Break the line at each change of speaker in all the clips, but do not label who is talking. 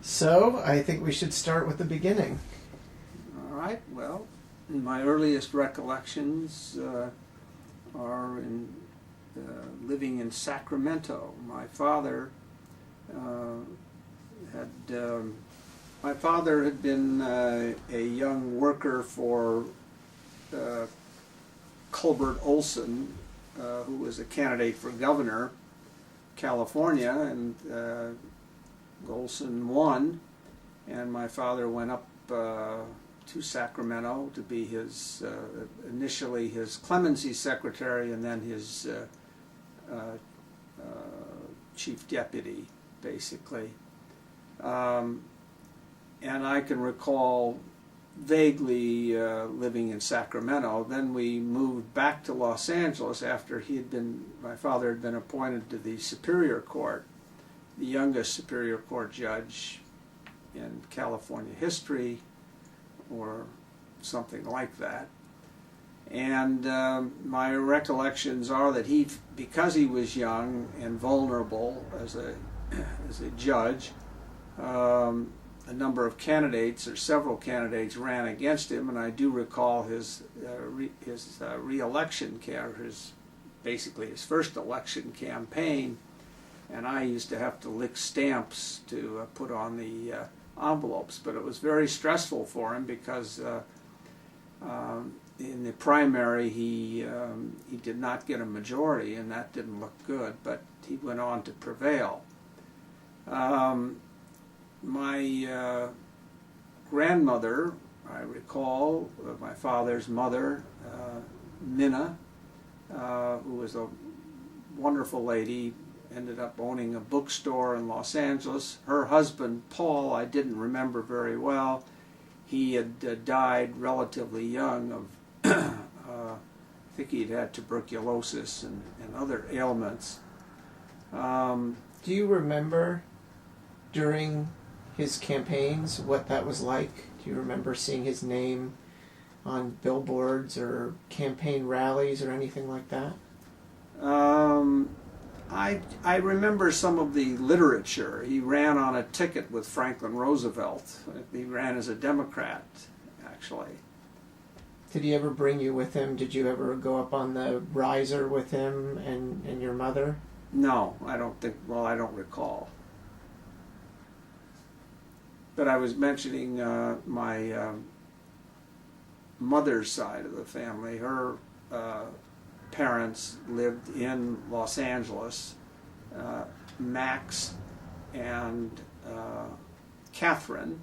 So, I think we should start with the beginning.
All right, well, my earliest recollections are in living in Sacramento. My father had been a young worker for Colbert Olson, who was a candidate for governor, California, and Olson won, and my father went up to Sacramento to be his initially his clemency secretary and then his chief deputy, basically. And I can recall vaguely living in Sacramento. Then we moved back to Los Angeles after my father had been appointed to the Superior Court, the youngest Superior Court judge in California history, or something like that. And my recollections are that because he was young and vulnerable as a judge, a number of candidates, or several candidates, ran against him, and I do recall his re-election, basically his first election campaign, and I used to have to lick stamps to put on the envelopes, but it was very stressful for him because in the primary he did not get a majority, and that didn't look good, but he went on to prevail. My grandmother, I recall, my father's mother, Minna, who was a wonderful lady, ended up owning a bookstore in Los Angeles. Her husband, Paul, I didn't remember very well. He had died relatively young of, I think he'd had tuberculosis and other ailments.
Do you remember during his campaigns what that was like? Do you remember seeing his name on billboards or campaign rallies or anything like that?
I remember some of the literature. He ran on a ticket with Franklin Roosevelt. He ran as a Democrat, actually.
Did he ever bring you with him? Did you ever go up on the riser with him and your mother?
No, I don't recall. But I was mentioning my mother's side of the family. Her parents lived in Los Angeles. Max and Catherine,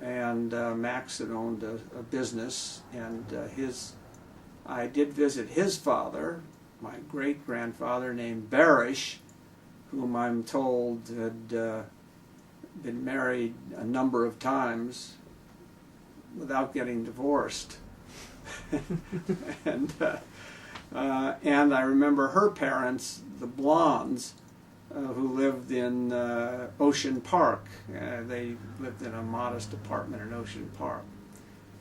and Max had owned a business, and I did visit his father, my great-grandfather named Barish, whom I'm told had been married a number of times without getting divorced. And I remember her parents, the Blondes, who lived in Ocean Park. They lived in a modest apartment in Ocean Park.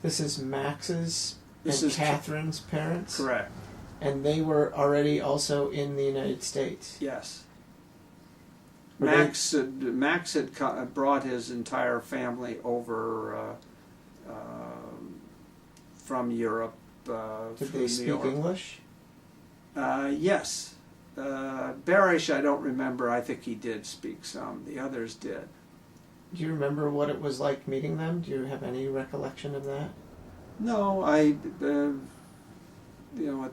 This is Max's and Catherine's parents?
Correct.
And they were already also in the United States?
Yes. Max had brought his entire family over from Europe.
Did they speak English?
Yes. Barish, I don't remember. I think he did speak some. The others did.
Do you remember what it was like meeting them? Do you have any recollection of that?
No, at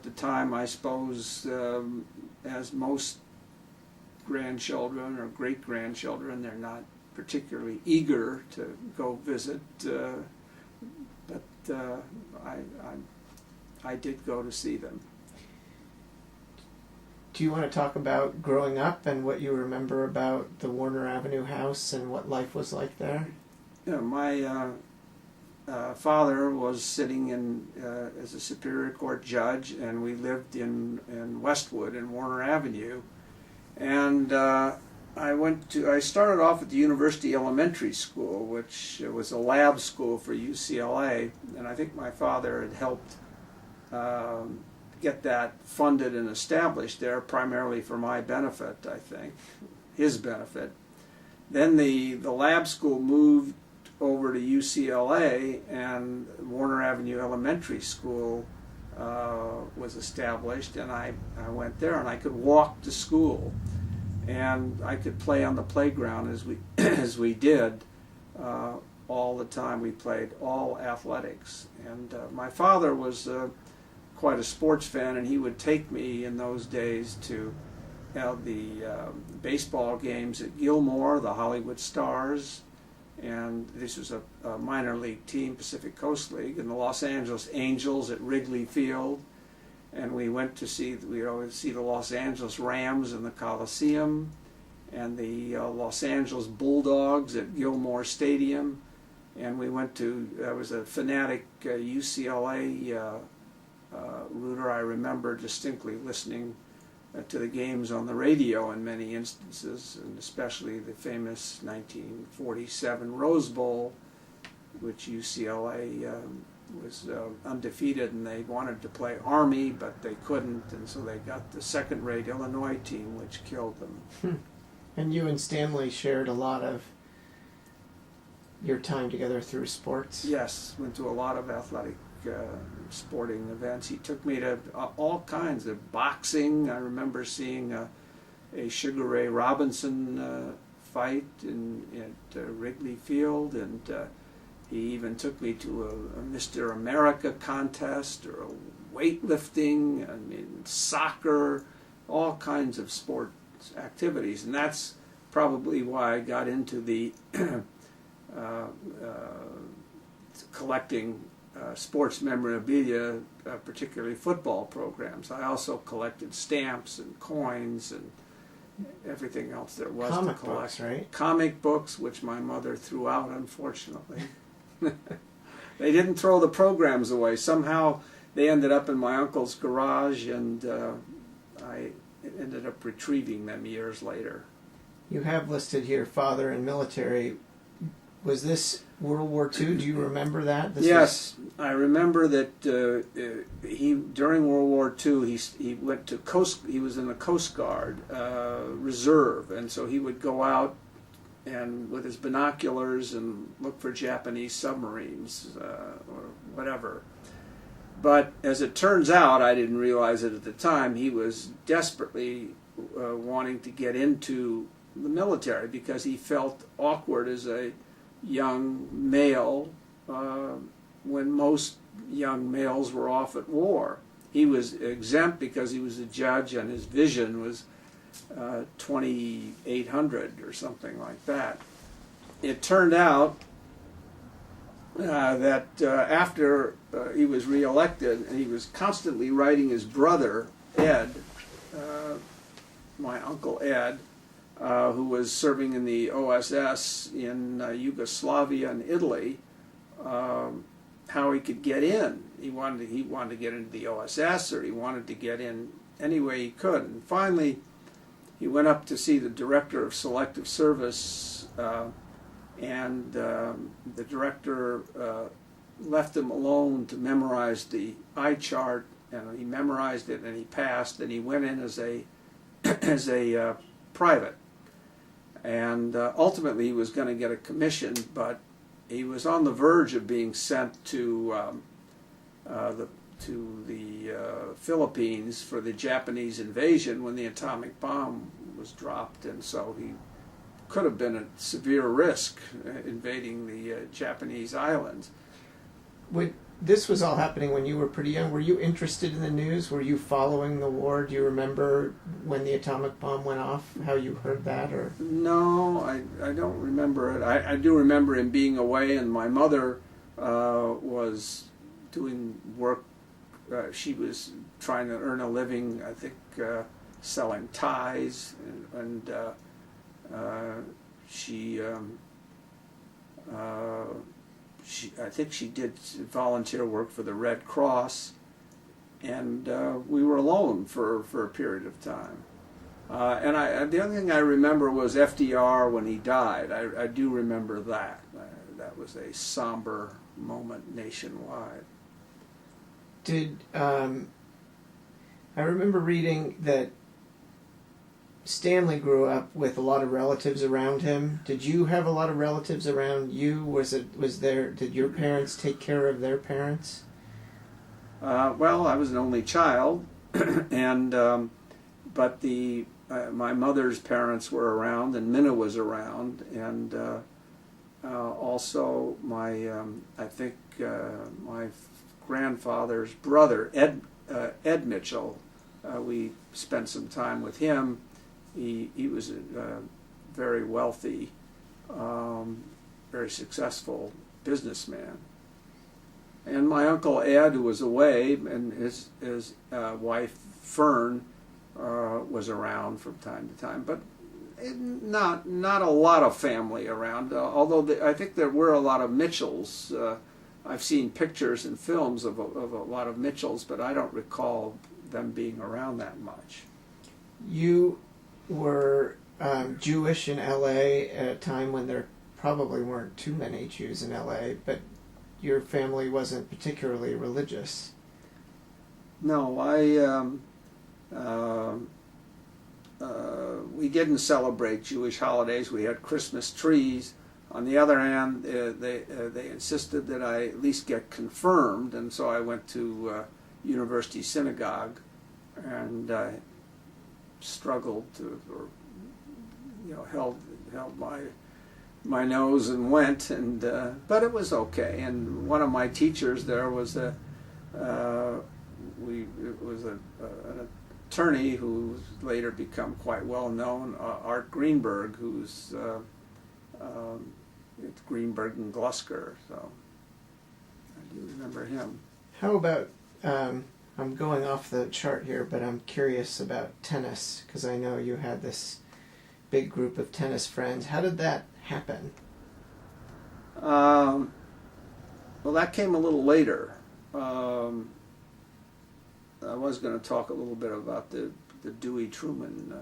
the time, I suppose, as most grandchildren or great-grandchildren, they're not particularly eager to go visit, but I did go to see them.
Do you want to talk about growing up and what you remember about the Warner Avenue house and what life was like there?
Yeah, my father was sitting as a Superior Court judge, and we lived in Westwood in Warner Avenue. And I started off at the University Elementary School, which was a lab school for UCLA, and I think my father had helped get that funded and established there, primarily for my benefit, I think, his benefit. Then the lab school moved over to UCLA, and Warner Avenue Elementary School was established, and I went there, and I could walk to school, and I could play on the playground as we as we did all the time. We played all athletics, and my father was quite a sports fan, and he would take me in those days to the baseball games at Gilmore, the Hollywood Stars, and this was a minor league team, Pacific Coast League, and the Los Angeles Angels at Wrigley Field. And we went to we always see the Los Angeles Rams in the Coliseum, and the Los Angeles Bulldogs at Gilmore Stadium. And we went to, I was a fanatic UCLA rooter. I remember distinctly listening to the games on the radio in many instances, and especially the famous 1947 Rose Bowl, which UCLA was undefeated, and they wanted to play Army, but they couldn't, and so they got the second-rate Illinois team, which killed them.
And you and Stanley shared a lot of your time together through sports?
Yes, went to a lot of athletic sporting events. He took me to all kinds of boxing. I remember seeing a Sugar Ray Robinson fight at Wrigley Field, and he even took me to a Mr. America contest, or a weightlifting, soccer, all kinds of sports activities. And that's probably why I got into the collecting sports memorabilia, particularly football programs. I also collected stamps and coins and everything else there was to collect.
Comic books, right?
Comic books, which my mother threw out, unfortunately. They didn't throw the programs away. Somehow they ended up in my uncle's garage, and I ended up retrieving them years later.
You have listed here father and military. Was this World War II? Do you remember that?
Yes, I remember that he during World War II he went to he was in the Coast Guard Reserve, and so he would go out and with his binoculars and look for Japanese submarines or whatever. But as it turns out, I didn't realize it at the time, he was desperately wanting to get into the military because he felt awkward as a young male when most young males were off at war. He was exempt because he was a judge, and his vision was 2800 or something like that. It turned out that after he was reelected, and he was constantly writing his brother Ed, my uncle Ed, who was serving in the OSS in Yugoslavia and Italy, how he could get in. He wanted to get into the OSS, or he wanted to get in any way he could. And finally, he went up to see the director of Selective Service, and the director left him alone to memorize the eye chart, and he memorized it, and he passed, and he went in as a as a private. And ultimately he was going to get a commission, but he was on the verge of being sent to the Philippines for the Japanese invasion when the atomic bomb was dropped, and so he could have been at severe risk invading the Japanese islands.
This was all happening when you were pretty young. Were you interested in the news? Were you following the war? Do you remember when the atomic bomb went off, how you heard that? Or
No, I don't remember it. I do remember him being away, and my mother was doing work. She was trying to earn a living, I think, selling ties, and I think she did volunteer work for the Red Cross, and we were alone for a period of time. And the other thing I remember was FDR when he died. I do remember that. That was a somber moment nationwide.
I remember reading that Stanley grew up with a lot of relatives around him. Did you have a lot of relatives around you? Did your parents take care of their parents?
Well, I was an only child, and but my mother's parents were around, and Minna was around, and also I think my grandfather's brother Ed Mitchell. We spent some time with him. He was a very wealthy, very successful businessman. And my uncle Ed, who was away, and his wife Fern was around from time to time, but not a lot of family around. Although I think there were a lot of Mitchells. I've seen pictures and films of a lot of Mitchells, but I don't recall them being around that much.
You were Jewish in L.A. at a time when there probably weren't too many Jews in L.A., but your family wasn't particularly religious.
No, we didn't celebrate Jewish holidays. We had Christmas trees. On the other hand, they insisted that I at least get confirmed, and so I went to University Synagogue, and I struggled to, held my nose and went, and but it was okay. And one of my teachers there was an attorney who's later become quite well known, Art Greenberg, who's it's Greenberg and Glusker, so I do remember him.
How about, I'm going off the chart here, but I'm curious about tennis, because I know you had this big group of tennis friends. How did that happen?
Well, that came a little later. I was going to talk a little bit about the Dewey Truman.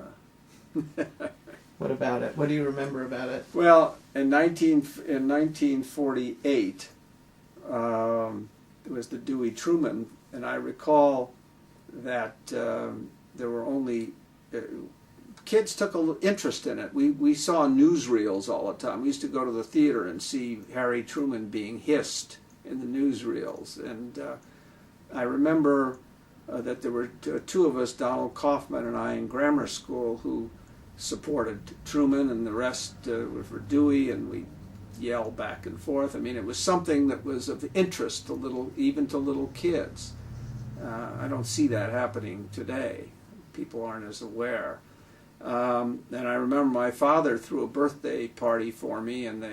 What about it? What do you remember about it?
Well, in 1948, it was the Dewey Truman, and I recall that there were only kids took an interest in it. We saw newsreels all the time. We used to go to the theater and see Harry Truman being hissed in the newsreels, and I remember that there were two of us, Donald Kaufman and I, in grammar school, who supported Truman, and the rest were for Dewey, and we yelled back and forth. I mean, it was something that was of interest even to little kids. I don't see that happening today. People aren't as aware. And I remember my father threw a birthday party for me, and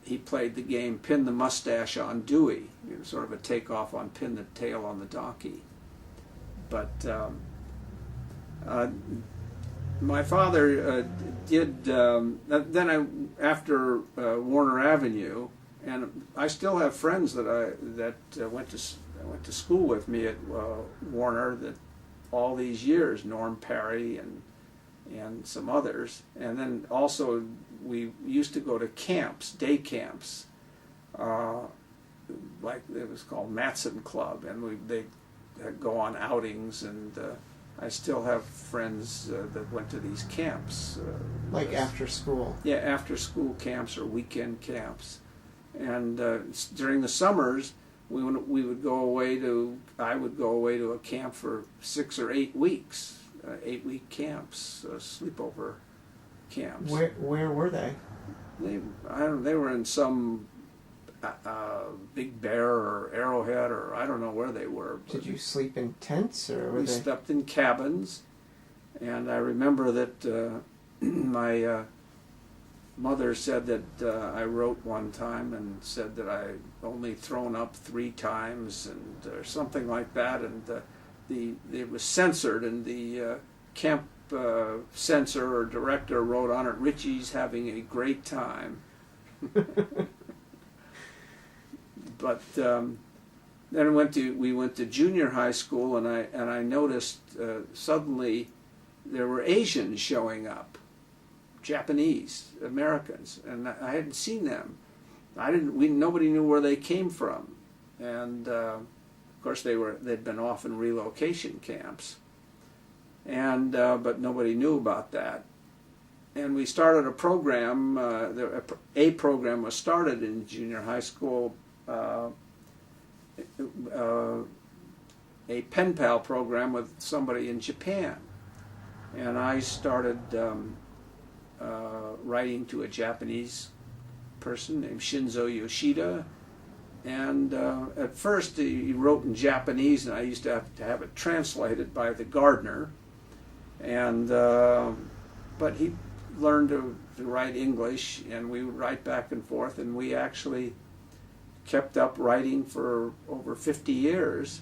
he played the game Pin the Mustache on Dewey, sort of a takeoff on Pin the Tail on the Donkey. But my father did, after Warner Avenue, and I still have friends that went to school with me at Warner that all these years, Norm Perry and some others, and then also we used to go to camps, day camps, like it was called Matson Club, and they'd go on outings, and I still have friends that went to these camps.
Like after school? Yeah,
after school camps or weekend camps. And during the summers, I would go away to a camp for 6 or 8 weeks, 8-week camps, sleepover camps.
Where were they? They
were in some Big Bear or Arrowhead, or I don't know where they were.
Did you sleep in tents, or
we slept in cabins? And I remember that my mother said that I wrote one time and said that I only thrown up 3 times, and or something like that, and it was censored, and the camp censor or director wrote on it, "Richie's having a great time." But then we went to junior high school, and I noticed suddenly there were Asians showing up, Japanese Americans, and I hadn't seen them. Nobody knew where they came from, and of course they'd been off in relocation camps. and but nobody knew about that. And we started a program. A program was started in junior high school, a pen pal program with somebody in Japan, and I started writing to a Japanese person named Shinzo Yoshida. And at first he wrote in Japanese, and I used to have it translated by the gardener. And but he learned to write English, and we would write back and forth, and we actually kept up writing for over 50 years.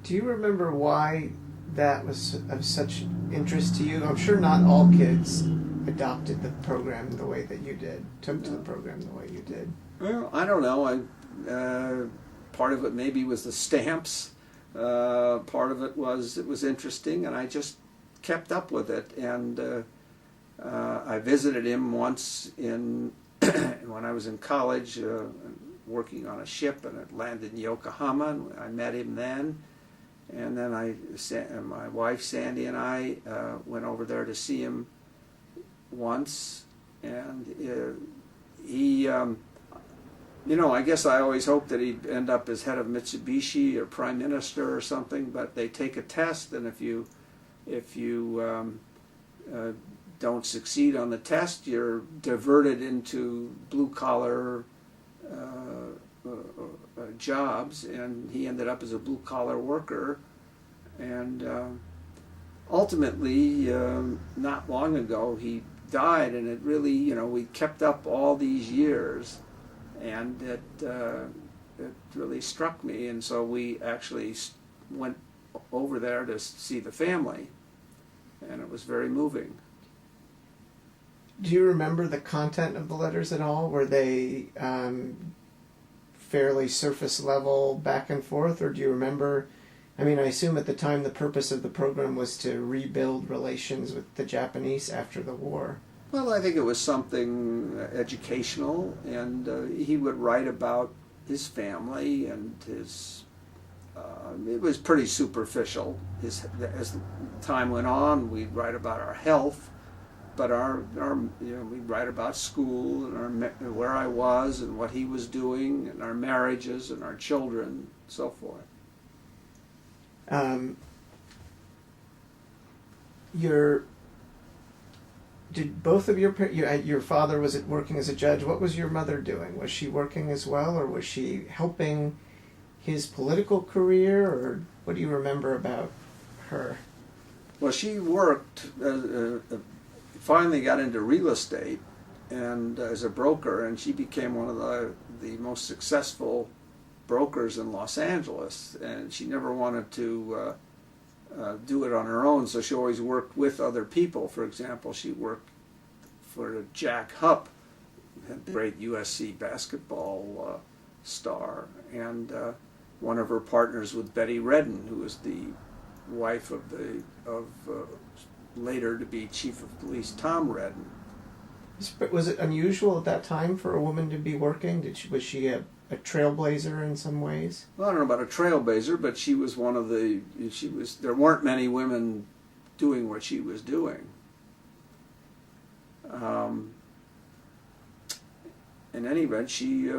Do you remember why that was of such interest to you? I'm sure not all kids adopted the program the way that you did, took to the program the way you did.
Well, I don't know. Part of it maybe was the stamps. Part of it was interesting, and I just kept up with it. And I visited him once when I was in college, working on a ship, and it landed in Yokohama. And I met him then, and then my wife Sandy and I went over there to see him once, and he. I guess I always hoped that he'd end up as head of Mitsubishi or prime minister or something. But they take a test, and if you don't succeed on the test, you're diverted into blue collar jobs. And he ended up as a blue collar worker, and ultimately, not long ago, he died. And it really, we kept up all these years. And it really struck me, and so we actually went over there to see the family, and it was very moving.
Do you remember the content of the letters at all? Were they fairly surface level back and forth, or do you remember? I mean, I assume at the time the purpose of the program was to rebuild relations with the Japanese after the war.
Well, I think it was something educational, and he would write about his family and his. It was pretty superficial. As time went on, we'd write about our health, but we'd write about school and where I was and what he was doing, and our marriages and our children, and so forth.
Did both of your father was working as a judge? What was your mother doing? Was she working as well, or was she helping his political career, or what do you remember about her?
Well, she worked, finally got into real estate and as a broker, and she became one of the most successful brokers in Los Angeles, and she never wanted to do it on her own, so she always worked with other people. For example, she worked for Jack Hupp, the great USC basketball star, and one of her partners was Betty Redden, who was the wife of later to be chief of police Tom Redden.
Was it unusual at that time for a woman to be working? Was she a trailblazer in some ways?
Well, I don't know about a trailblazer, but she was one of there weren't many women doing what she was doing. In any event, she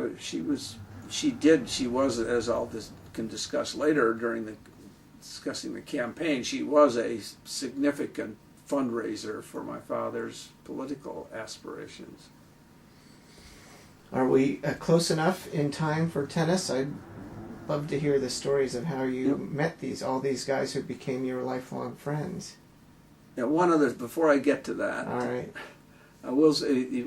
was, as can discuss later during discussing the campaign, she was a significant fundraiser for my father's political aspirations.
Are we close enough in time for tennis? I'd love to hear the stories of how you met all these guys who became your lifelong friends.
Now, before I get to that,
all right,
I will say,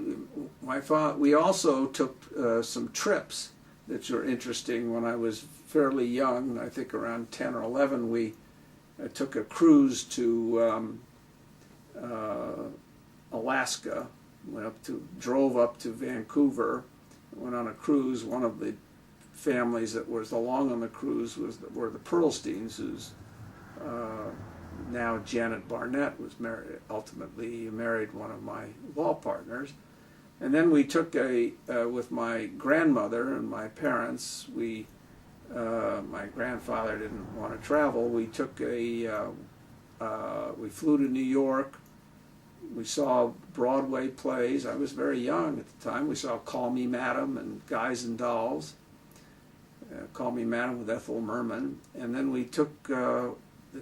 we also took some trips that were interesting when I was fairly young. I think around 10 or 11, we took a cruise to Alaska. Drove up to Vancouver, went on a cruise. One of the families that was along on the cruise were the Perlsteins, whose now Janet Barnett was ultimately married one of my law partners. And then we took with my grandmother and my parents, my grandfather didn't want to travel, we took a We flew to New York. We saw Broadway plays. I was very young at the time. We saw Call Me Madam and Guys and Dolls. Call Me Madam with Ethel Merman. And then we took the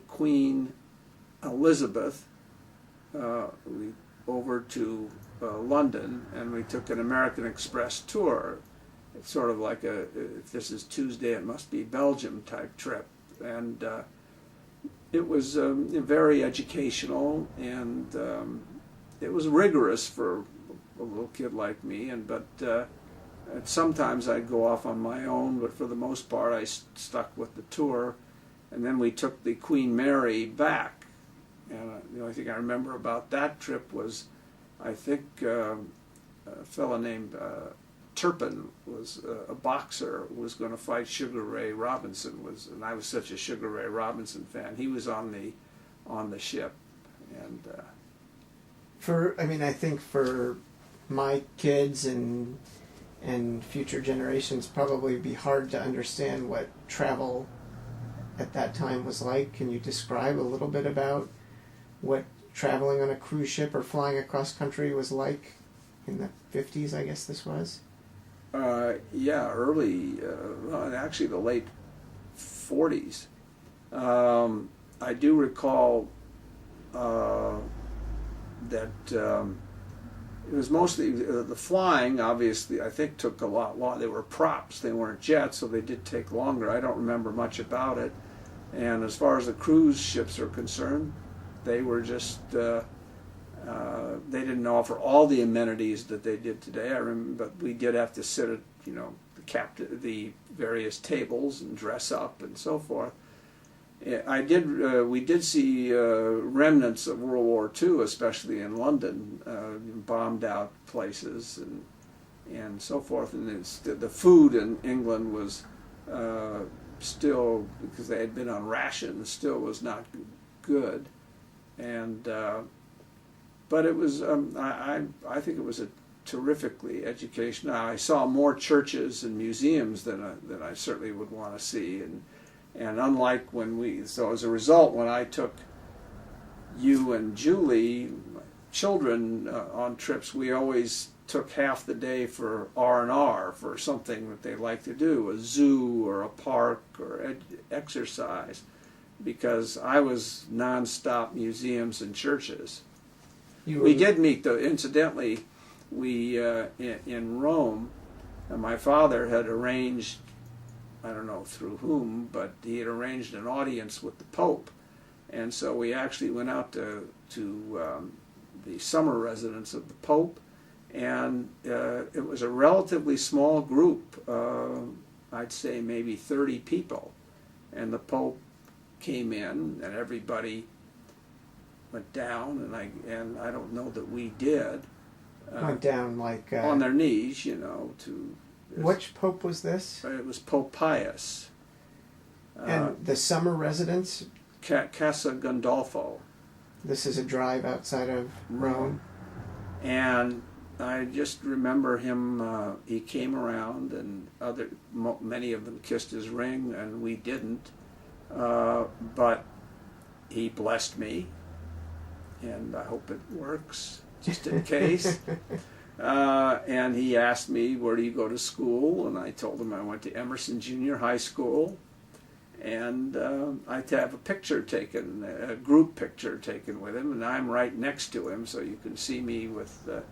Queen Elizabeth over to London, and we took an American Express tour. It's sort of like if this is Tuesday, it must be Belgium type trip. And it was very educational, and it was rigorous for a little kid like me. But sometimes I'd go off on my own, but for the most part I stuck with the tour. And then we took the Queen Mary back. And the only thing I remember about that trip was, I think a fellow named Turpin was a boxer, was going to fight Sugar Ray Robinson, and I was such a Sugar Ray Robinson fan. He was on the ship, and
I think for my kids and future generations, probably be hard to understand what travel at that time was like. Can you describe a little bit about what traveling on a cruise ship or flying across country was like in the 50s, I guess this was?
Early, actually the late 40s. I do recall that it was mostly the flying, obviously, I think took a lot. They were props, they weren't jets, so they did take longer. I don't remember much about it. And as far as the cruise ships are concerned, they were just, they didn't offer all the amenities that they did today. I remember, but we did have to sit at, the various tables and dress up and so forth. We did see remnants of World War II, especially in London, bombed out places and so forth. And the food in England was still, because they had been on rations, still was not good. And but it was, I think it was a terrifically educational. I saw more churches and museums than I certainly would want to see, and unlike so as a result, when I took you and Julie, my children, on trips, we always took half the day for R&R, for something that they like to do, a zoo or a park or exercise, because I was nonstop museums and churches. We did meet, though, incidentally, in Rome, and my father had arranged, I don't know through whom, but he had arranged an audience with the Pope. And so we actually went out to the summer residence of the Pope, and it was a relatively small group, I'd say maybe 30 people. And the Pope came in, and everybody went down, and I don't know that we did.
Went down like...
on their knees,
Which Pope was this?
It was Pope Pius.
And the summer residence?
Casa Gandolfo.
This is a drive outside of Rome.
And I just remember him, he came around, and many of them kissed his ring, and we didn't. But he blessed me, and I hope it works, just in case. And he asked me, where do you go to school? And I told him I went to Emerson Junior High School. And I had to have a picture taken, a group picture taken with him, and I'm right next to him, so you can see me with the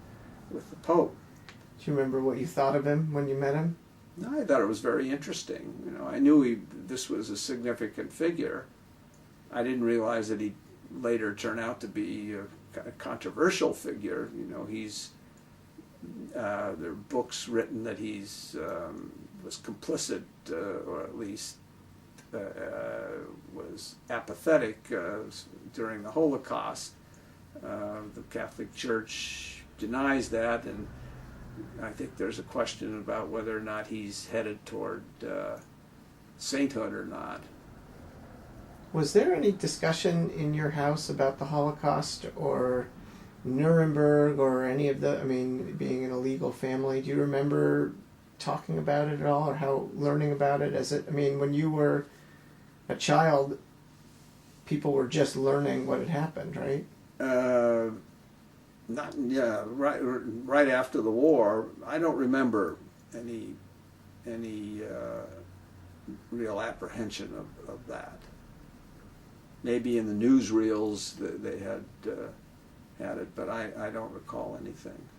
Pope.
Do you remember what you thought of him when you met him?
I thought it was very interesting. I knew this was a significant figure. I didn't realize that he'd later turn out to be a controversial figure. There are books written that he's was complicit, or at least was apathetic during the Holocaust. The Catholic Church denies that, and I think there's a question about whether or not he's headed toward sainthood or not.
Was there any discussion in your house about the Holocaust or Nuremberg or any of being an illegal family? Do you remember talking about it at all, or learning about it? When you were a child, people were just learning what had happened, right?
Not yeah, right after the war. I don't remember any real apprehension of that. Maybe in the newsreels they had it, but I don't recall anything.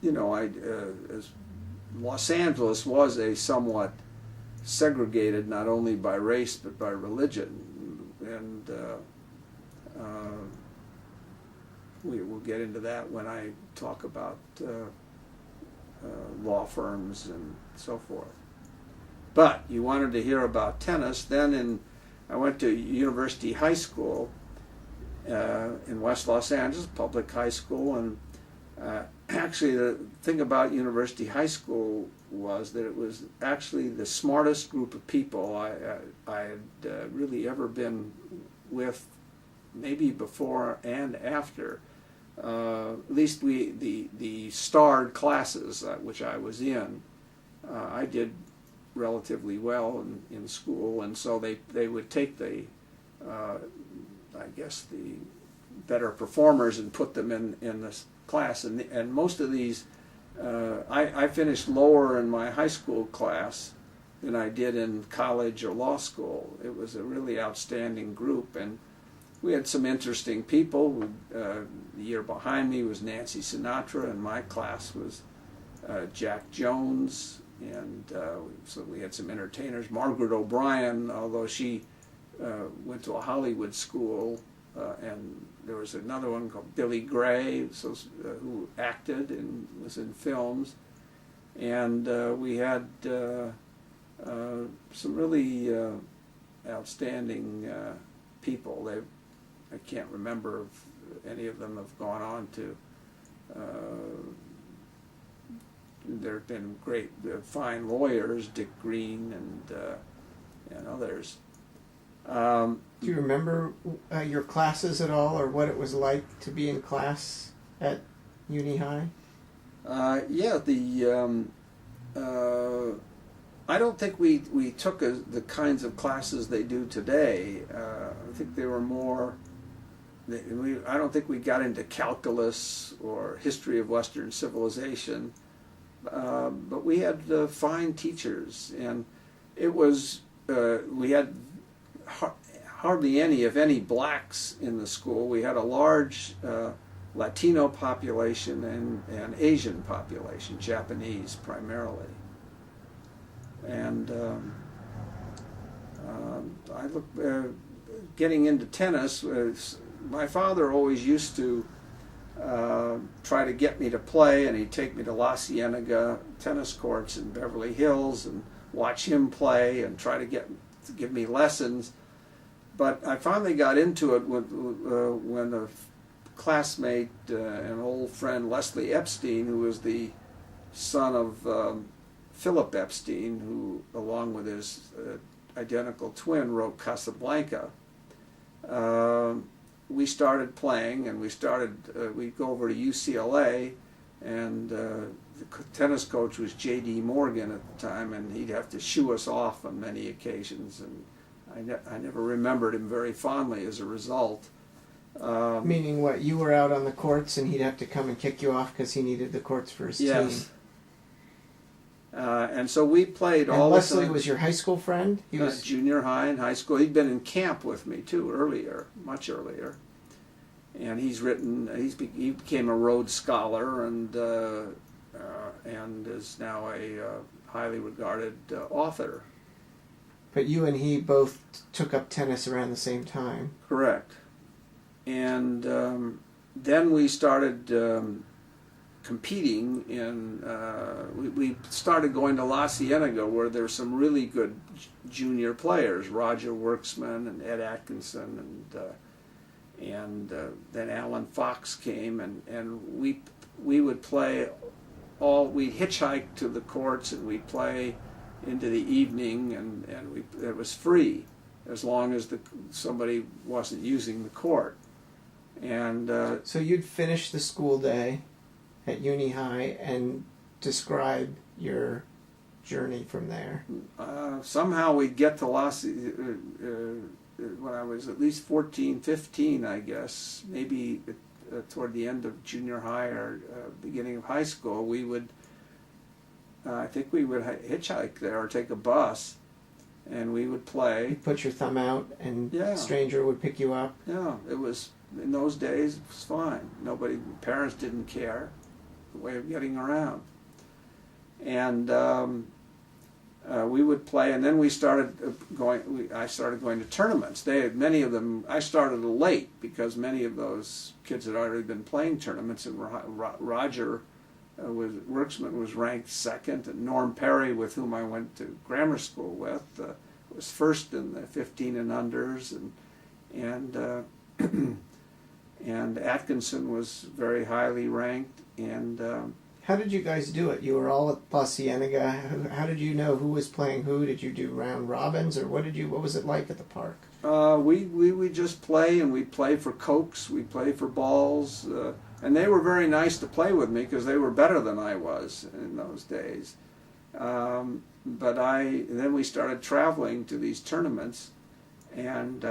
You know, as Los Angeles was a somewhat segregated, not only by race but by religion, and we will get into that when I talk about law firms and so forth. But you wanted to hear about tennis. Then I went to University High School in West Los Angeles, public high school, and actually the thing about University High School was that it was actually the smartest group of people I had really ever been with, maybe before and after. At least the starred classes which I was in, I did relatively well in school, and so they would take the I guess the better performers and put them in this class, and most of these I finished lower in my high school class than I did in college or law school. It was a really outstanding group, and we had some interesting people. The year behind me was Nancy Sinatra, and my class was Jack Jones, and so we had some entertainers. Margaret O'Brien, although she went to a Hollywood school, and there was another one called Billy Gray, who acted and was in films, and we had some really outstanding people. I can't remember if any of them have gone on to. There have been great, fine lawyers, Dick Green and others.
Do you remember your classes at all, or what it was like to be in class at Uni High?
Yeah, I don't think we took the kinds of classes they do today. I think they were more. I don't think we got into calculus or history of Western civilization, but we had fine teachers, and it was we had hardly any, if any, blacks in the school. We had a large Latino population and Asian population, Japanese primarily. And I look getting into tennis. My father always used to try to get me to play, and he'd take me to La Cienega tennis courts in Beverly Hills and watch him play and try to give me lessons. But I finally got into it when a classmate, an old friend, Leslie Epstein, who was the son of Philip Epstein, who, along with his identical twin, wrote Casablanca. We started playing, and we'd go over to UCLA, and the tennis coach was J.D. Morgan at the time, and he'd have to shoo us off on many occasions, and I never remembered him very fondly as a result.
Meaning what, you were out on the courts and he'd have to come and kick you off because he needed the courts for his team?
And so we played
and
all
Leslie
the time.
was your high school friend? He was
junior high and high school. He'd been in camp with me too earlier, much earlier. And he became a Rhodes Scholar and is now a highly regarded author.
But you and he both took up tennis around the same time.
Correct. And then we started competing in, we started going to La Cienega, where there's some really good junior players, Roger Worksman and Ed Atkinson, and then Alan Fox came, and we would play we'd hitchhike to the courts, and we'd play into the evening, and it was free as long as somebody wasn't using the court. And
so you'd finish the school day at Uni High and describe your journey from there.
Somehow we'd get to when I was at least 14, 15, I guess, maybe toward the end of junior high or beginning of high school, we would, I think we would hitchhike there or take a bus, and we would play.
You put your thumb out, and a stranger would pick you up.
Yeah, it was, in those days, it was fine. Parents didn't care, the way of getting around. And we would play, and then we started I started going to tournaments. Many of them, I started late because many of those kids had already been playing tournaments, and Roger Worksman was ranked second, and Norm Perry, with whom I went to grammar school with, was first in the 15 and unders, and Atkinson was very highly ranked, and
how did you guys do it? You were all at La Cienega. How did you know who was playing who? Did you do round robins, or what was it like at the park?
We would just play, and we'd play for cokes, we'd play for balls, and they were very nice to play with me because they were better than I was in those days. Then we started traveling to these tournaments, and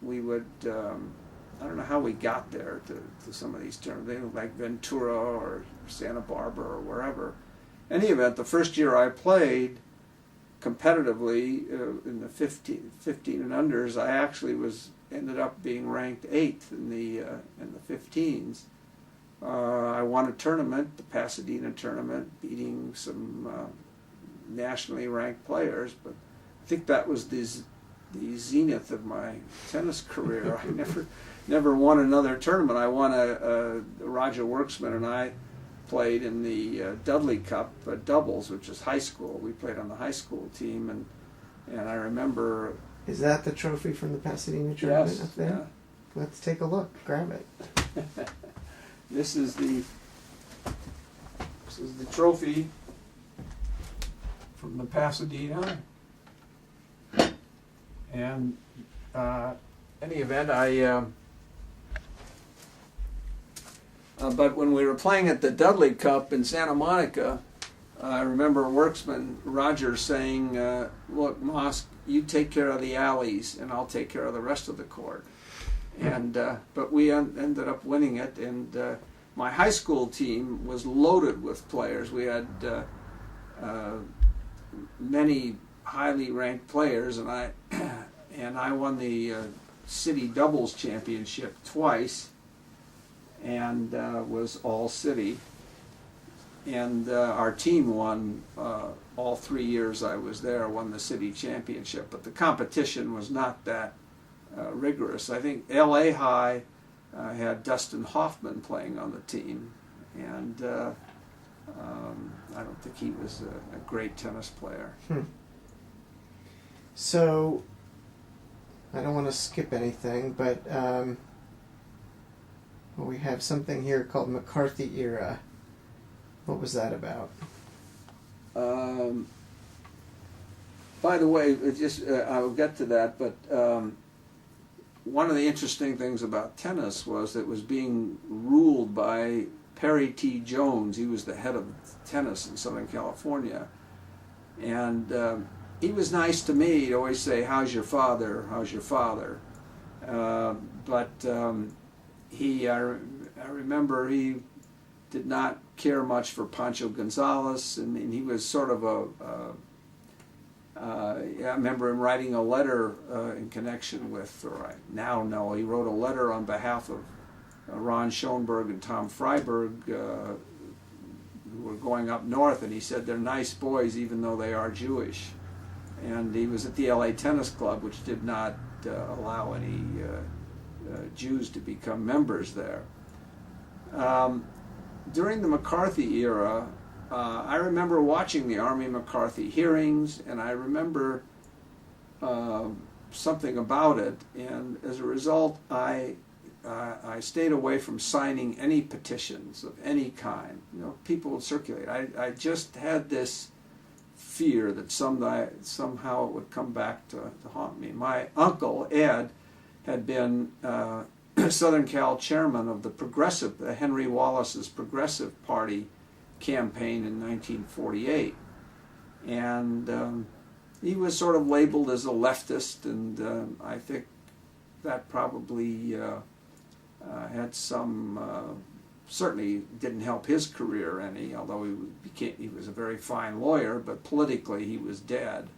we would, I don't know how we got there to some of these tournaments. They were like Ventura or Santa Barbara or wherever. In any event, the first year I played competitively in the 15 and unders, I actually ended up being ranked 8th in the 15s. I won a tournament, the Pasadena tournament, beating some nationally ranked players, but I think that was the zenith of my tennis career. I never won another tournament. I won Roger Worksman and I played in the Dudley Cup doubles, which is high school. We played on the high school team, and I remember.
Is that the trophy from the Pasadena tournament
yes,
up there?
Yeah.
Let's take a look. Grab it.
This is the trophy from the Pasadena, and any event, but when we were playing at the Dudley Cup in Santa Monica, I remember Worksman Roger saying, "Look, Mosk, you take care of the alleys, and I'll take care of the rest of the court." And but we ended up winning it, and my high school team was loaded with players. We had many highly ranked players, and I won the city doubles championship twice, and was all city. And our team won all 3 years I was there, won the city championship. But the competition was not that rigorous. I think L.A. High had Dustin Hoffman playing on the team, and I don't think he was a great tennis player.
So, I don't want to skip anything, but we have something here called McCarthy era. What was that about?
By the way, I will get to that, but one of the interesting things about tennis was it was being ruled by Perry T. Jones. He was the head of tennis in Southern California, and he was nice to me. He'd always say, "How's your father? How's your father?" But I remember he did not care much for Pancho Gonzalez, and he was sort of I remember him writing a letter in connection with, or I now know, he wrote a letter on behalf of Ron Schoenberg and Tom Freiberg, who were going up north, and he said they're nice boys even though they are Jewish. And he was at the LA Tennis Club, which did not allow any Jews to become members there. During the McCarthy era, I remember watching the Army McCarthy hearings, and I remember something about it, and as a result, I stayed away from signing any petitions of any kind. You know, people would circulate. I just had this fear that somehow it would come back to haunt me. My uncle, Ed, had been Southern Cal chairman of the Henry Wallace's Progressive Party campaign in 1948. And he was sort of labeled as a leftist, and I think that probably had some, certainly didn't help his career any, although he was a very fine lawyer, but politically he was dead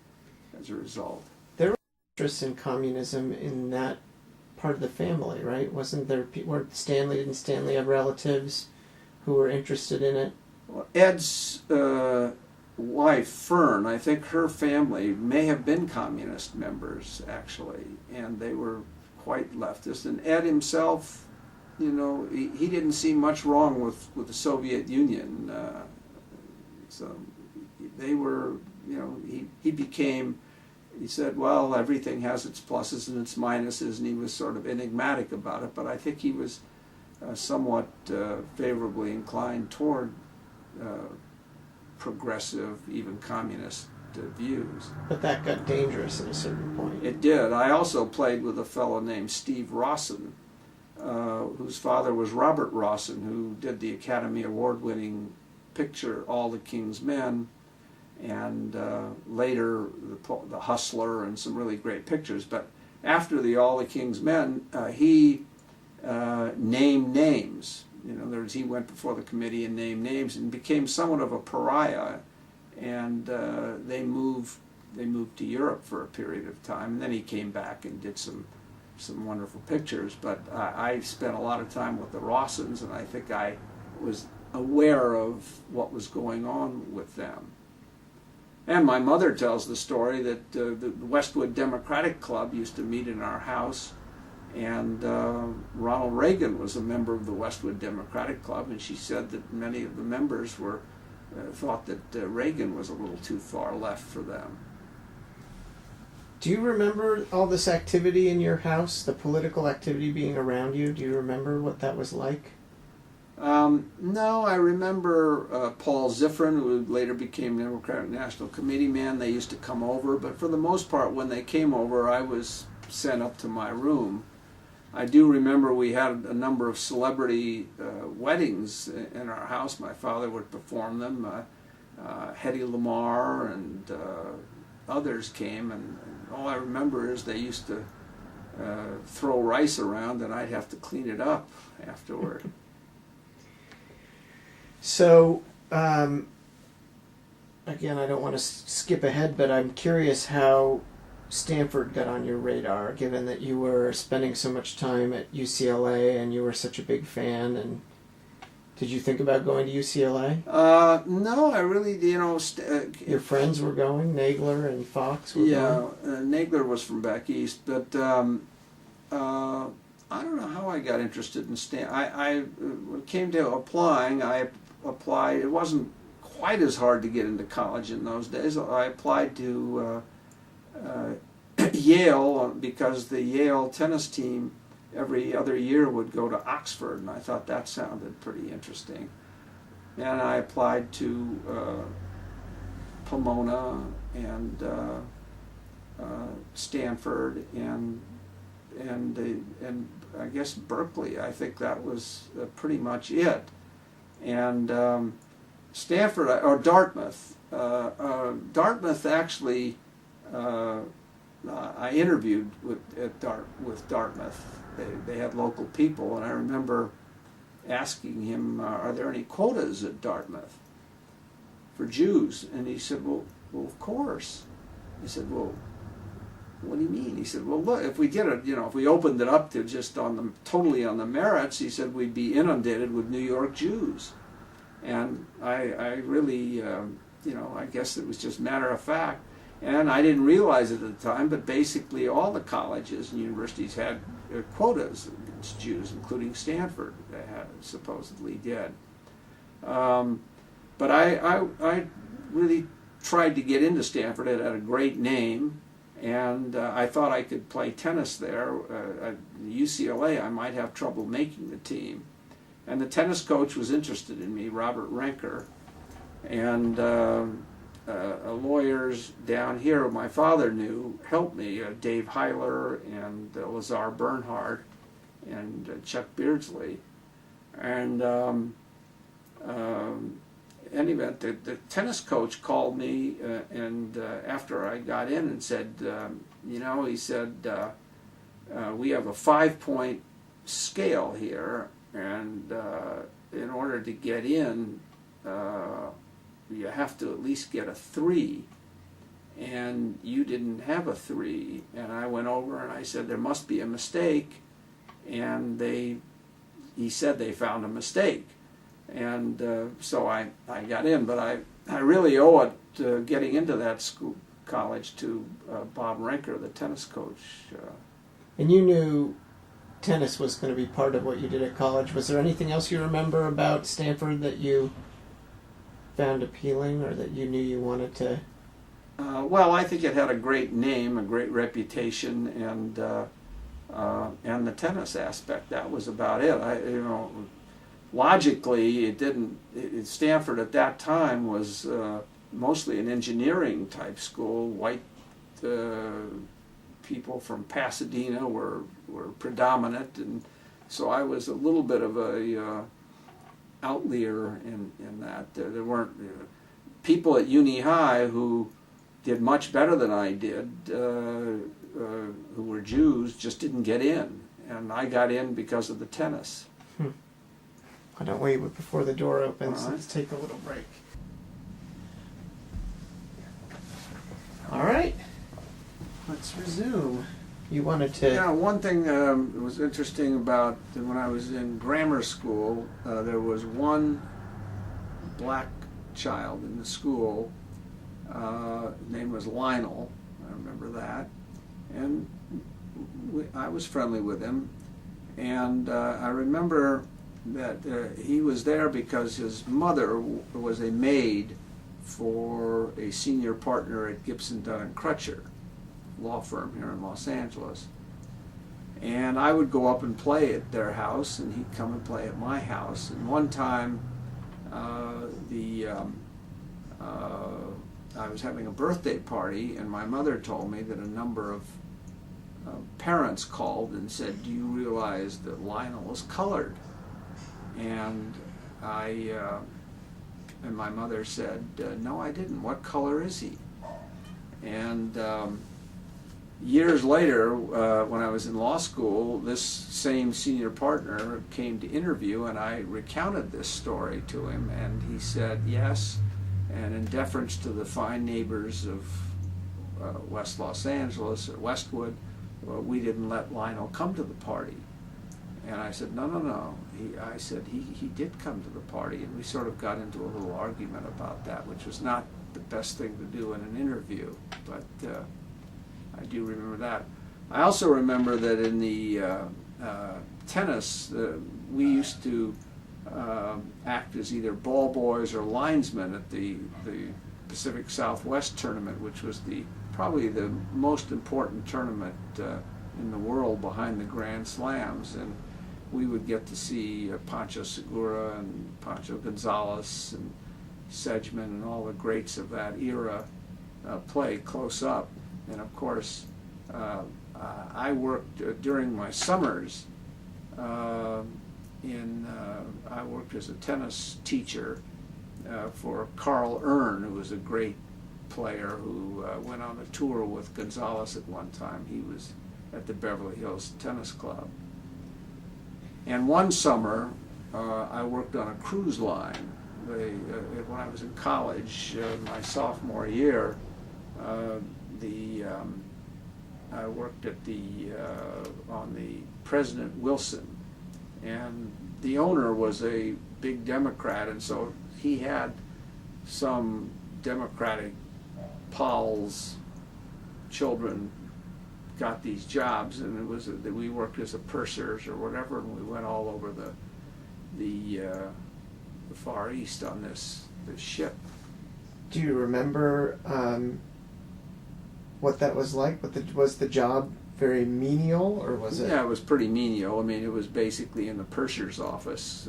as a result.
There was interest in communism in that part of the family, right? Wasn't there, didn't Stanley have relatives who were interested in it?
Well, Ed's wife, Fern, I think her family may have been communist members, actually, and they were quite leftist. And Ed himself, you know, he didn't see much wrong with the Soviet Union. So they were, you know, he said, well, everything has its pluses and its minuses, and he was sort of enigmatic about it, but I think he was somewhat favorably inclined toward progressive, even communist views.
But that got dangerous at a certain point.
It did. I also played with a fellow named Steve Rawson, whose father was Robert Rawson, who did the Academy Award-winning picture All the King's Men, and later the Hustler and some really great pictures. But after the All the King's Men, he named names. In other words, he went before the committee and named names and became somewhat of a pariah. And they moved to Europe for a period of time. And then he came back and did some wonderful pictures. But I spent a lot of time with the Rawsons, and I think I was aware of what was going on with them. And my mother tells the story that the Westwood Democratic Club used to meet in our house, and Ronald Reagan was a member of the Westwood Democratic Club, and she said that many of the members were thought that Reagan was a little too far left for them.
Do you remember all this activity in your house, the political activity being around you? Do you remember what that was like?
No, I remember Paul Ziffrin, who later became Democratic National Committee man. They used to come over, but for the most part, when they came over, I was sent up to my room. I do remember we had a number of celebrity weddings in our house. My father would perform them. Hedy Lamarr and others came, and all I remember is they used to throw rice around, and I'd have to clean it up afterward.
So, again, I don't want to skip ahead, but I'm curious how Stanford got on your radar, given that you were spending so much time at UCLA and you were such a big fan. And did you think about going to UCLA?
No, I really,
your friends were going, Nagler and Fox were going?
Yeah, Nagler was from back east, but I don't know how I got interested in Stanford. When it came to applying, I applied. It wasn't quite as hard to get into college in those days. I applied to Yale because the Yale tennis team every other year would go to Oxford, and I thought that sounded pretty interesting. And I applied to Pomona and Stanford and I guess Berkeley. I think that was pretty much it. And Stanford or Dartmouth. Dartmouth actually. I interviewed with Dartmouth. They had local people, and I remember asking him, "Are there any quotas at Dartmouth for Jews?" And he said, "Well, of course." He said, "Well, what do you mean?" He said, "Well, look, if we did it, if we opened it up to just totally on the merits," he said, "we'd be inundated with New York Jews." And I really, I guess it was just matter of fact. And I didn't realize it at the time, but basically all the colleges and universities had quotas against Jews, including Stanford, supposedly did. But I really tried to get into Stanford. It had a great name, and I thought I could play tennis there. At UCLA, I might have trouble making the team. And the tennis coach was interested in me, Robert Renker, and lawyers down here who my father knew helped me, Dave Heiler and Lazar Bernhard and Chuck Beardsley. And in any event, the tennis coach called me and after I got in and said, he said, we have a 5-point scale here, and in order to get in, you have to at least get a 3. And you didn't have a 3. And I went over and I said, there must be a mistake. And he said they found a mistake. And so I got in, but I really owe it getting into that college to Bob Renker, the tennis coach.
And you knew tennis was going to be part of what you did at college. Was there anything else you remember about Stanford that you found appealing, or that you knew you wanted to?
Well, I think it had a great name, a great reputation, and the tennis aspect. That was about it. Logically, it didn't. Stanford at that time was mostly an engineering type school. White people from Pasadena were predominant, and so I was a little bit of a outlier in that. There weren't people at Uni High who did much better than I did, who were Jews, just didn't get in, and I got in because of the tennis.
Why don't we, before the door opens,
All right.
Let's take a little break. All right, let's resume. You wanted to...
Yeah, one thing that was interesting about when I was in grammar school, there was one black child in the school. His name was Lionel. I remember that. And I was friendly with him. And I remember that he was there because his mother was a maid for a senior partner at Gibson, Dunn & Crutcher law firm here in Los Angeles. And I would go up and play at their house, and he'd come and play at my house. And one time, I was having a birthday party, and my mother told me that a number of parents called and said, "Do you realize that Lionel is colored?" And and my mother said, "No, I didn't. What color is he?" And years later, when I was in law school, this same senior partner came to interview, and I recounted this story to him, and he said yes, and in deference to the fine neighbors of West Los Angeles, or Westwood, we didn't let Lionel come to the party. And I said, no. I said, he did come to the party, and we sort of got into a little argument about that, which was not the best thing to do in an interview, but I do remember that. I also remember that in the tennis, we used to act as either ball boys or linesmen at the Pacific Southwest tournament, which was probably the most important tournament in the world behind the Grand Slams. And we would get to see Pancho Segura and Pancho Gonzalez and Sedgman and all the greats of that era play close up. And of course, I worked during my summers I worked as a tennis teacher for Carl Ern, who was a great player who went on a tour with Gonzalez at one time. He was at the Beverly Hills Tennis Club. And one summer, I worked on a cruise line. When I was in college, my sophomore year, I worked at on the President Wilson, and the owner was a big Democrat, and so he had some Democratic pals, children, got these jobs, and it was that we worked as a pursers or whatever, and we went all over the Far East on this ship.
Do you remember what that was like? Was the job very menial, or was it?
Yeah, it was pretty menial. I mean, it was basically in the purser's office.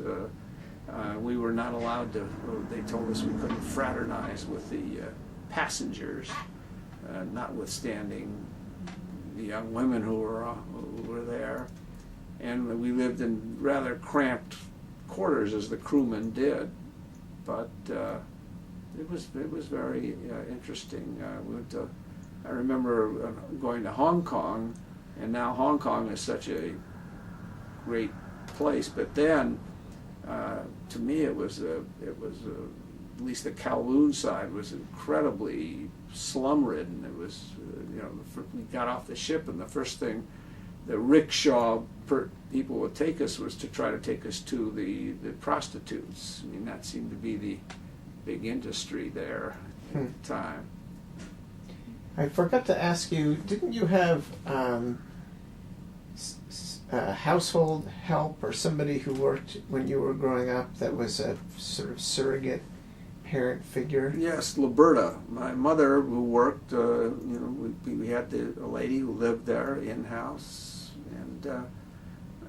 We were not allowed to. They told us we couldn't fraternize with the passengers, notwithstanding the young women who were there, and we lived in rather cramped quarters, as the crewmen did. But it was very interesting. I remember going to Hong Kong And now Hong Kong is such a great place. But then, to me, it was at least the Kowloon side was incredibly slum-ridden. It was, we got off the ship, and the first thing the rickshaw people would take us was to try to take us to the prostitutes. I mean, that seemed to be the big industry there at the time.
I forgot to ask you, didn't you have household help or somebody who worked when you were growing up that was a sort of surrogate parent figure?
Yes, Liberta, my mother, who worked. We had a lady who lived there in-house,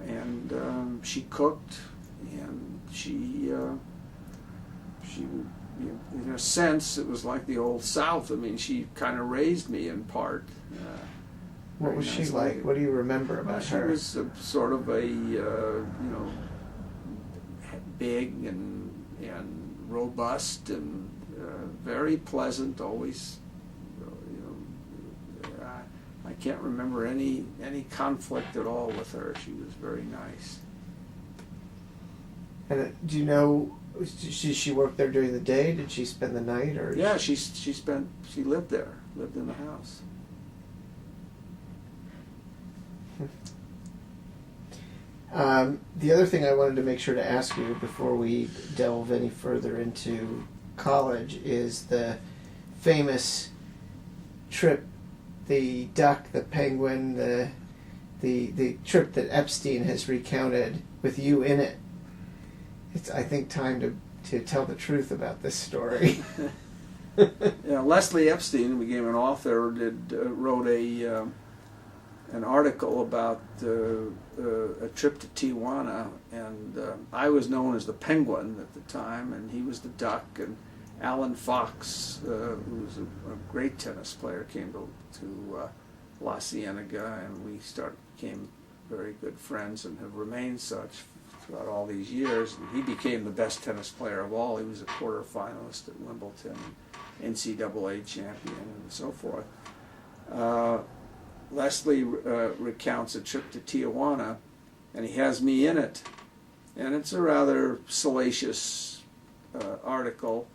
and she cooked, and she in a sense, it was like the old South. I mean, she kind of raised me in part.
What was she like? What do you remember about her?
She was sort of a big and robust and very pleasant. Always, I can't remember any conflict at all with her. She was very nice.
And do you know? Did she work there during the day? Did she spend the night, or?
Yeah, she lived there, lived in the house.
The other thing I wanted to make sure to ask you before we delve any further into college is the famous trip, the duck, the penguin, the trip that Epstein has recounted with you in it. It's, I think, time to tell the truth about this story.
Yeah, Leslie Epstein became an author. Wrote an article about a trip to Tijuana, and I was known as the Penguin at the time, and he was the Duck. And Alan Fox, who was a great tennis player, came to La Cienega, and we became very good friends and have remained such throughout all these years. And he became the best tennis player of all. He was a quarterfinalist at Wimbledon, NCAA champion, and so forth. Leslie recounts a trip to Tijuana, and he has me in it. And it's a rather salacious article.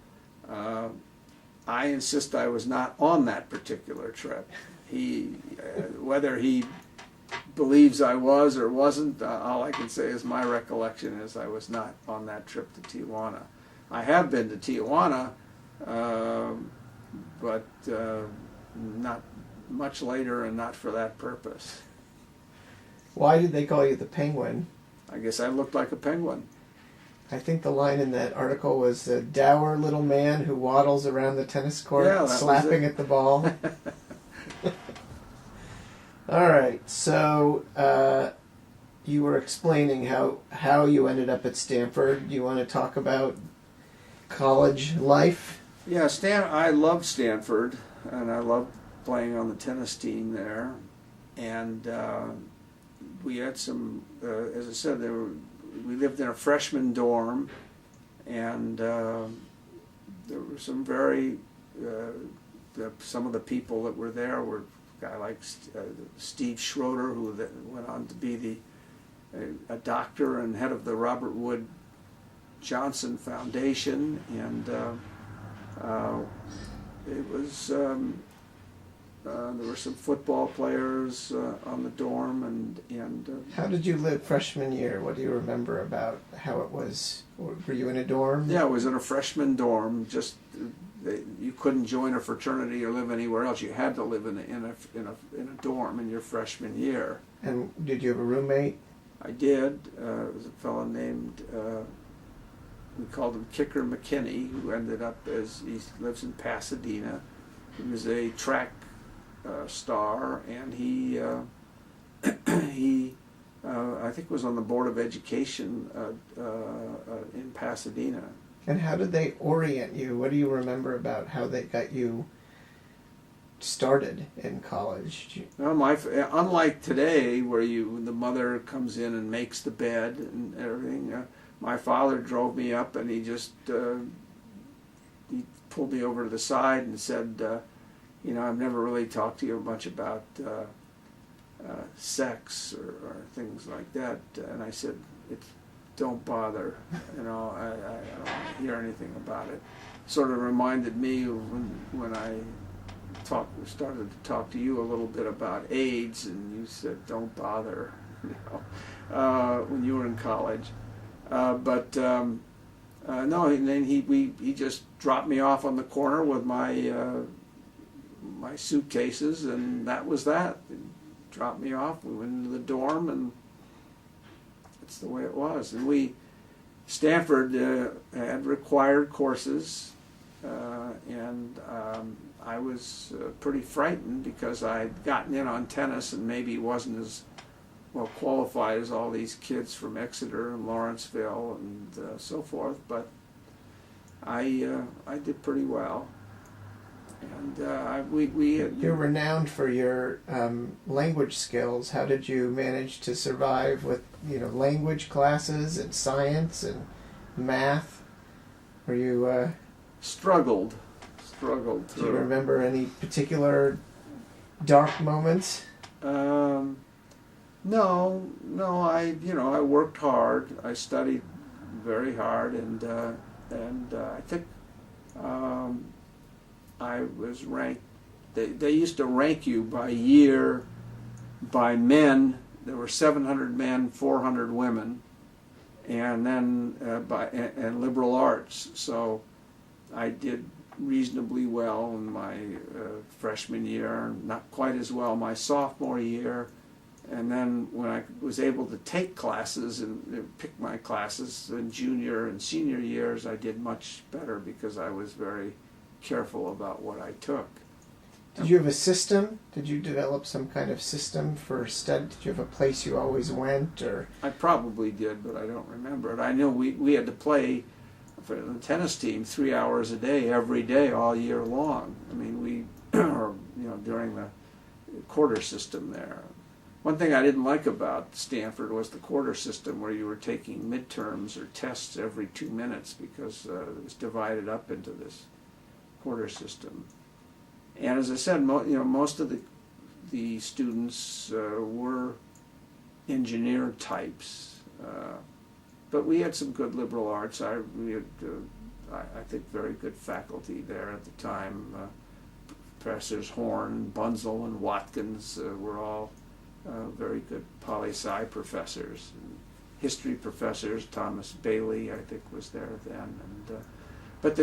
I insist I was not on that particular trip. Whether he believes I was or wasn't, all I can say is my recollection is I was not on that trip to Tijuana. I have been to Tijuana, but not much later and not for that purpose.
Why did they call you the Penguin?
I guess I looked like a penguin.
I think the line in that article was a dour little man who waddles around the tennis court slapping at the ball. All right, so you were explaining how you ended up at Stanford. Do you want to talk about college life?
Yeah, I loved Stanford, and I loved playing on the tennis team there. And we had some, as I said, we lived in a freshman dorm, and there were some some of the people that were there were a guy like Steve Schroeder, who went on to be a doctor and head of the Robert Wood Johnson Foundation, and it was there were some football players on the dorm, and
how did you live freshman year? What do you remember about how it was? Were you in a dorm?
Yeah, I was in a freshman dorm. Just you couldn't join a fraternity or live anywhere else. You had to live in a dorm in your freshman year.
And did you have a roommate?
I did. It was a fellow named we called him Kicker McKinney, who ended up he lives in Pasadena. He was a track star, and he I think was on the Board of Education in Pasadena.
And how did they orient you? What do you remember about how they got you started in college?
Unlike today, where the mother comes in and makes the bed and everything, my father drove me up, and he just he pulled me over to the side and said, I've never really talked to you much about sex or things like that. And I said, don't bother, I don't want to hear anything about it. Sort of reminded me of when I started to talk to you a little bit about AIDS, and you said, don't bother, when you were in college. No, and then he just dropped me off on the corner with my suitcases, and that was that. He dropped me off, we went into the dorm, and that's the way it was. And Stanford had required courses, and I was pretty frightened because I'd gotten in on tennis and maybe wasn't as well qualified as all these kids from Exeter and Lawrenceville and so forth, but I did pretty well. And
You're renowned for your language skills. How did you manage to survive with language classes and science and math? Were you
struggled
Do
through.
you remember any particular dark moments?
No. I worked hard. I studied very hard, and I think I was ranked. They used to rank you by year, by men. There were 700 men, 400 women, and then and liberal arts. So I did reasonably well in my freshman year, not quite as well my sophomore year. And then when I was able to take classes and pick my classes in junior and senior years, I did much better because I was very careful about what I took.
Did you have a system? Did you develop some kind of system for study? Did you have a place you always went, or?
I probably did, but I don't remember it. I know we had to play for the tennis team 3 hours a day, every day, all year long. I mean, or during the quarter system there. One thing I didn't like about Stanford was the quarter system, where you were taking midterms or tests every 2 minutes because it was divided up into this quarter system. And as I said, most of the students were engineer types, but we had some good liberal arts. We had, I think, very good faculty there at the time. Professors Horn, Bunzel, and Watkins were all very good poli-sci professors. And history professors, Thomas Bailey, I think, was there then. But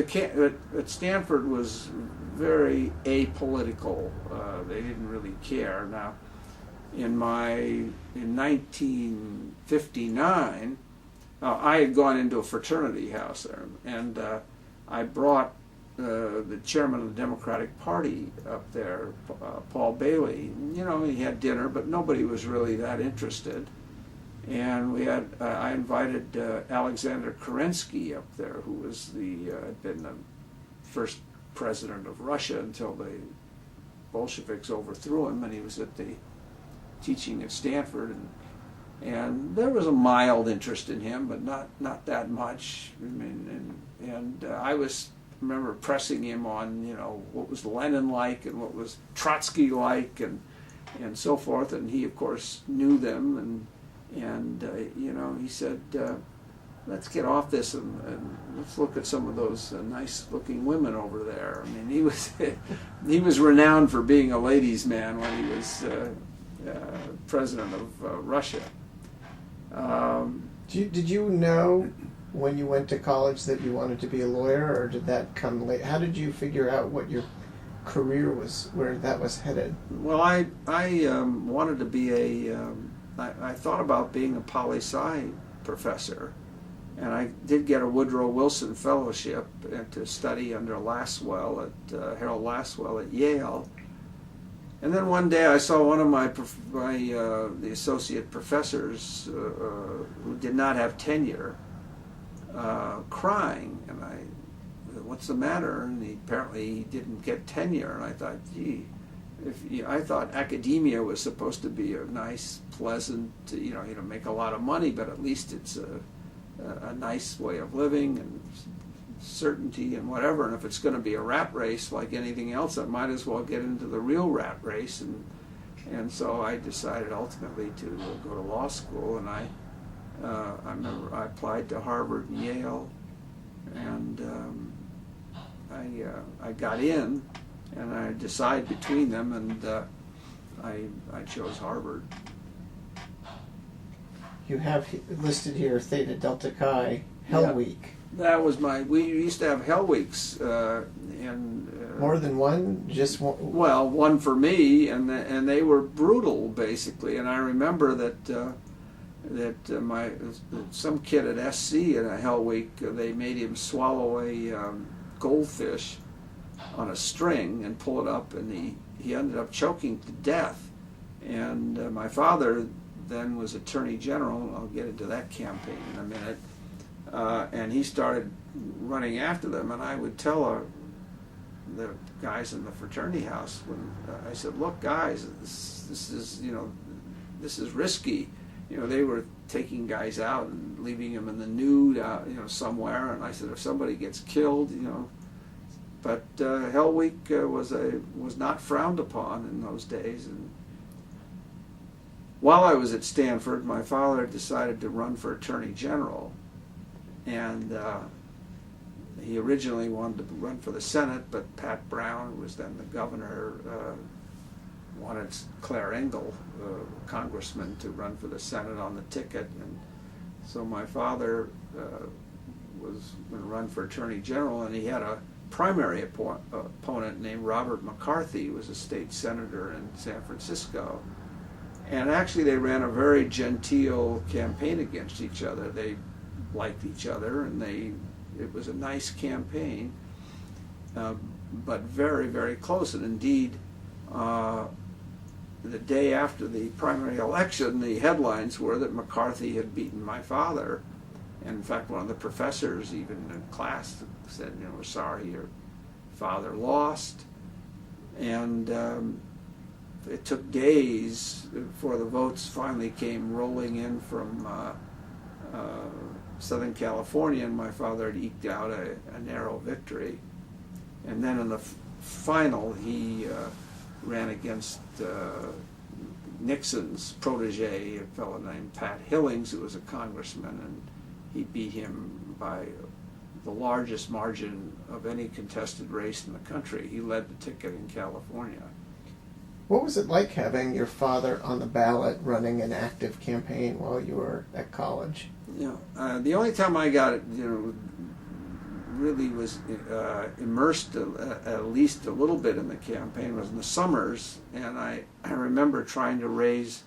Stanford was very apolitical. They didn't really care. Now, in 1959, I had gone into a fraternity house there, and I brought the chairman of the Democratic Party up there, Paul Bailey. He had dinner, but nobody was really that interested. And I invited Alexander Kerensky up there, who was had been the first president of Russia until the Bolsheviks overthrew him, and he was teaching at Stanford, and there was a mild interest in him, but not that much. I mean, and I remember pressing him on, what was Lenin like and what was Trotsky like, and so forth, and he of course knew them, and he said, let's get off this and let's look at some of those nice-looking women over there. I mean, he was renowned for being a ladies' man when he was president of Russia.
Did you know when you went to college that you wanted to be a lawyer, or did that come late? How did you figure out what your career was, where that was headed?
Well, I wanted to be I thought about being a poli-sci professor, and I did get a Woodrow Wilson Fellowship to study under Harold Lasswell at Yale. And then one day I saw one of the associate professors who did not have tenure crying, and what's the matter? And apparently he didn't get tenure, and I thought, gee. I thought academia was supposed to be a nice, pleasant, make a lot of money, but at least it's a nice way of living and certainty and whatever. And if it's going to be a rat race like anything else, I might as well get into the real rat race. And And so I decided ultimately to go to law school, and I remember I applied to Harvard and Yale, and I got in, and I decided between them, and I chose Harvard.
You have listed here Theta Delta Chi Hell
Yeah.
Week.
That was we used to have Hell Weeks, and
More than one? Just one?
well, one for me, and they were brutal basically. And I remember that some kid at SC in a Hell Week, they made him swallow a goldfish on a string and pull it up, and he ended up choking to death. And my father then was Attorney General. I'll get into that campaign in a minute. And he started running after them, and I would tell the guys in the fraternity house, when I said, "Look, guys, this is risky." They were taking guys out and leaving them in the nude, somewhere. And I said, if somebody gets killed, But Hell Week was not frowned upon in those days. And while I was at Stanford, my father decided to run for Attorney General. And he originally wanted to run for the Senate, but Pat Brown, who was then the governor, wanted Claire Engel, congressman, to run for the Senate on the ticket. And so my father was going to run for Attorney General, and he had a primary opponent named Robert McCarthy, who was a state senator in San Francisco. And actually they ran a very genteel campaign against each other. They liked each other, and it was a nice campaign, but very, very close. And indeed, the day after the primary election, the headlines were that McCarthy had beaten my father. And in fact, one of the professors, even in class, said, "We're sorry your father lost." And it took days before the votes finally came rolling in from Southern California, and my father had eked out a narrow victory. And then in the final, he ran against Nixon's protege, a fellow named Pat Hillings, who was a congressman, and he beat him by the largest margin of any contested race in the country. He led the ticket in California.
What was it like having your father on the ballot running an active campaign while you were at college?
The only time I got really was immersed at least a little bit in the campaign was in the summers, and I remember trying to raise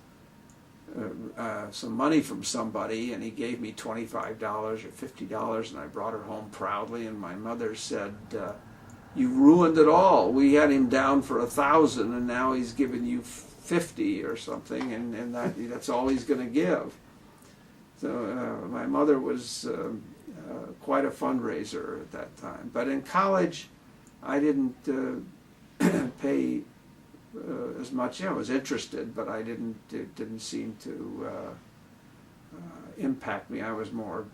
some money from somebody, and he gave me $25 or $50, and I brought it home proudly, and my mother said, "You ruined it all. We had him down for 1,000, and now he's giving you 50 or something, and that's all he's going to give." So my mother was quite a fundraiser at that time. But in college, I didn't pay as much. I was interested, but it didn't seem to impact me. I was more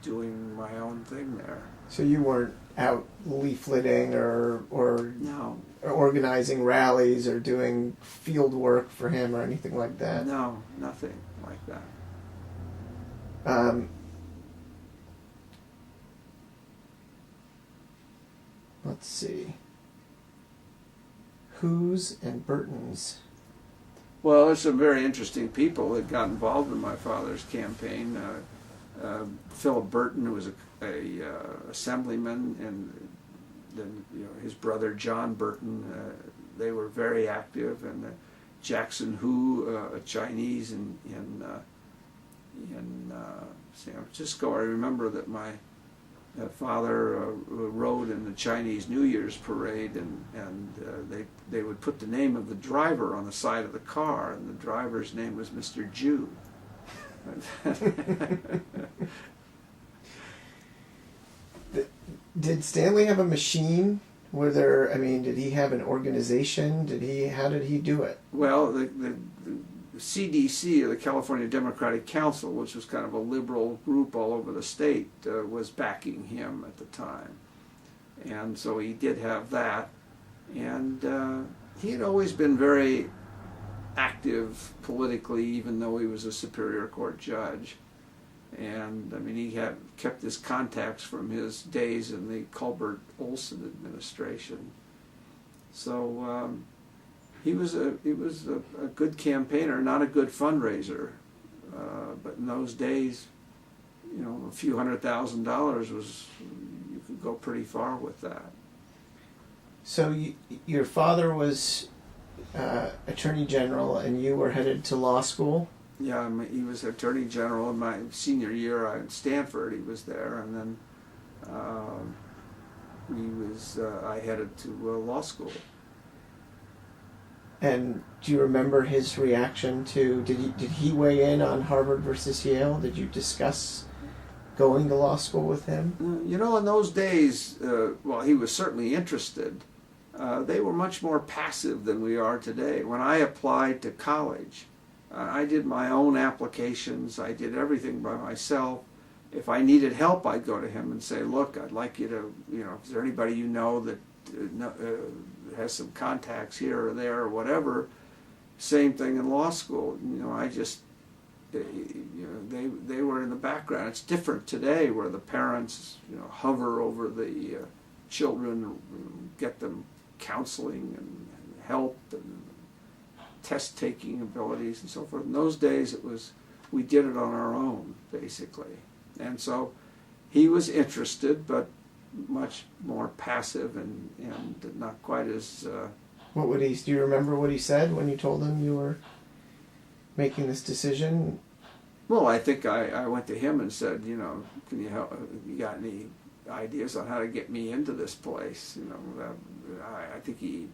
doing my own thing there.
So you weren't out leafleting or
No.
organizing rallies or doing field work for him or anything like that?
No, nothing like that.
Let's see. Who's and Burton's?
Well, there's some very interesting people that got involved in my father's campaign. Philip Burton, who was a assemblyman, and then his brother John Burton. They were very active, and Jackson Hu, a Chinese in San Francisco. I remember that my father rode in the Chinese New Year's parade, and they would put the name of the driver on the side of the car, and the driver's name was Mr. Jew.
Did Stanley have a machine? Did he have an organization? How did he do it?
Well, the CDC, or the California Democratic Council, which was kind of a liberal group all over the state, was backing him at the time. And so he did have that. And he had always been very active politically, even though he was a Superior Court judge. And I mean, he had kept his contacts from his days in the Culbert Olson administration. So he was a good campaigner, not a good fundraiser. But in those days, you know, a few $100,000 was, you could go pretty far with that.
So your father was Attorney General, and you were headed to law school?
Yeah, he was Attorney General in my senior year at Stanford. He was there, and then I headed to law school.
And do you remember his reaction to? Did he weigh in on Harvard versus Yale? Did you discuss going to law school with him?
You know, in those days, well, he was certainly interested. They were much more passive than we are today. When I applied to college, I did my own applications. I did everything by myself. If I needed help, I'd go to him and say, look, I'd like you to, you know, is there anybody you know that has some contacts here or there or whatever? Same thing in law school. You know, I just, you know, they were in the background. It's different today, where the parents, you know, hover over the children, get them counseling and help and test-taking abilities and so forth. In those days, we did it on our own, basically. And so he was interested, but much more passive and not quite as...
do you remember what he said when you told him you were making this decision?
Well, I think I went to him and said, you know, can you help? You got any ideas on how to get me into this place? You know, I think he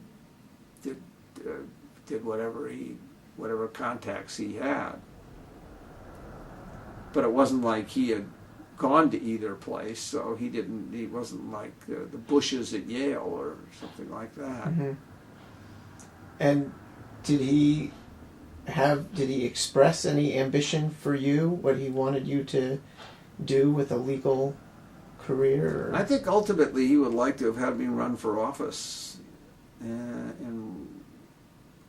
did whatever contacts he had. But it wasn't like he had gone to either place, so he wasn't like the Bushes at Yale or something like that.
Mm-hmm. And did he express any ambition for you, what he wanted you to do with a legal career? Or?
I think ultimately he would like to have had me run for office, and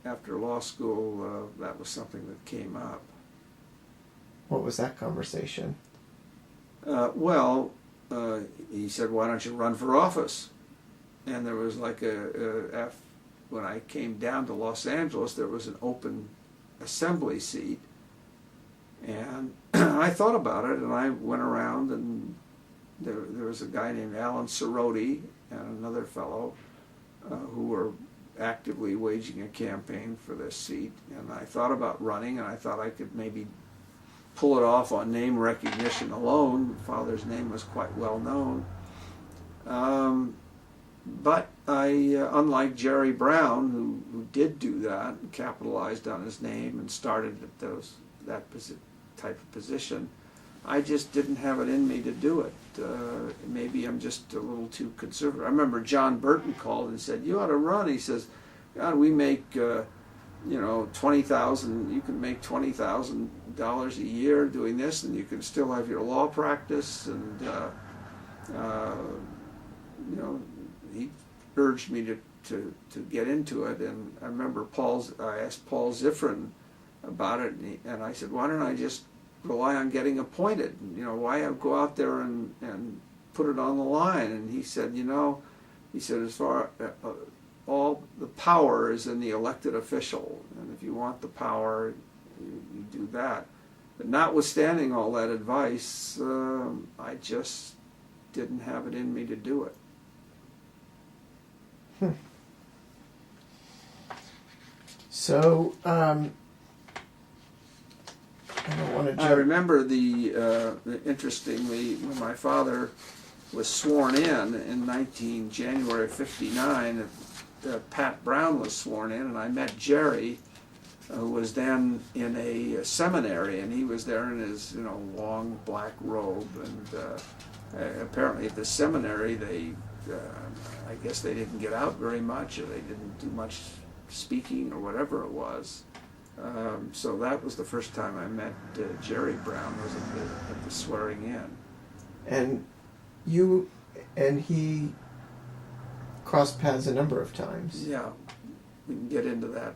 after law school, that was something that came up.
What was that conversation?
Well, he said, why don't you run for office? And there was like when I came down to Los Angeles, there was an open assembly seat. And I thought about it, and I went around, and there was a guy named Alan Cerroti and another fellow who were actively waging a campaign for this seat. And I thought about running, and I thought I could maybe pull it off on name recognition alone. Father's name was quite well known. But I, unlike Jerry Brown, who did do that, and capitalized on his name and started at that type of position, I just didn't have it in me to do it. Maybe I'm just a little too conservative. I remember John Burton called and said, you ought to run. He says, God, we make, you know, $20,000, you can make $20,000 a year doing this, and you can still have your law practice. And, you know, he urged me to get into it. And I remember I asked Paul Zifrin about it, and I said, why don't I just rely on getting appointed? You know, why go out there and put it on the line? And he said, you know, as far all the power is in the elected official, and if you want the power, you do that. But notwithstanding all that advice, I just didn't have it in me to do it.
So, I don't want to.
I remember interestingly, when my father was sworn in January of '59, Pat Brown was sworn in, and I met Jerry, who was then in a seminary, and he was there in his, you know, long black robe, and apparently at the seminary I guess they didn't get out very much, or they didn't do much speaking, or whatever it was. So that was the first time I met Jerry Brown, was at the swearing in.
And you and he crossed paths a number of times.
Yeah. we can get into that.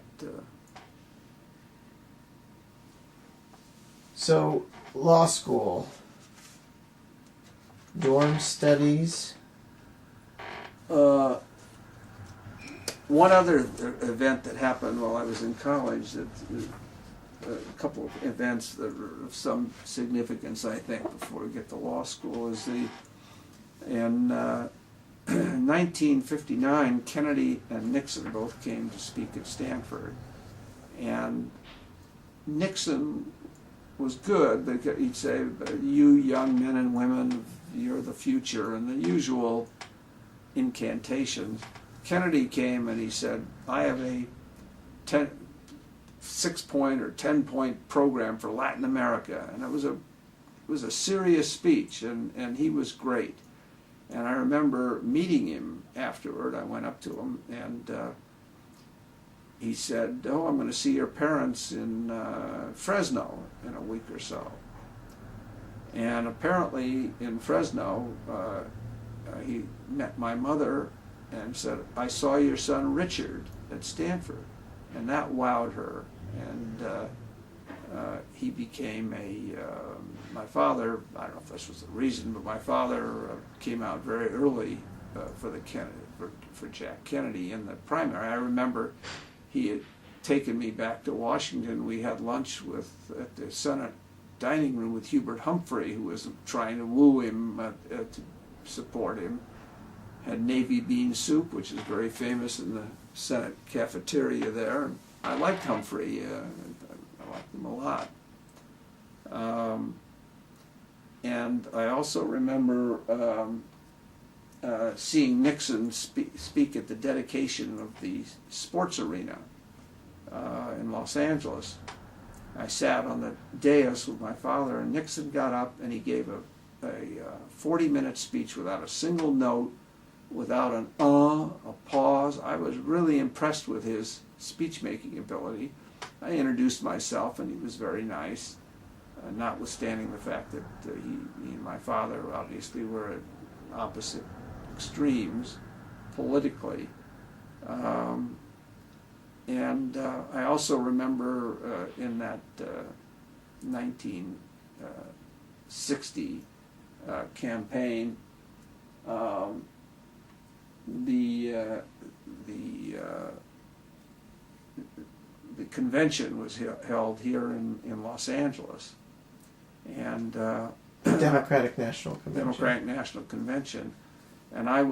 So, law school, dorm studies.
One other event that happened while I was in college, that a couple of events that are of some significance, I think, before we get to law school, is in 1959, Kennedy and Nixon both came to speak at Stanford, and Nixon was good. He'd say, "You young men and women, you're the future," and the usual incantations. Kennedy came and he said, "I have a 6-point or 10-point program for Latin America," and it was a serious speech, and he was great. And I remember meeting him afterward. I went up to him, and he said, "Oh, I'm going to see your parents in Fresno in a week or so." And apparently in Fresno, he met my mother and said, "I saw your son Richard at Stanford," and that wowed her. And he became my father, I don't know if this was the reason, but my father came out very early for Jack Kennedy in the primary. I remember he had taken me back to Washington. We had lunch at the Senate dining room with Hubert Humphrey, who was trying to woo him to support him. Had navy bean soup, which is very famous in the Senate cafeteria there. And I liked Humphrey. I liked him a lot. And I also remember seeing Nixon speak at the dedication of the sports arena in Los Angeles. I sat on the dais with my father, and Nixon got up and he gave a 40-minute speech without a single note, without a pause. I was really impressed with his speech-making ability. I introduced myself, and he was very nice, notwithstanding the fact that he and my father obviously were at opposite extremes politically. And I also remember in that 1960 campaign, the convention was held here in Los Angeles, and
Democratic National Convention.
Democratic National Convention, and I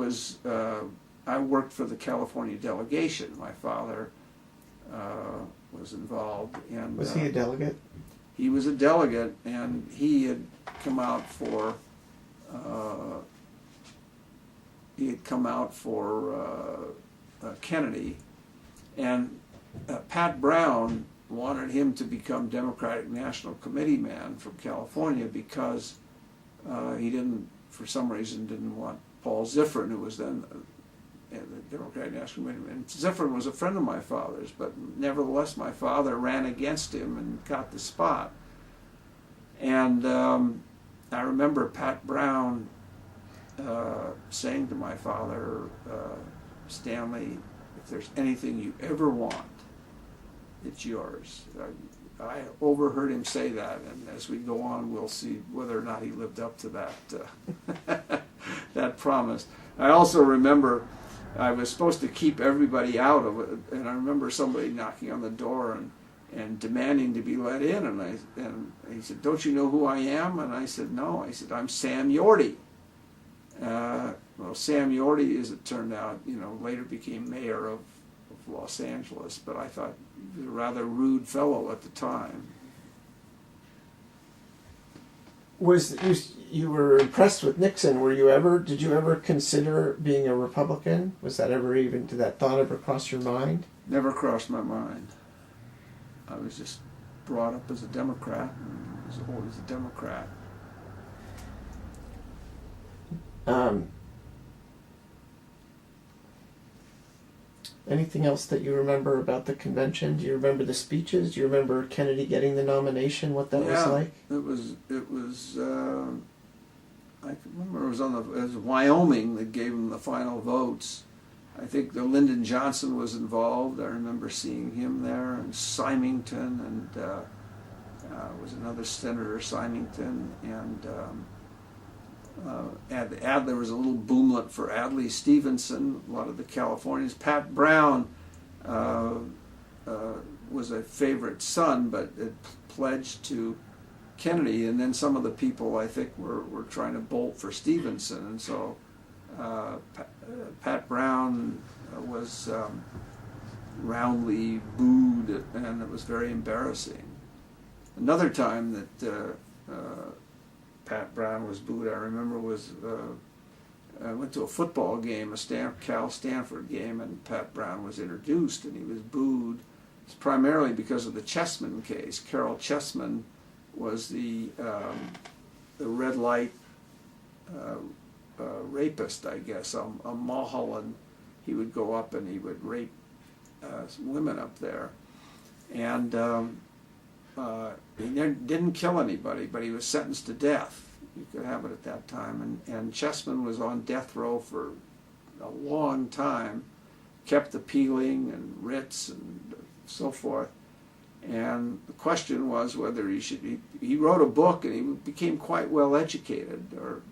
worked for the California delegation. My father was involved, and
was he a delegate?
He was a delegate, and he had come out for Kennedy, and Pat Brown wanted him to become Democratic National Committee man from California because he for some reason didn't want Paul Ziffern, who was then the Democratic National Committee man. Ziffern was a friend of my father's, but nevertheless my father ran against him and got the spot. And I remember Pat Brown saying to my father, "Stanley, if there's anything you ever want, it's yours." I overheard him say that, and as we go on, we'll see whether or not he lived up to that that promise. I also remember I was supposed to keep everybody out of it, and I remember somebody knocking on the door and demanding to be let in, and he said, "Don't you know who I am?" And I said, "No." I said, "I'm Sam Yorty." Well, Sam Yorty, as it turned out, later became mayor of Los Angeles, but I thought he was a rather rude fellow at the time.
You were impressed with Nixon? Did you ever consider being a Republican? Did that thought ever cross your mind?
Never crossed my mind. I was just brought up as a Democrat, and was always a Democrat.
Anything else that you remember about the convention? Do you remember the speeches? Do you remember Kennedy getting the nomination? What that was like?
It was. I can remember it was Wyoming that gave him the final votes. I think the Lyndon Johnson was involved. I remember seeing him there, and Symington, and was another senator, Symington, and Adler was a little boomlet for Adlai Stevenson. A lot of the Californians. Pat Brown was a favorite son, but it pledged to Kennedy, and then some of the people I think were trying to bolt for Stevenson, and so Pat Brown was roundly booed, and it was very embarrassing. Another time that Pat Brown was booed, I remember, was I went to a football game, a Cal-Stanford game, and Pat Brown was introduced, and he was booed. It's primarily because of the Chessman case. Carol Chessman was the red light rapist, I guess, a Mulholland. He would go up and he would rape some women up there, and he didn't kill anybody, but he was sentenced to death. You could have it at that time, and Chessman was on death row for a long time, kept appealing and writs and so forth. And the question was whether he wrote a book, and he became quite well educated, or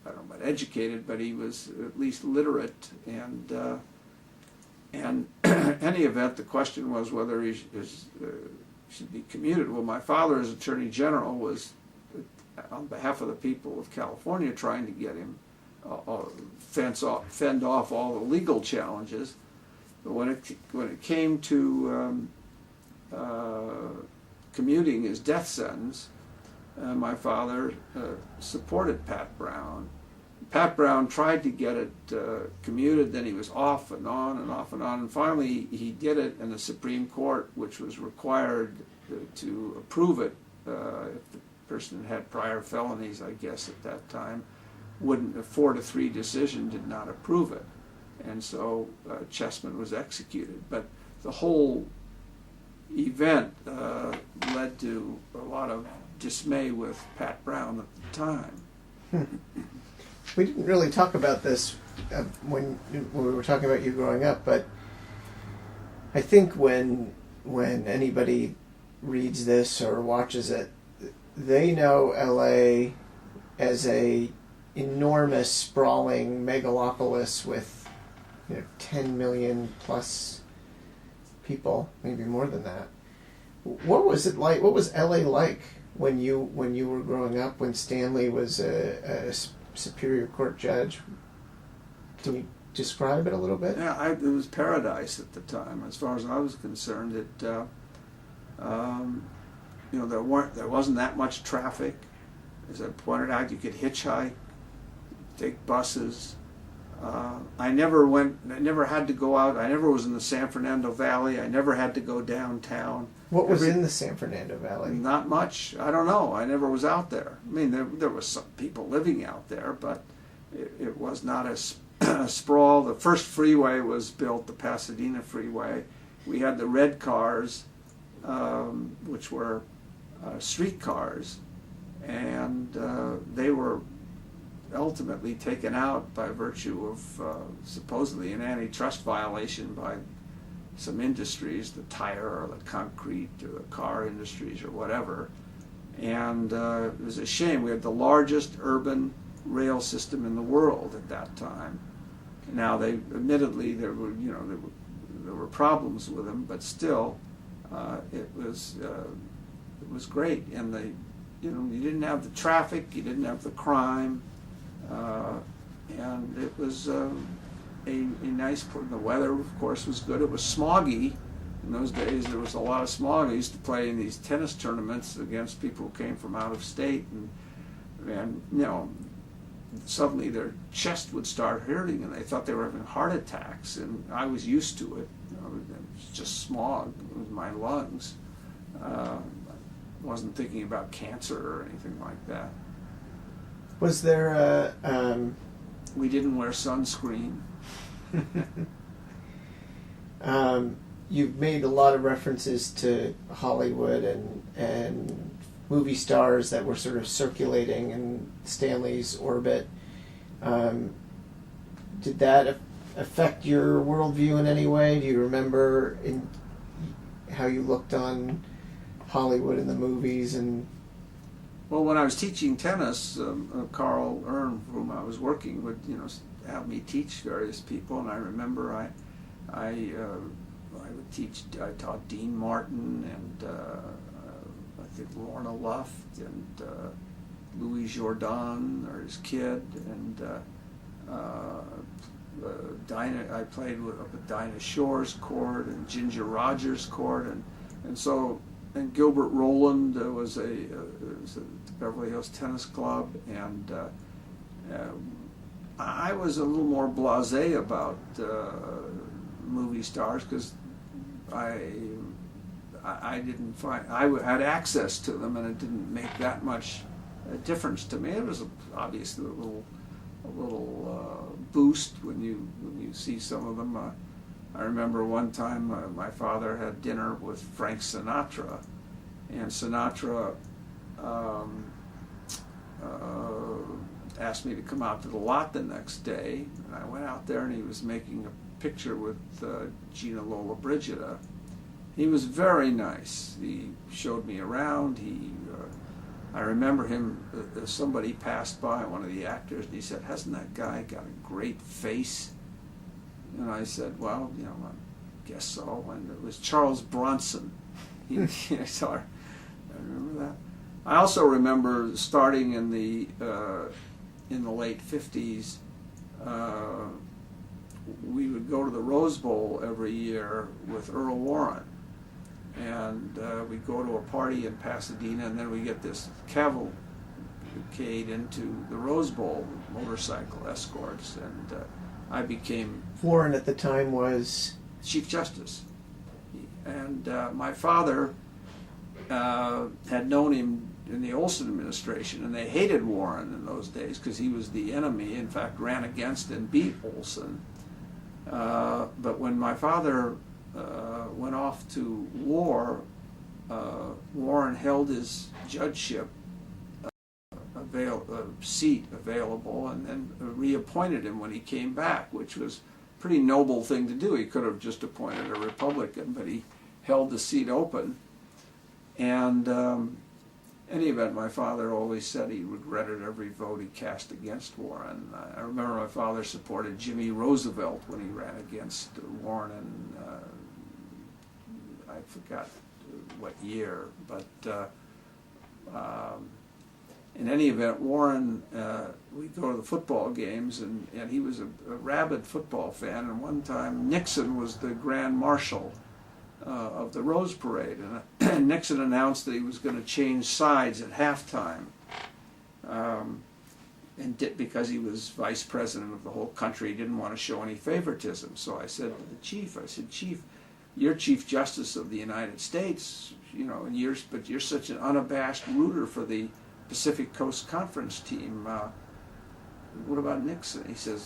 I don't know about educated, but he was at least literate, and in any event, the question was whether he should be commuted. Well, my father, as Attorney General, was on behalf of the people of California trying to get him fend off all the legal challenges. But when it came to commuting his death sentence, my father supported Pat Brown. Pat Brown tried to get it commuted, then he was off and on and off and on, and finally he did it, and the Supreme Court, which was required to approve it if the person had prior felonies, I guess at that time, wouldn't, a 4-3 decision did not approve it, and so Chessman was executed. But the whole event led to a lot of dismay with Pat Brown at the time.
We didn't really talk about this when we were talking about you growing up, but I think when anybody reads this or watches it, they know LA as a enormous, sprawling megalopolis with 10 million plus people, maybe more than that. What was it like? What was LA like when you were growing up? When Stanley was a Superior Court judge? Can you describe it a little bit?
Yeah, it was paradise at the time, as far as I was concerned. There wasn't that much traffic. As I pointed out, you could hitchhike, take buses. I never had to go out. I never was in the San Fernando Valley. I never had to go downtown.
What was in the San Fernando Valley?
Not much. I don't know. I never was out there. I mean, there was some people living out there, but it was not as sprawl. The first freeway was built, the Pasadena Freeway. We had the red cars, which were street cars, and they were ultimately taken out by virtue of supposedly an antitrust violation by some industries, the tire or the concrete or the car industries or whatever. And it was a shame. We had the largest urban rail system in the world at that time. Now, admittedly there were problems with them, but still it was great. And you didn't have the traffic, you didn't have the crime, and it was a nice. The weather, of course, was good. It was smoggy. In those days, there was a lot of smog. I used to play in these tennis tournaments against people who came from out of state, and suddenly their chest would start hurting, and they thought they were having heart attacks. And I was used to it. It was just smog with my lungs. I wasn't thinking about cancer or anything like that.
Was there
We didn't wear sunscreen.
You've made a lot of references to Hollywood and movie stars that were sort of circulating in Stanley's orbit. Did that affect your worldview in any way? Do you remember how you looked on Hollywood and the movies? And
Well, when I was teaching tennis, Carl Ern, whom I was working, would have me teach various people, and I remember I would teach. I taught Dean Martin and I think Lorna Luft and Louis Jordan or his kid, and Dinah. I played up at Dinah Shore's court and Ginger Rogers' court, and Gilbert Rowland was at the Beverly Hills Tennis Club, and I was a little more blasé about movie stars because I didn't find I had access to them, and it didn't make that much difference to me. It was obviously a little boost when you see some of them. I remember one time my father had dinner with Frank Sinatra, and Sinatra asked me to come out to the lot the next day, and I went out there, and he was making a picture with Gina Lollobrigida. He was very nice. He showed me around. I remember him, somebody passed by, one of the actors, and he said, "Hasn't that guy got a great face?" And I said, "Well, I guess so." And it was Charles Bronson. So I remember that. I also remember starting in the late 50s, we would go to the Rose Bowl every year with Earl Warren. And we'd go to a party in Pasadena, and then we get this cavalcade into the Rose Bowl with motorcycle escorts, and I became...
Warren at the time was?
Chief Justice. And my father had known him in the Olson administration, and they hated Warren in those days because he was the enemy, in fact ran against and beat Olson. But when my father went off to war, Warren held his judgeship seat available, and then reappointed him when he came back, which was a pretty noble thing to do. He could have just appointed a Republican, but he held the seat open. And in any event, my father always said he regretted every vote he cast against Warren. I remember my father supported Jimmy Roosevelt when he ran against Warren, and I forgot what year, but in any event, Warren, we'd go to the football games, and he was a rabid football fan, and one time Nixon was the Grand Marshal of the Rose Parade, and Nixon announced that he was going to change sides at halftime, because he was vice president of the whole country. He didn't want to show any favoritism. So I said to the chief, "Chief, you're Chief Justice of the United States, and you're such an unabashed rooter for the Pacific Coast Conference team. What about Nixon?" He said,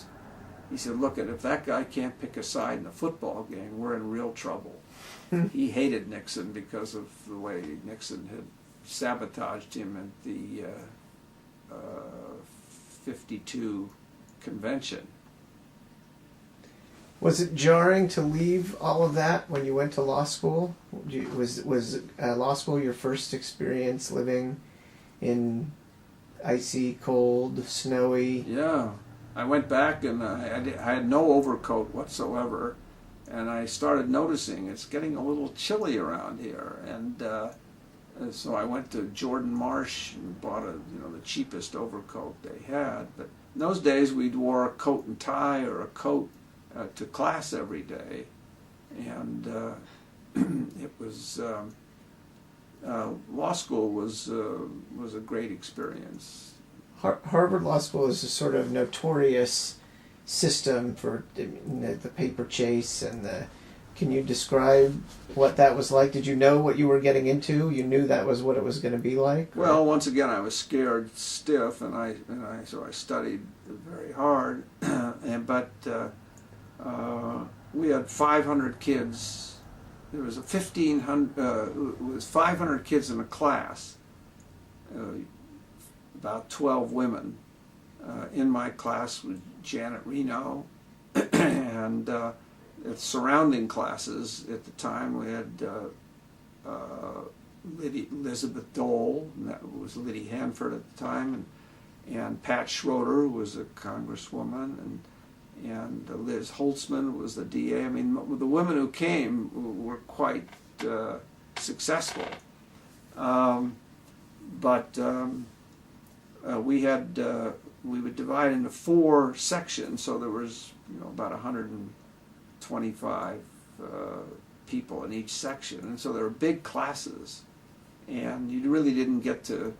"Look, if that guy can't pick a side in a football game, we're in real trouble." He hated Nixon because of the way Nixon had sabotaged him at the 52 convention.
Was it jarring to leave all of that when you went to law school? Was law school your first experience living in icy, cold, snowy?
Yeah. I went back, and I had no overcoat whatsoever, and I started noticing it's getting a little chilly around here, and so I went to Jordan Marsh and bought the cheapest overcoat they had. But in those days, we'd wore a coat and tie or a coat to class every day, and it was law school was a great experience.
Harvard Law School is a sort of notorious system for the paper chase and the. Can you describe what that was like? Did you know what you were getting into? You knew that was what it was going to be like? Or?
Well, once again, I was scared stiff, and so I studied very hard. But we had 500 kids. There was 500 kids in a class. About 12 women. In my class was Janet Reno, and surrounding classes at the time, we had Elizabeth Dole, and that was Liddy Hanford at the time, and Pat Schroeder, who was a congresswoman, and Liz Holtzman was the DA. I mean, the women who came were quite successful. But we would divide into 4 sections, so there was about 125 people in each section, and so there were big classes, and you really didn't get to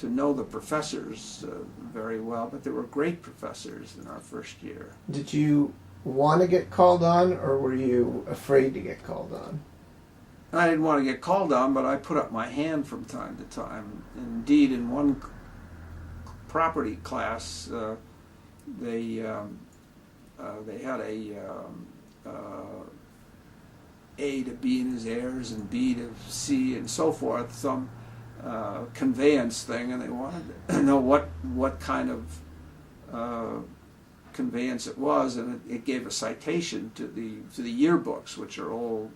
know the professors very well, but there were great professors in our first year.
Did you want to get called on, or were you afraid to get called on?
I didn't want to get called on, but I put up my hand from time to time. Indeed, in one property class, they had A to B in his heirs and B to C and so forth, some conveyance thing, and they wanted to know what kind of conveyance it was, and it gave a citation to the yearbooks, which are all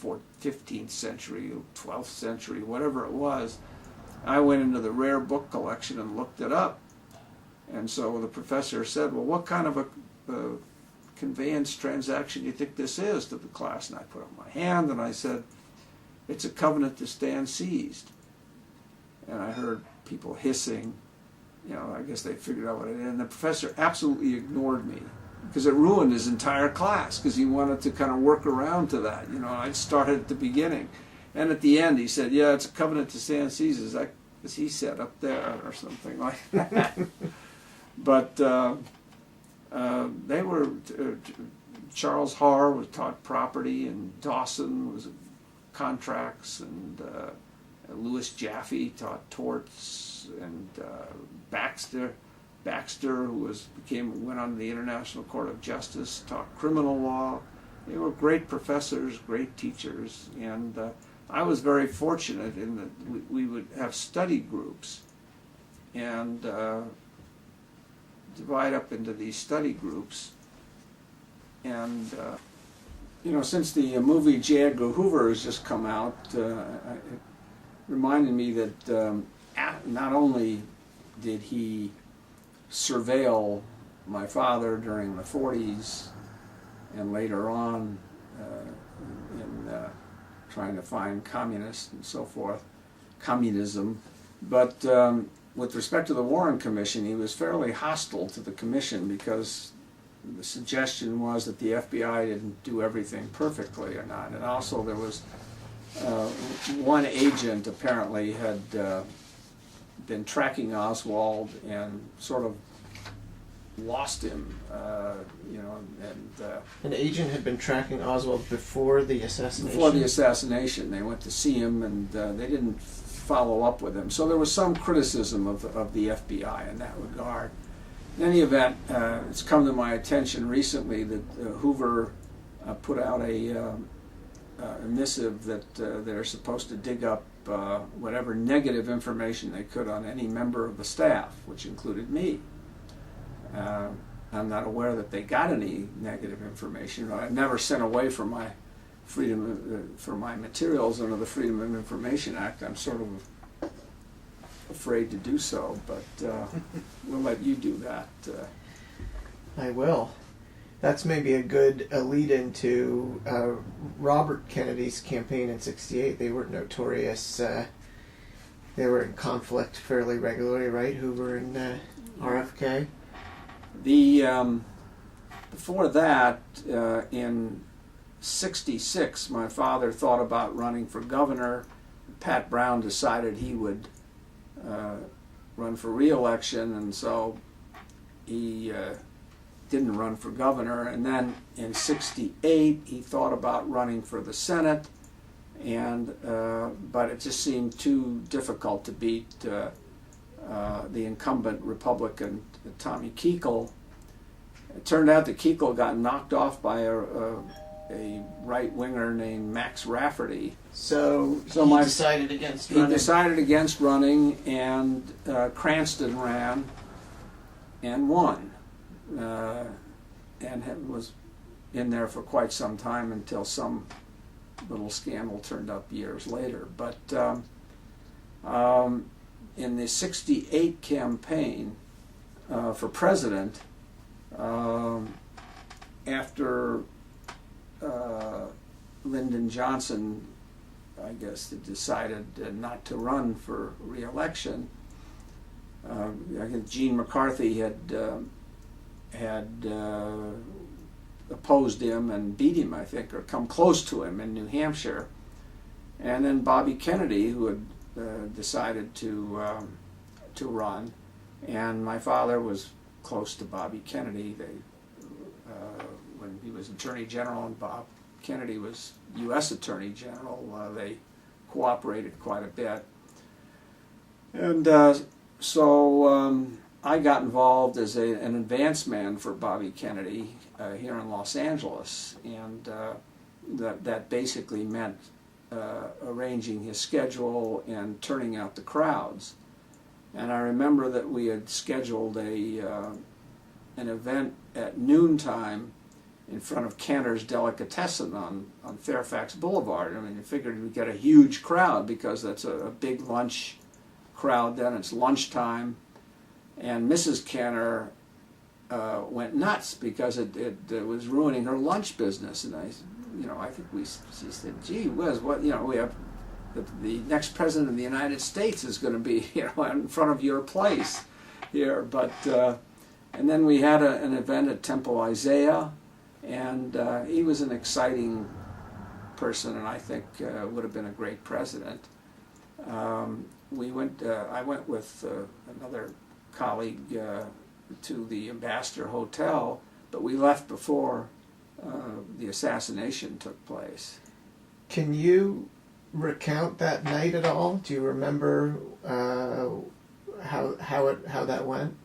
15th century, 12th century, whatever it was. I went into the rare book collection and looked it up, and so the professor said, "Well, what kind of a conveyance transaction do you think this is?" to the class, and I put up my hand and I said, "It's a covenant to stand seized." And I heard people hissing. I guess they figured out what it is. And the professor absolutely ignored me, because it ruined his entire class, because he wanted to kind of work around to that. I'd started at the beginning. And at the end he said, "Yeah, it's a covenant to stand seized," as he said up there, or something like that. But they were, Charles Harr was taught property, and Dawson was contracts, and Louis Jaffe taught torts, and Baxter, who went on to the International Court of Justice, taught criminal law. They were great professors, great teachers, and I was very fortunate in that we would have study groups and divide up into these study groups. And since the movie J. Edgar Hoover has just come out, it reminded me that not only did he surveil my father during the 40s and later on in trying to find communists and so forth, communism, but with respect to the Warren Commission, he was fairly hostile to the commission, because the suggestion was that the FBI didn't do everything perfectly or not. And also there was one agent apparently had been tracking Oswald and sort of lost him,
An agent had been tracking Oswald before the assassination?
Before the assassination. They went to see him, and they didn't follow up with him. So there was some criticism of the FBI in that regard. In any event, it's come to my attention recently that Hoover put out a missive that they're supposed to dig up whatever negative information they could on any member of the staff, which included me. I'm not aware that they got any negative information. I've never sent away for my for my materials under the Freedom of Information Act. I'm sort of afraid to do so, but we'll let you do that.
I will. That's maybe a good lead into Robert Kennedy's campaign in '68. They were notorious. They were in conflict fairly regularly, right? Hoover and RFK.
Before that, in '66, my father thought about running for governor. Pat Brown decided he would run for re-election, and so he didn't run for governor. And then in '68, he thought about running for the Senate, and but it just seemed too difficult to beat the incumbent Republican Tommy Kuechel. It turned out that Kuechel got knocked off by a right-winger named Max Rafferty.
So he decided against running.
He decided against running, and Cranston ran and won. and was in there for quite some time until some little scandal turned up years later. But in the '68 campaign for president, after Lyndon Johnson, I guess, decided not to run for re-election, I think Gene McCarthy had opposed him and beat him, I think, or come close to him in New Hampshire. And then Bobby Kennedy, who had decided to run, and my father was close to Bobby Kennedy. When he was Attorney General and Bob Kennedy was U.S. Attorney General, they cooperated quite a bit. And so I got involved as an advance man for Bobby Kennedy here in Los Angeles, and that basically meant arranging his schedule and turning out the crowds. And I remember that we had scheduled an event at noontime in front of Cantor's Delicatessen on Fairfax Boulevard. I mean, you figured we'd get a huge crowd because that's a big lunch crowd then. It's lunchtime. And Mrs. Cantor went nuts because it was ruining her lunch business. And I think she said, gee whiz, what, we have the next president of the United States is going to be, in front of your place here. But, and then we had an event at Temple Isaiah, and he was an exciting person, and I think would have been a great president. I went with another colleague to the Ambassador Hotel, but we left before the assassination took place.
Can you recount that night at all? Do you remember how that went?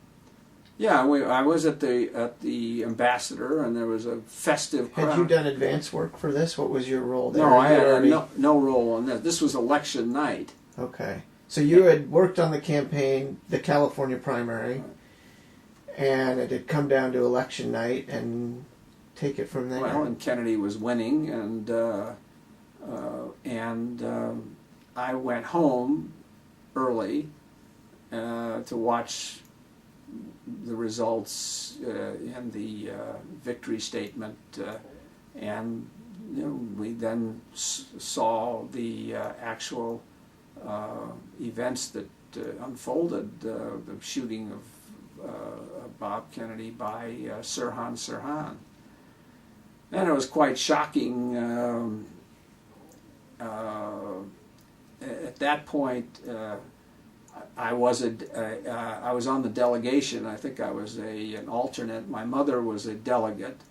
Yeah, I was at the Ambassador, and there was a festive crowd.
Had you done advance work for this? What was your role there?
No, I had no role on this. This was election night.
Okay. So you had worked on the campaign, the California primary, and it had come down to election night, and take it from there.
Well, and Kennedy was winning, and I went home early to watch the results and the victory statement, and we then saw the actual events that unfolded, the shooting of Bob Kennedy by Sirhan Sirhan. And it was quite shocking. At that point, I was on the delegation. I think I was an alternate. My mother was a delegate,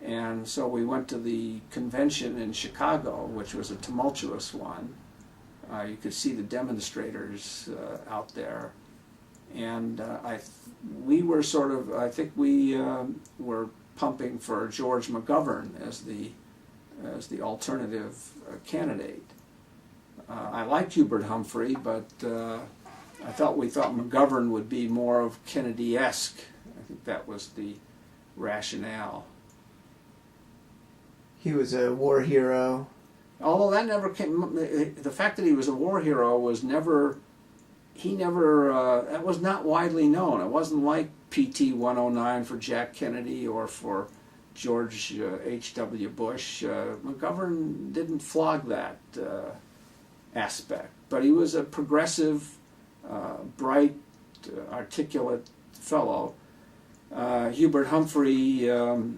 and so we went to the convention in Chicago, which was a tumultuous one. You could see the demonstrators out there, and we were sort of. I think we were pumping for George McGovern as the alternative candidate. I liked Hubert Humphrey, but we thought McGovern would be more of Kennedy-esque. I think that was the rationale.
He was a war hero.
Although that never came. The fact that he was a war hero was never. That was not widely known. It wasn't like PT 109 for Jack Kennedy or for George H.W. Bush. McGovern didn't flog that aspect, but he was a progressive, bright, articulate fellow. Hubert Humphrey, as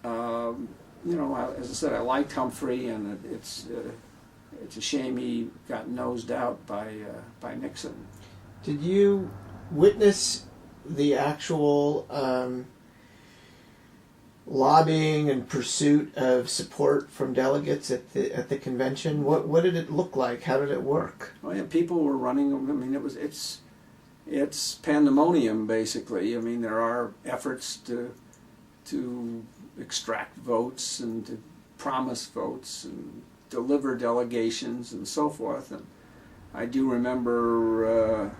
I said, I liked Humphrey, and it's a shame he got nosed out by Nixon.
Did you witness the actual lobbying and pursuit of support from delegates at the convention? What did it look like? How did it work?
Well, yeah, people were running. I mean, it's pandemonium basically. I mean, there are efforts to extract votes and to promise votes and deliver delegations and so forth. And I do remember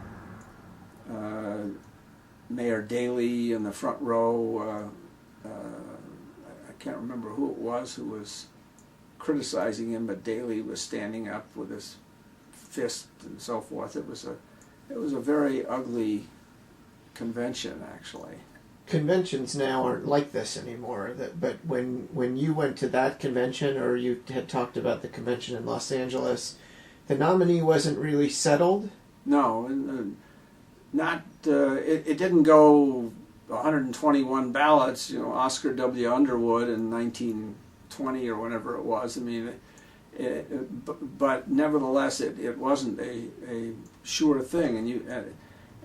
Mayor Daley in the front row. I can't remember who it was who was criticizing him, but Daley was standing up with his fist and so forth. It was a very ugly convention, actually.
Conventions now aren't like this anymore. But when you went to that convention, or you had talked about the convention in Los Angeles, the nominee wasn't really settled.
No, not it didn't go 121 ballots. You know, Oscar W. Underwood in 1920 or whenever it was. I mean, but nevertheless, it wasn't a sure thing,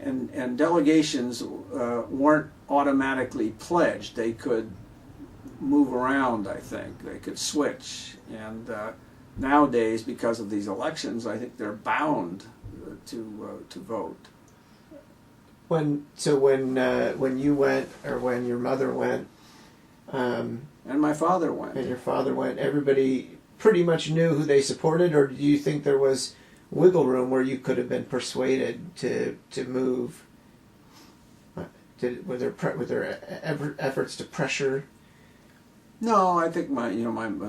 and delegations weren't automatically pledged. They could move around. I think they could switch, and nowadays, because of these elections, I think they're bound to vote.
When you went, or when your mother went,
And my father went.
and your father went, everybody pretty much knew who they supported, or do you think there was wiggle room where you could have been persuaded to move? Were there efforts to pressure?
No, I think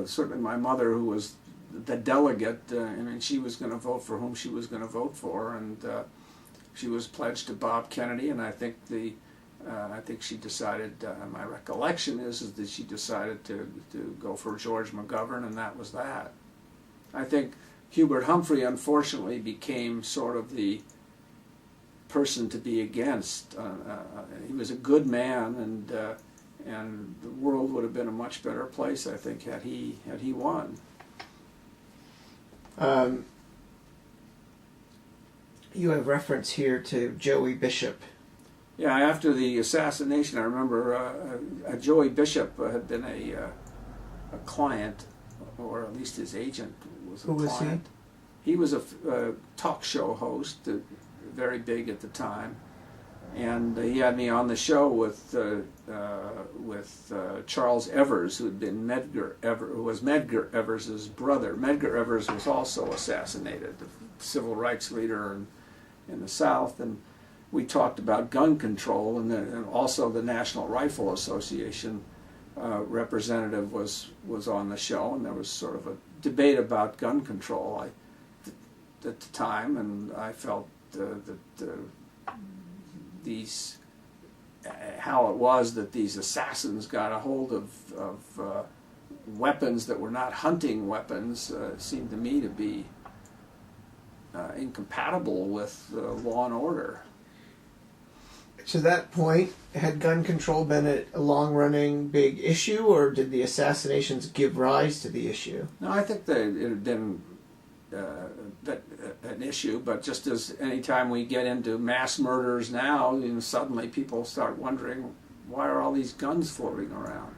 certainly my mother, who was the delegate, she was going to vote for whom she was going to vote for, and she was pledged to Bob Kennedy, and I think she decided. My recollection is that she decided to go for George McGovern, and that was that. I think Hubert Humphrey, unfortunately, became sort of the person to be against. He was a good man, and the world would have been a much better place, I think, had he won.
You have reference here to Joey Bishop.
Yeah, after the assassination, I remember Joey Bishop had been a client, or at least his agent was a
Who was
client. He was a talk show host, very big at the time, and he had me on the show with Charles Evers, who was Medgar Evers' brother. Medgar Evers was also assassinated, the civil rights leader in the South, and we talked about gun control, and also the National Rifle Association representative was on the show, and there was sort of a debate about gun control at the time, and I felt that how it was that these assassins got a hold of weapons that were not hunting weapons seemed to me to be incompatible with law and order.
To that point, had gun control been a long-running big issue, or did the assassinations give rise to the issue?
No, I think that it had been an issue, but just as any time we get into mass murders now, suddenly people start wondering, why are all these guns floating around?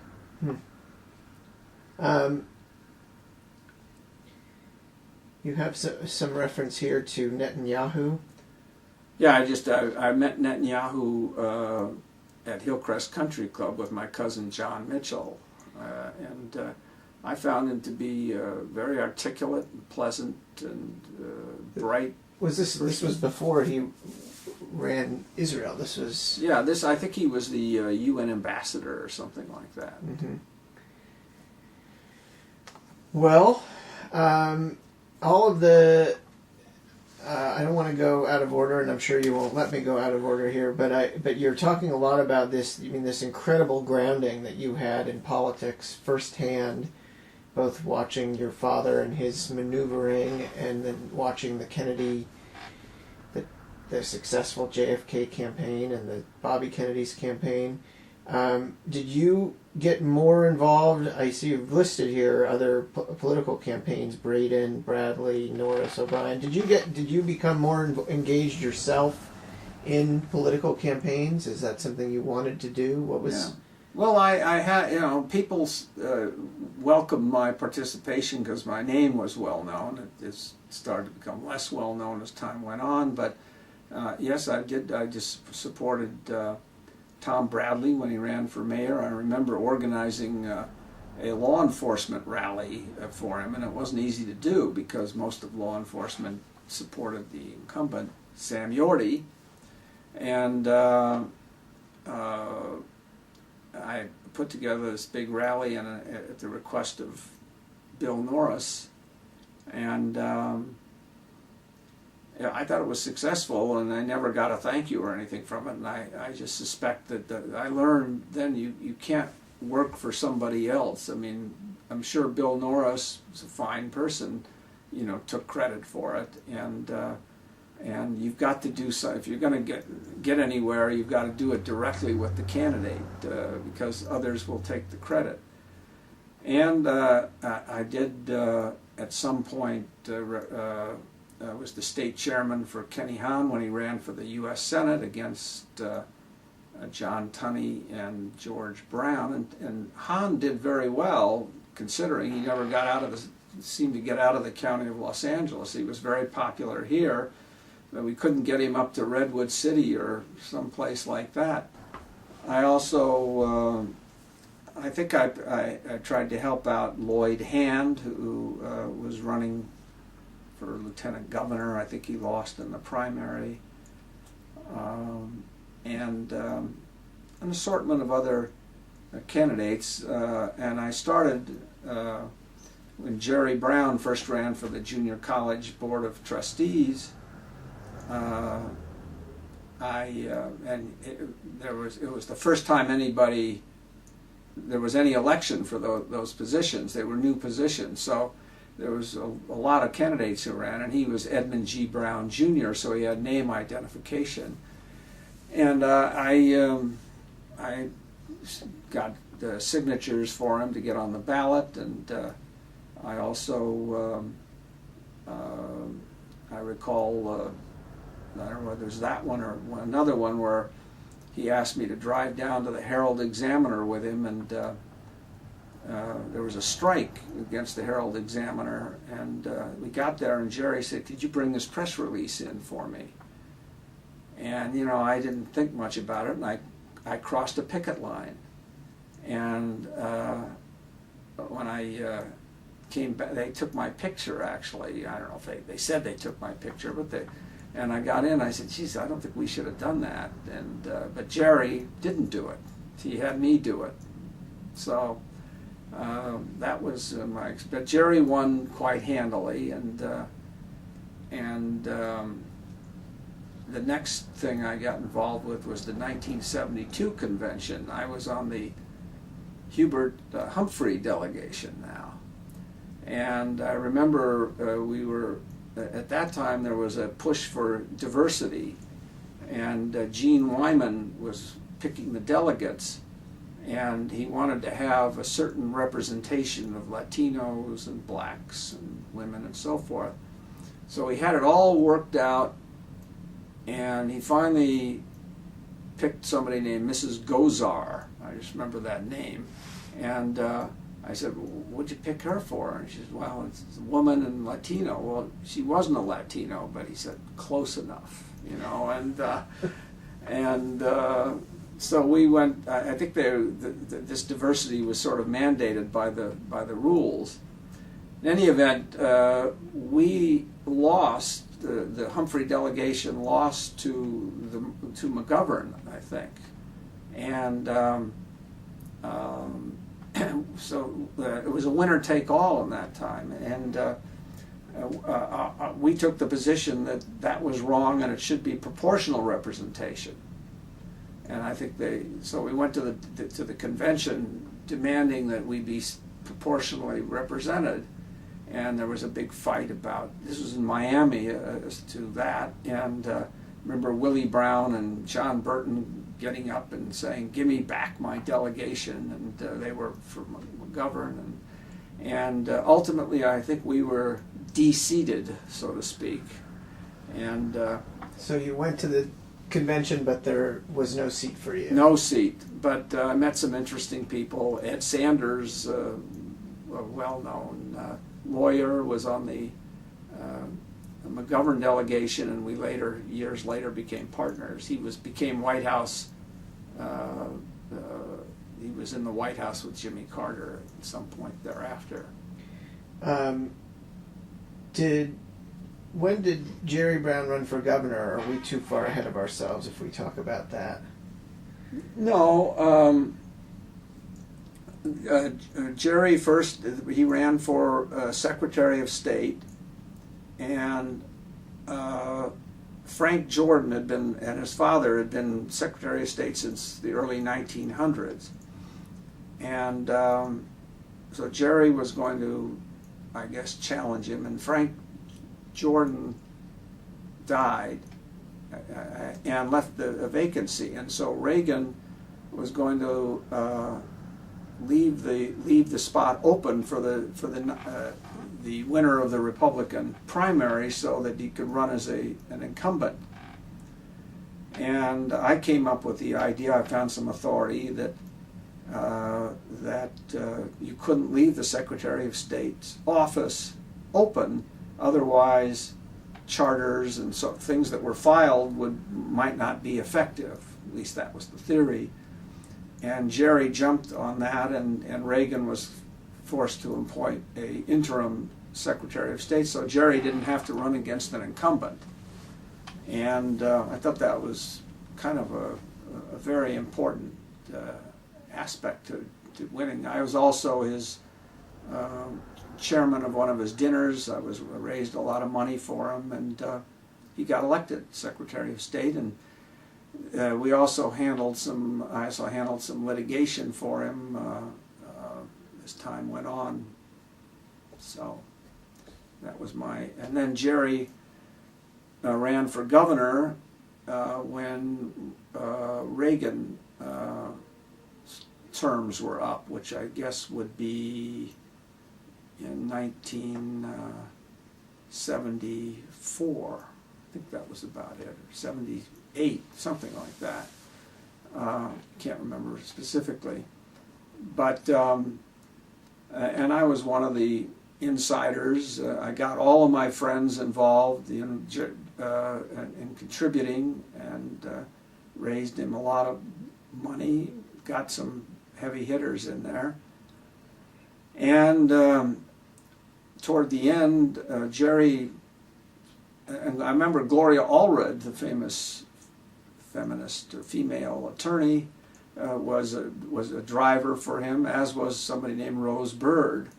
You have some reference here to Netanyahu.
Yeah, I met Netanyahu at Hillcrest Country Club with my cousin John Mitchell, and I found him to be very articulate and pleasant and bright.
This was before he ran Israel? This was...
Yeah, I think he was the UN ambassador or something like that.
Mm-hmm. Well, all of the... I don't want to go out of order, and I'm sure you won't let me go out of order here, but you're talking a lot about this, this incredible grounding that you had in politics firsthand, both watching your father and his maneuvering, and then watching the Kennedy, the successful JFK campaign and the Bobby Kennedy's campaign. Did you get more involved? I see you've listed here other political campaigns: Braden, Bradley, Norris, O'Brien. Did you become more engaged yourself in political campaigns? Is that something you wanted to do? What was?
Yeah. Well, I had people welcomed my participation because my name was well known. It started to become less well known as time went on, but yes, I did. I just supported Tom Bradley when he ran for mayor. I remember organizing a law enforcement rally for him, and it wasn't easy to do because most of law enforcement supported the incumbent, Sam Yorty, and I put together this big rally at the request of Bill Norris, and I thought it was successful, and I never got a thank you or anything from it. And I just suspect that I learned then you can't work for somebody else. I mean, I'm sure Bill Norris was a fine person, took credit for it, and you've got to do so. If you're going to get anywhere, you've got to do it directly with the candidate, because others will take the credit. And I did at some point. Was the state chairman for Kenny Hahn when he ran for the U.S. Senate against John Tunney and George Brown, and Hahn did very well considering he never seemed to get out of the county of Los Angeles. He was very popular here, but we couldn't get him up to Redwood City or someplace like that. I also, I think I tried to help out Lloyd Hand, who was running for lieutenant governor. I think he lost in the primary, and an assortment of other candidates. And I started when Jerry Brown first ran for the junior college board of trustees. It was the first time there was any election for those positions. They were new positions, so there was a lot of candidates who ran, and he was Edmund G. Brown Jr., so he had name identification. And I got signatures for him to get on the ballot, and I also, I recall, I don't know whether there's that one or another one where he asked me to drive down to the Herald Examiner with him, and there was a strike against the Herald Examiner, and we got there, and Jerry said, "Could you bring this press release in for me?" And I didn't think much about it, and I crossed a picket line, and when I came back, they took my picture. Actually, I don't know if they said they took my picture, but and I got in. I said, "Geez, I don't think we should have done that." And but Jerry didn't do it. He had me do it, so. That was my. But Jerry won quite handily, and the next thing I got involved with was the 1972 convention. I was on the Hubert Humphrey delegation now, and I remember we were at that time there was a push for diversity, and Gene Wyman was picking the delegates. And he wanted to have a certain representation of Latinos and blacks and women and so forth. So he had it all worked out, and he finally picked somebody named Mrs. Gozar. I just remember that name. And I said, "Well, what'd you pick her for?" And she said, "Well, it's a woman and Latino." Well, she wasn't a Latino, but he said, "Close enough," So we went. I think this diversity was sort of mandated by the rules. In any event, we lost. The Humphrey delegation lost to McGovern, I think, and so it was a winner take all in that time. And we took the position that was wrong, and it should be proportional representation. And I think so we went to the convention demanding that we be proportionally represented, and there was a big fight about, this was in Miami as to that, and remember Willie Brown and John Burton getting up and saying, "Give me back my delegation," and they were for McGovern, and ultimately I think we were de-seated, so to speak. And
so you went to the convention, but there was no seat for you.
No seat, but I met some interesting people. Ed Sanders, a well-known lawyer, was on the McGovern delegation, and we years later became partners. He became White House. He was in the White House with Jimmy Carter at some point thereafter.
When did Jerry Brown run for governor? Or are we too far ahead of ourselves if we talk about that?
No, Jerry first, he ran for Secretary of State, and Frank Jordan had been, and his father had been Secretary of State since the early 1900s. And so Jerry was going to, I guess, challenge him, and Frank Jordan died and left a vacancy, and so Reagan was going to leave the spot open for the winner of the Republican primary, so that he could run as an incumbent. And I came up with the idea. I found some authority that you couldn't leave the Secretary of State's office open, otherwise charters and so things that were filed might not be effective. At least that was the theory. And Jerry jumped on that, and Reagan was forced to appoint an interim Secretary of State, so Jerry didn't have to run against an incumbent. And I thought that was kind of a very important aspect to winning. I was also his chairman of one of his dinners. I raised a lot of money for him, and he got elected Secretary of State. And I also handled some litigation for him as time went on. So that was and then Jerry ran for governor when Reagan terms were up, which I guess would be in 1974. I think that was about it, or 78, something like that. Can't remember specifically. But, and I was one of the insiders. I got all of my friends involved in contributing, and raised him a lot of money, got some heavy hitters in there. And toward the end, Jerry, and I remember Gloria Allred, the famous feminist or female attorney, was a driver for him, as was somebody named Rose Bird,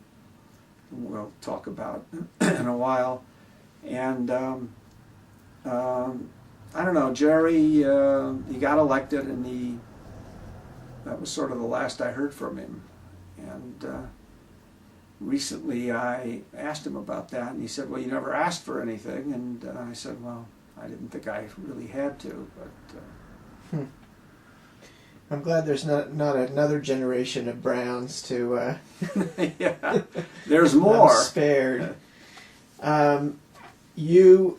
who we'll talk about in a while. And I don't know, Jerry, he got elected, and that was sort of the last I heard from him. And recently I asked him about that, and he said, well, you never asked for anything. And I said, well, I didn't think I really had to, but...
I'm glad there's not another generation of Browns to...
yeah, there's more.
I'm spared. Do you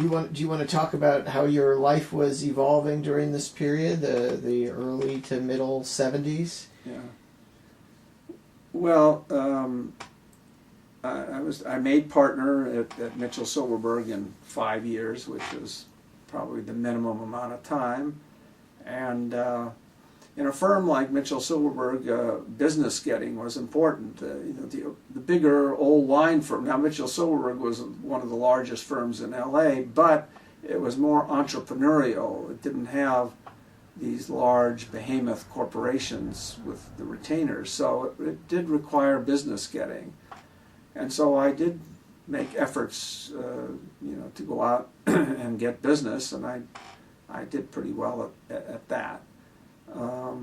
want to talk about how your life was evolving during this period, the early to middle 70s?
Yeah. Well, I made partner at Mitchell Silverberg in 5 years, which was probably the minimum amount of time. And in a firm like Mitchell Silverberg, business getting was important. The bigger old line firm. Now, Mitchell Silverberg was one of the largest firms in LA, but it was more entrepreneurial. It didn't have these large behemoth corporations with the retainers, so it did require business getting. And so I did make efforts, to go out and get business, and I did pretty well at that. I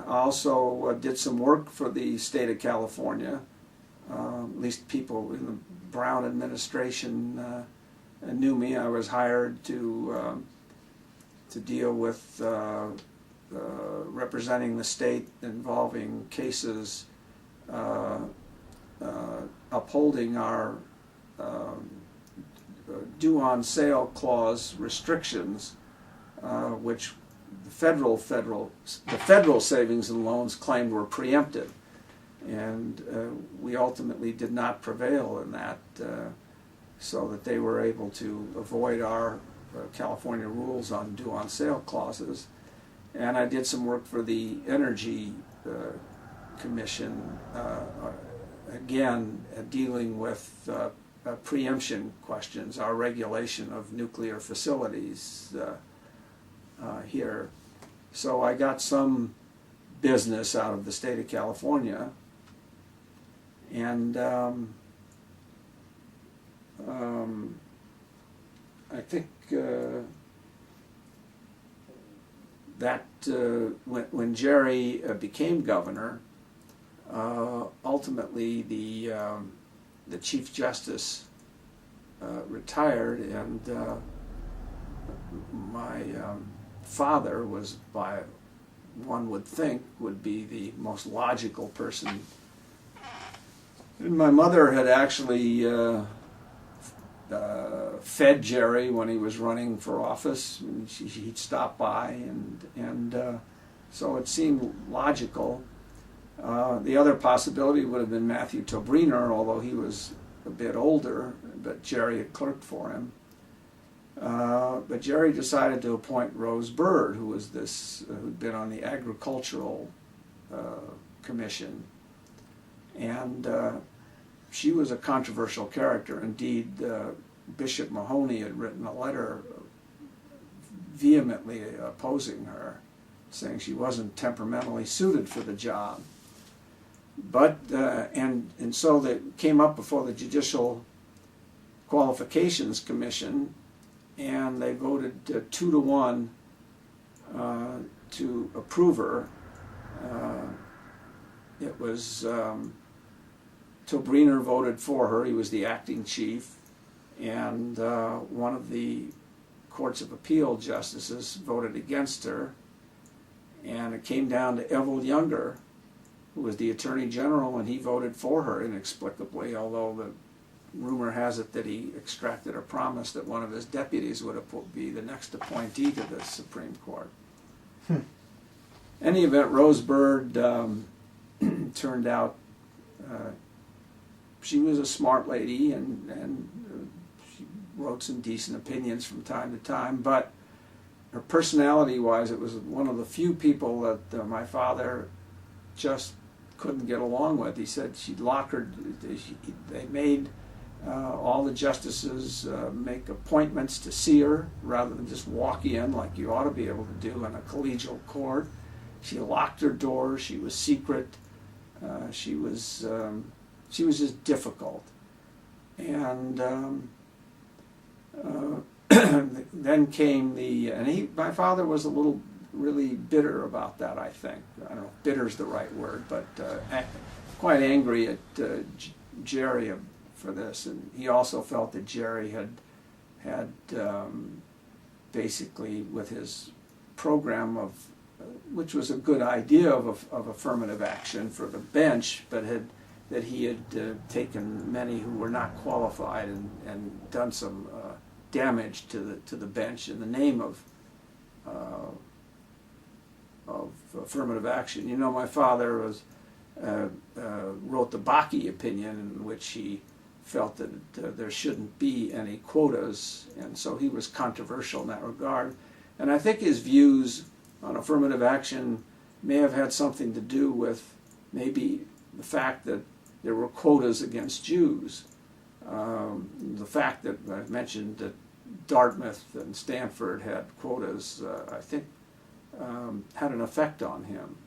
also did some work for the state of California. At least people in the Brown administration knew me. I was hired to deal with representing the state involving cases upholding our due on sale clause restrictions, which the federal savings and loans claimed were preempted, and we ultimately did not prevail in that, so that they were able to avoid our California rules on due on sale clauses. And I did some work for the Energy Commission, again dealing with preemption questions, our regulation of nuclear facilities. here. So I got some business out of the state of California, and I think that when Jerry became governor, ultimately the Chief Justice retired, and my father was, by one would think, would be the most logical person. And my mother had actually fed Jerry when he was running for office. And he'd stop by, and so it seemed logical. The other possibility would have been Matthew Tobriner, although he was a bit older, but Jerry had clerked for him. But Jerry decided to appoint Rose Bird, who was who'd been on the Agricultural Commission, and she was a controversial character. Indeed, Bishop Mahoney had written a letter vehemently opposing her, saying she wasn't temperamentally suited for the job. But and so they came up before the Judicial Qualifications Commission, and they voted 2-1 to approve her. It was Tobriner voted for her. He was the acting chief, and one of the Courts of Appeal justices voted against her, and it came down to Evel Younger, who was the Attorney General, and he voted for her inexplicably, although the rumor has it that he extracted a promise that one of his deputies would be the next appointee to the Supreme Court. In any event, Rose Bird turned out, she was a smart lady, and she wrote some decent opinions from time to time, but her personality-wise, it was one of the few people that my father just couldn't get along with. He said she'd lock her, they made all the justices make appointments to see her rather than just walk in like you ought to be able to do in a collegial court. She locked her doors. She was secret. She was just difficult. And then came my father was a little really bitter about that, I think. I don't know if bitter's the right word, but quite angry at Jerry for this. And he also felt that Jerry had basically, with his program which was a good idea of affirmative action for the bench, but that he had taken many who were not qualified and done some damage to the bench in the name of affirmative action. You know, my father wrote the Bakke opinion, in which he felt that there shouldn't be any quotas, and so he was controversial in that regard. And I think his views on affirmative action may have had something to do with maybe the fact that there were quotas against Jews. The fact that I mentioned that Dartmouth and Stanford had quotas, I think, had an effect on him.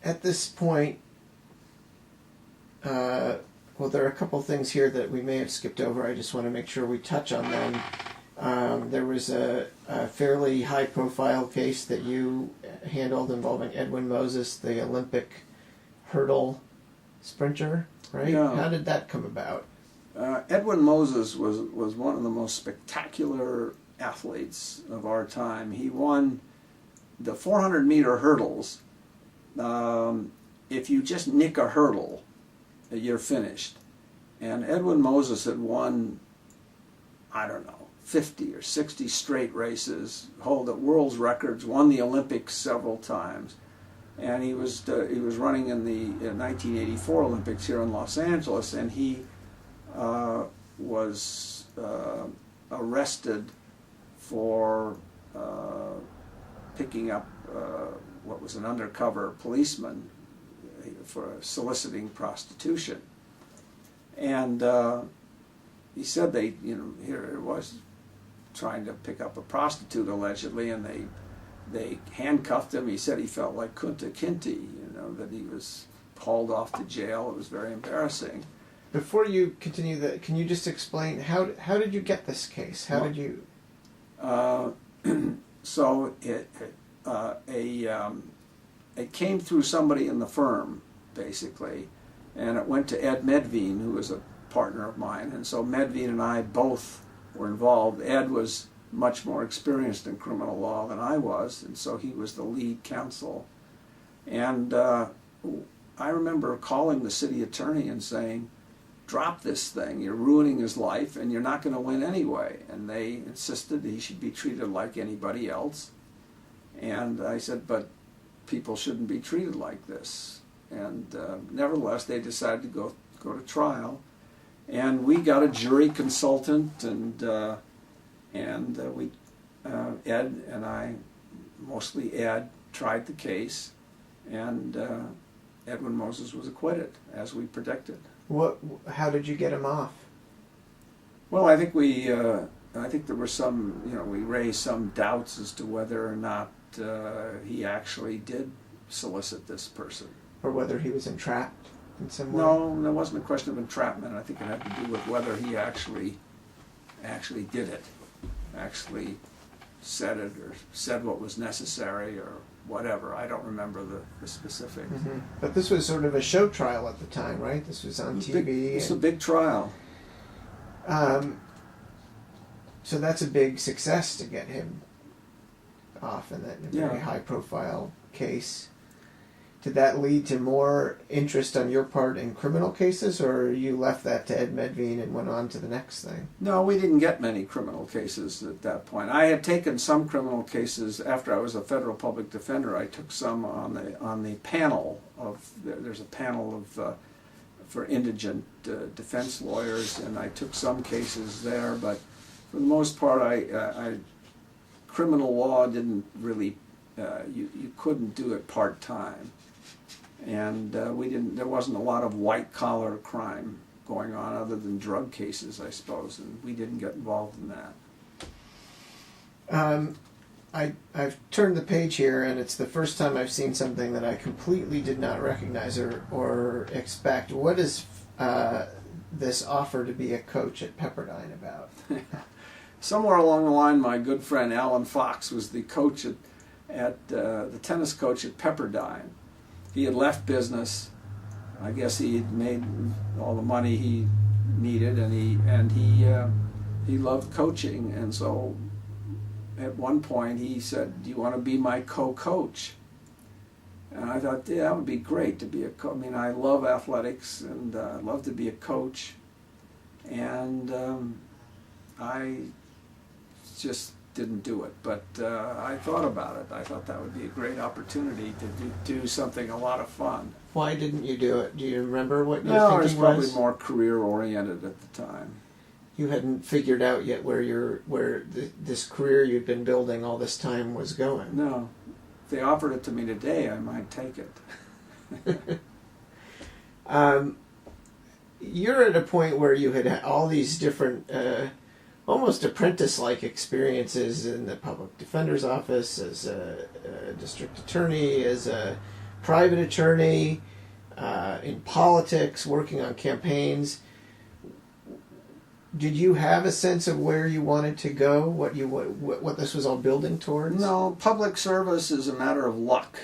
At this point, well, there are a couple things here that we may have skipped over. I just want to make sure we touch on them. There was a fairly high-profile case that you handled involving Edwin Moses, the Olympic hurdle sprinter, right?
Yeah.
How did that come about?
Edwin Moses was one of the most spectacular athletes of our time. He won the 400-meter hurdles. If you just nick a hurdle, you're finished. And Edwin Moses had won, I don't know, 50 or 60 straight races, hold the world's records, won the Olympics several times. And he was running in the 1984 Olympics here in Los Angeles, and he was arrested for picking up what was an undercover policeman for soliciting prostitution. And he said here it was trying to pick up a prostitute allegedly, and they handcuffed him. He said he felt like Kunta Kinte, that he was hauled off to jail. It was very embarrassing.
Before you continue that, can you just explain how did you get this case? How did you?
So it came through somebody in the firm, basically, and it went to Ed Medvine, who was a partner of mine, and so Medvine and I both were involved. Ed was much more experienced in criminal law than I was, and so he was the lead counsel. And I remember calling the city attorney and saying, drop this thing, you're ruining his life and you're not going to win anyway. And they insisted he should be treated like anybody else. And I said, but people shouldn't be treated like this. And nevertheless, they decided to go to trial. And we got a jury consultant, and Ed and I, mostly Ed, tried the case, and Edwin Moses was acquitted, as we predicted.
How did you get him off?
Well, I think I think there were some, we raised some doubts as to whether or not he actually did solicit this person.
Or whether he was entrapped in some way?
No, there wasn't a question of entrapment. I think it had to do with whether he actually did it, actually said it, or said what was necessary, or whatever. I don't remember the specifics.
Mm-hmm. But this was sort of a show trial at the time, right? This was on TV.
It's a big trial.
So that's a big success to get him off in that very high-profile case. Did that lead to more interest on your part in criminal cases, or you left that to Ed Medvine and went on to the next thing?
No, we didn't get many criminal cases at that point. I had taken some criminal cases after I was a federal public defender. I took some on the panel of, there's a panel of for indigent defense lawyers, and I took some cases there. But for the most part, I criminal law didn't really you couldn't do it part time. And there wasn't a lot of white-collar crime going on other than drug cases, I suppose, and we didn't get involved in that.
I've turned the page here, and it's the first time I've seen something that I completely did not recognize or expect. What is this offer to be a coach at Pepperdine about?
Somewhere along the line, my good friend Alan Fox was the coach the tennis coach at Pepperdine. He had left business. I guess he had made all the money he needed, and he loved coaching. And so, at one point, he said, "Do you want to be my co-coach?" And I thought, yeah, that would be great to be a coach. I mean, I love athletics, and I'd love to be a coach. And I just didn't do it, but I thought about it. I thought that would be a great opportunity to do something a lot of fun.
Why didn't you do it? Do you remember what your
No,
thinking
I was probably
was?
more career-oriented at the time.
You hadn't figured out yet where this career you'd been building all this time was going.
No. If they offered it to me today, I might take it.
You're at a point where you had all these different almost apprentice-like experiences in the public defender's office, as a district attorney, as a private attorney, in politics, working on campaigns. Did you have a sense of where you wanted to go, what this was all building towards?
No, public service is a matter of luck.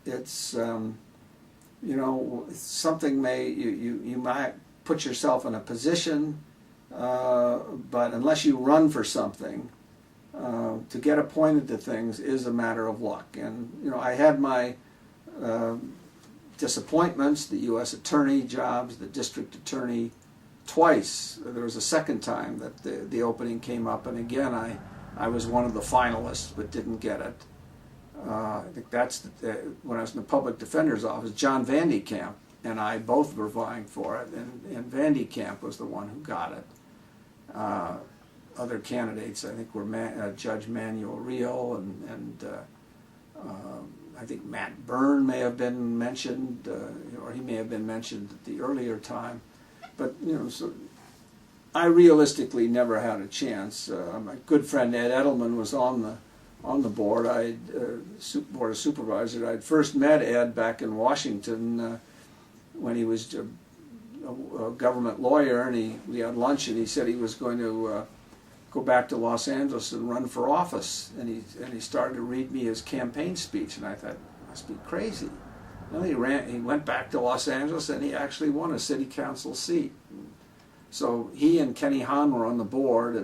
It's something you might put yourself in a position. But unless you run for something, to get appointed to things is a matter of luck. And I had my disappointments, the U.S. attorney jobs, the district attorney, twice. There was a second time that the opening came up, and again I was one of the finalists but didn't get it. I think that's when I was in the public defender's office. John Van Camp and I both were vying for it, and Van Camp was the one who got it. Other candidates, I think, were Judge Manuel Real, and I think Matt Byrne may have been mentioned, or he may have been mentioned at the earlier time. But so I realistically never had a chance. My good friend Ed Edelman was on the board. Board of Supervisors. I'd first met Ed back in Washington when he was a government lawyer, and we had lunch, and he said he was going to go back to Los Angeles and run for office, and he started to read me his campaign speech, and I thought, must be crazy. Well, he went back to Los Angeles, and he actually won a city council seat. So he and Kenny Hahn were on the board,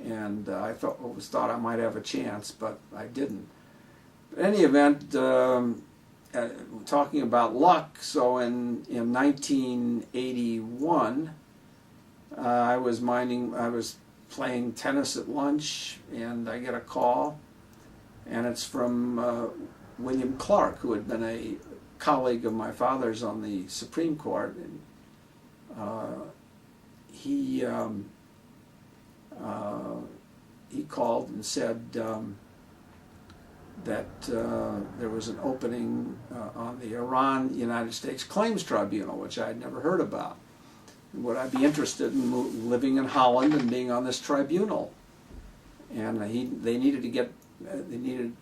and I thought I might have a chance, but I didn't. In any event, talking about luck, so in 1981, I was playing tennis at lunch, and I get a call, and it's from William Clark, who had been a colleague of my father's on the Supreme Court. And he called and said that there was an opening on the Iran-United States Claims Tribunal, which I had never heard about. Would I be interested in living in Holland and being on this tribunal? And they needed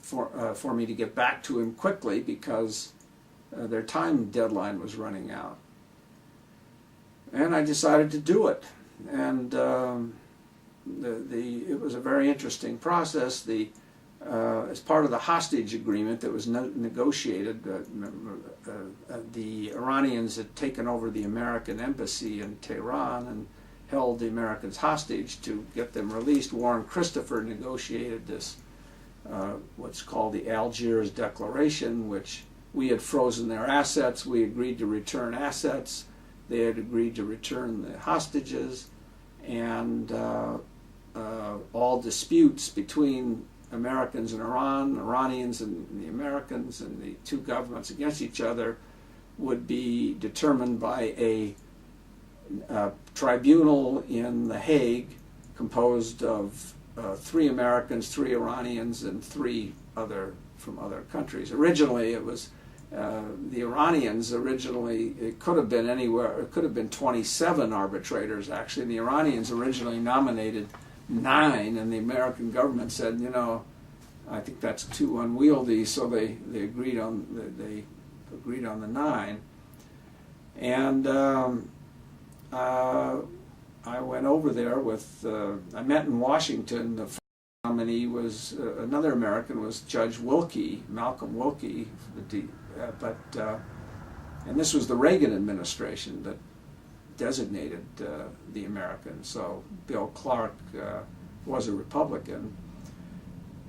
for me to get back to him quickly because their time deadline was running out. And I decided to do it. And it was a very interesting process. As part of the hostage agreement that was negotiated, the Iranians had taken over the American embassy in Tehran and held the Americans hostage. To get them released, Warren Christopher negotiated this, what's called the Algiers Declaration, which we had frozen their assets. We agreed to return assets. They had agreed to return the hostages, and all disputes between Americans and Iran, Iranians and the Americans, and the two governments against each other would be determined by a tribunal in The Hague composed of 3 Americans, 3 Iranians, and 3 from other countries. Originally, it was the Iranians. It could have been anywhere. It could have been 27 arbitrators actually. And the Iranians originally nominated 9, and the American government said, I think that's too unwieldy. So they agreed on the 9. And I went over there with. I met in Washington. The nominee was another American, was Judge Wilkie, Malcolm Wilkie, and this was the Reagan administration that designated the Americans. So Bill Clark was a Republican,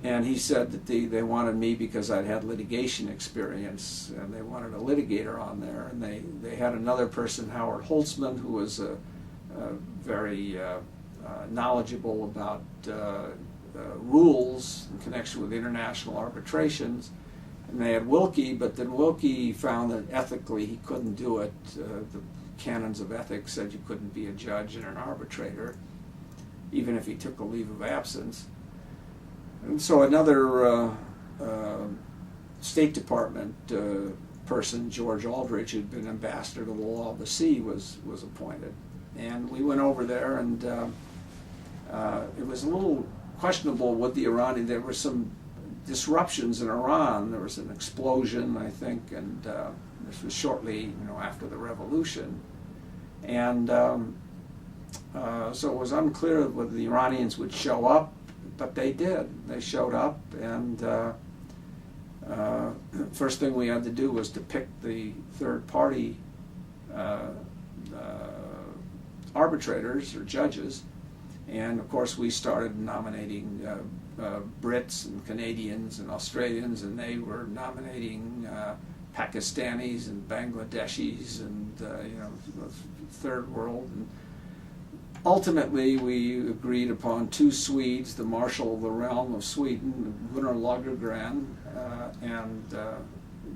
and he said that they wanted me because I'd had litigation experience, and they wanted a litigator on there. And they had another person, Howard Holtzman, who was very knowledgeable about rules in connection with international arbitrations. And they had Wilkie, but then Wilkie found that ethically he couldn't do it. The canons of ethics said you couldn't be a judge and an arbitrator, even if he took a leave of absence. And so another State Department person, George Aldrich, who'd been ambassador to the law of the sea, was appointed. And we went over there, and it was a little questionable with the Iranian. There were some disruptions in Iran. There was an explosion, I think, and this was shortly, after the revolution. And so it was unclear whether the Iranians would show up, but they did. They showed up, and first thing we had to do was to pick the third-party arbitrators or judges. And of course we started nominating Brits and Canadians and Australians, and they were nominating Pakistanis and Bangladeshis and third world. And ultimately we agreed upon 2 Swedes, the Marshal of the Realm of Sweden, Gunnar Lagergren, and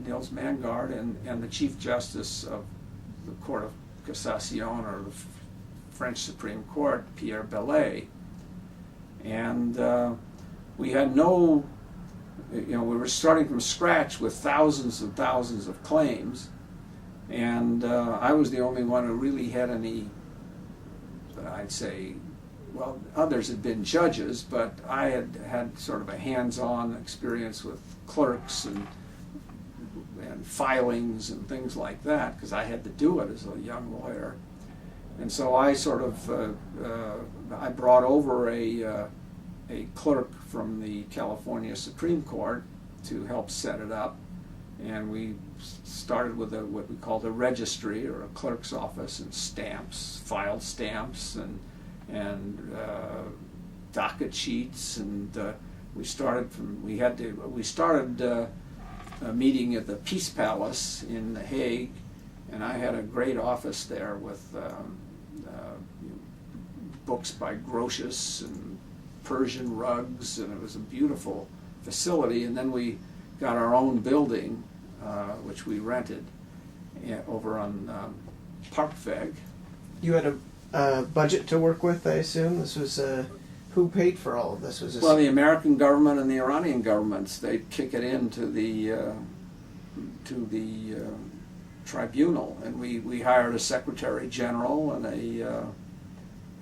Nils Mangard, and the Chief Justice of the Court of Cassation, or the French Supreme Court, Pierre Bellet. And we had no, we were starting from scratch with thousands and thousands of claims, and I was the only one who really had any I'd say, well, others had been judges, but I had had sort of a hands-on experience with clerks and filings and things like that, because I had to do it as a young lawyer. And so I sort of, I brought over a clerk from the California Supreme Court to help set it up. And we started with what we called a registry, or a clerk's office, and stamps, filed stamps, and docket sheets, and we started a meeting at the Peace Palace in The Hague, and I had a great office there with books by Grotius and Persian rugs, and it was a beautiful facility. And then we got our own building, which we rented over on Parkveg.
You had a budget to work with, I assume? This was who paid for all of this? Was this
Well, the American government and the Iranian governments, they'd kick it into the tribunal, and we hired a secretary general and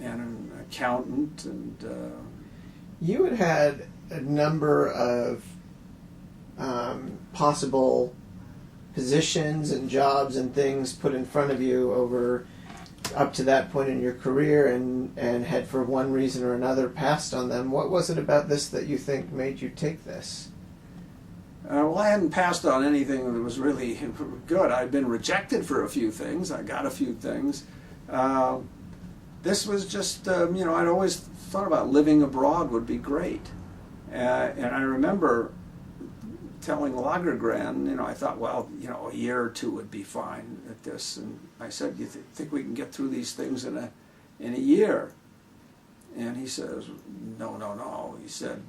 an accountant, and
you had a number of possible positions and jobs and things put in front of you over up to that point in your career, and had, for one reason or another, passed on them. What was it about this that you think made you take this?
Well, I hadn't passed on anything that was really good. I'd been rejected for a few things. I got a few things. This was just, I'd always thought about living abroad would be great. And I remember telling Lagergren, I thought, well, a year or two would be fine at this. And I said, do you think we can get through these things in a year? And he says, no. He said,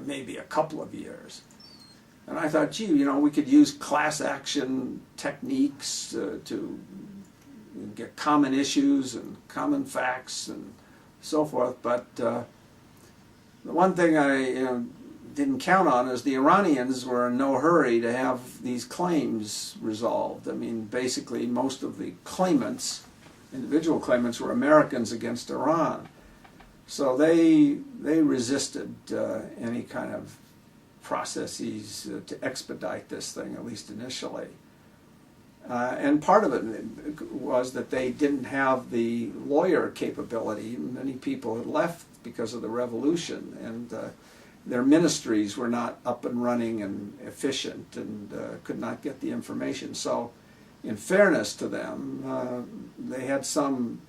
maybe a couple of years. And I thought, gee, we could use class action techniques to get common issues and common facts and so forth. But the one thing I didn't count on is the Iranians were in no hurry to have these claims resolved. I mean, basically, most of the claimants, individual claimants, were Americans against Iran. So they resisted any kind of processes to expedite this thing, at least initially. And part of it was that they didn't have the lawyer capability. Many people had left because of the revolution, and their ministries were not up and running and efficient, and could not get the information. So, in fairness to them, they had some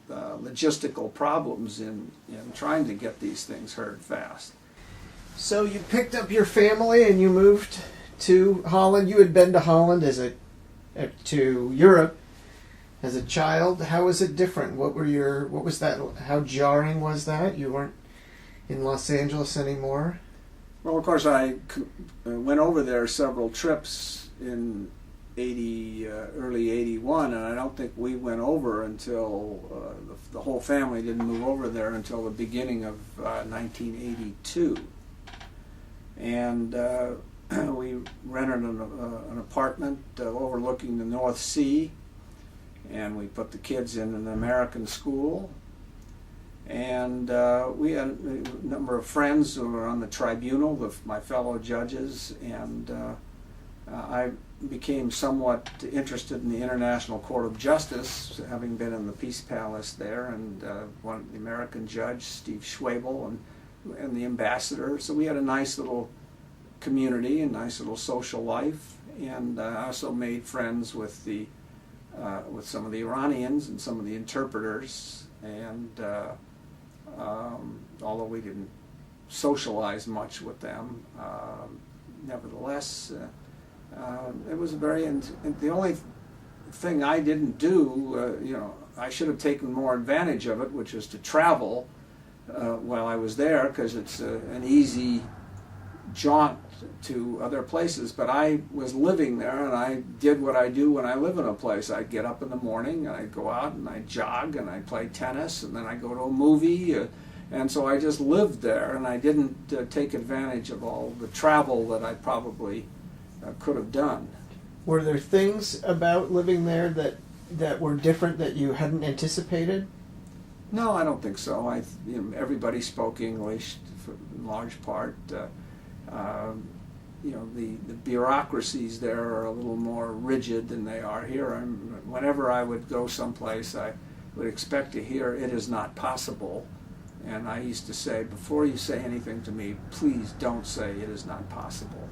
logistical problems in trying to get these things heard fast.
So you picked up your family and you moved to Holland. You had been to Holland to Europe as a child. How was it different? What was that? How jarring was that? You weren't in Los Angeles anymore?
Well, of course, I went over there several trips in early 81, and I don't think we went over until, the whole family didn't move over there until the beginning of 1982. And we rented an apartment overlooking the North Sea, and we put the kids in an American school. And we had a number of friends who were on the tribunal, my fellow judges, and I became somewhat interested in the International Court of Justice, having been in the Peace Palace there, and the American judge, Steve Schwabel, and the ambassador. So we had a nice little community, a nice little social life, and I also made friends with some of the Iranians and some of the interpreters, and although we didn't socialize much with them, nevertheless, it was the only thing I didn't do, I should have taken more advantage of it, which was to travel while I was there, because it's an easy jaunt to other places. But I was living there, and I did what I do when I live in a place. I'd get up in the morning, and I'd go out, and I'd jog, and I'd play tennis, and then I'd go to a movie, and so I just lived there, and I didn't take advantage of all the travel that I probably could have done.
Were there things about living there that were different that you hadn't anticipated?
No, I don't think so. Everybody spoke English for in large part. The bureaucracies there are a little more rigid than they are here. Whenever I would go someplace, I would expect to hear, "It is not possible." And I used to say, before you say anything to me, please don't say it is not possible.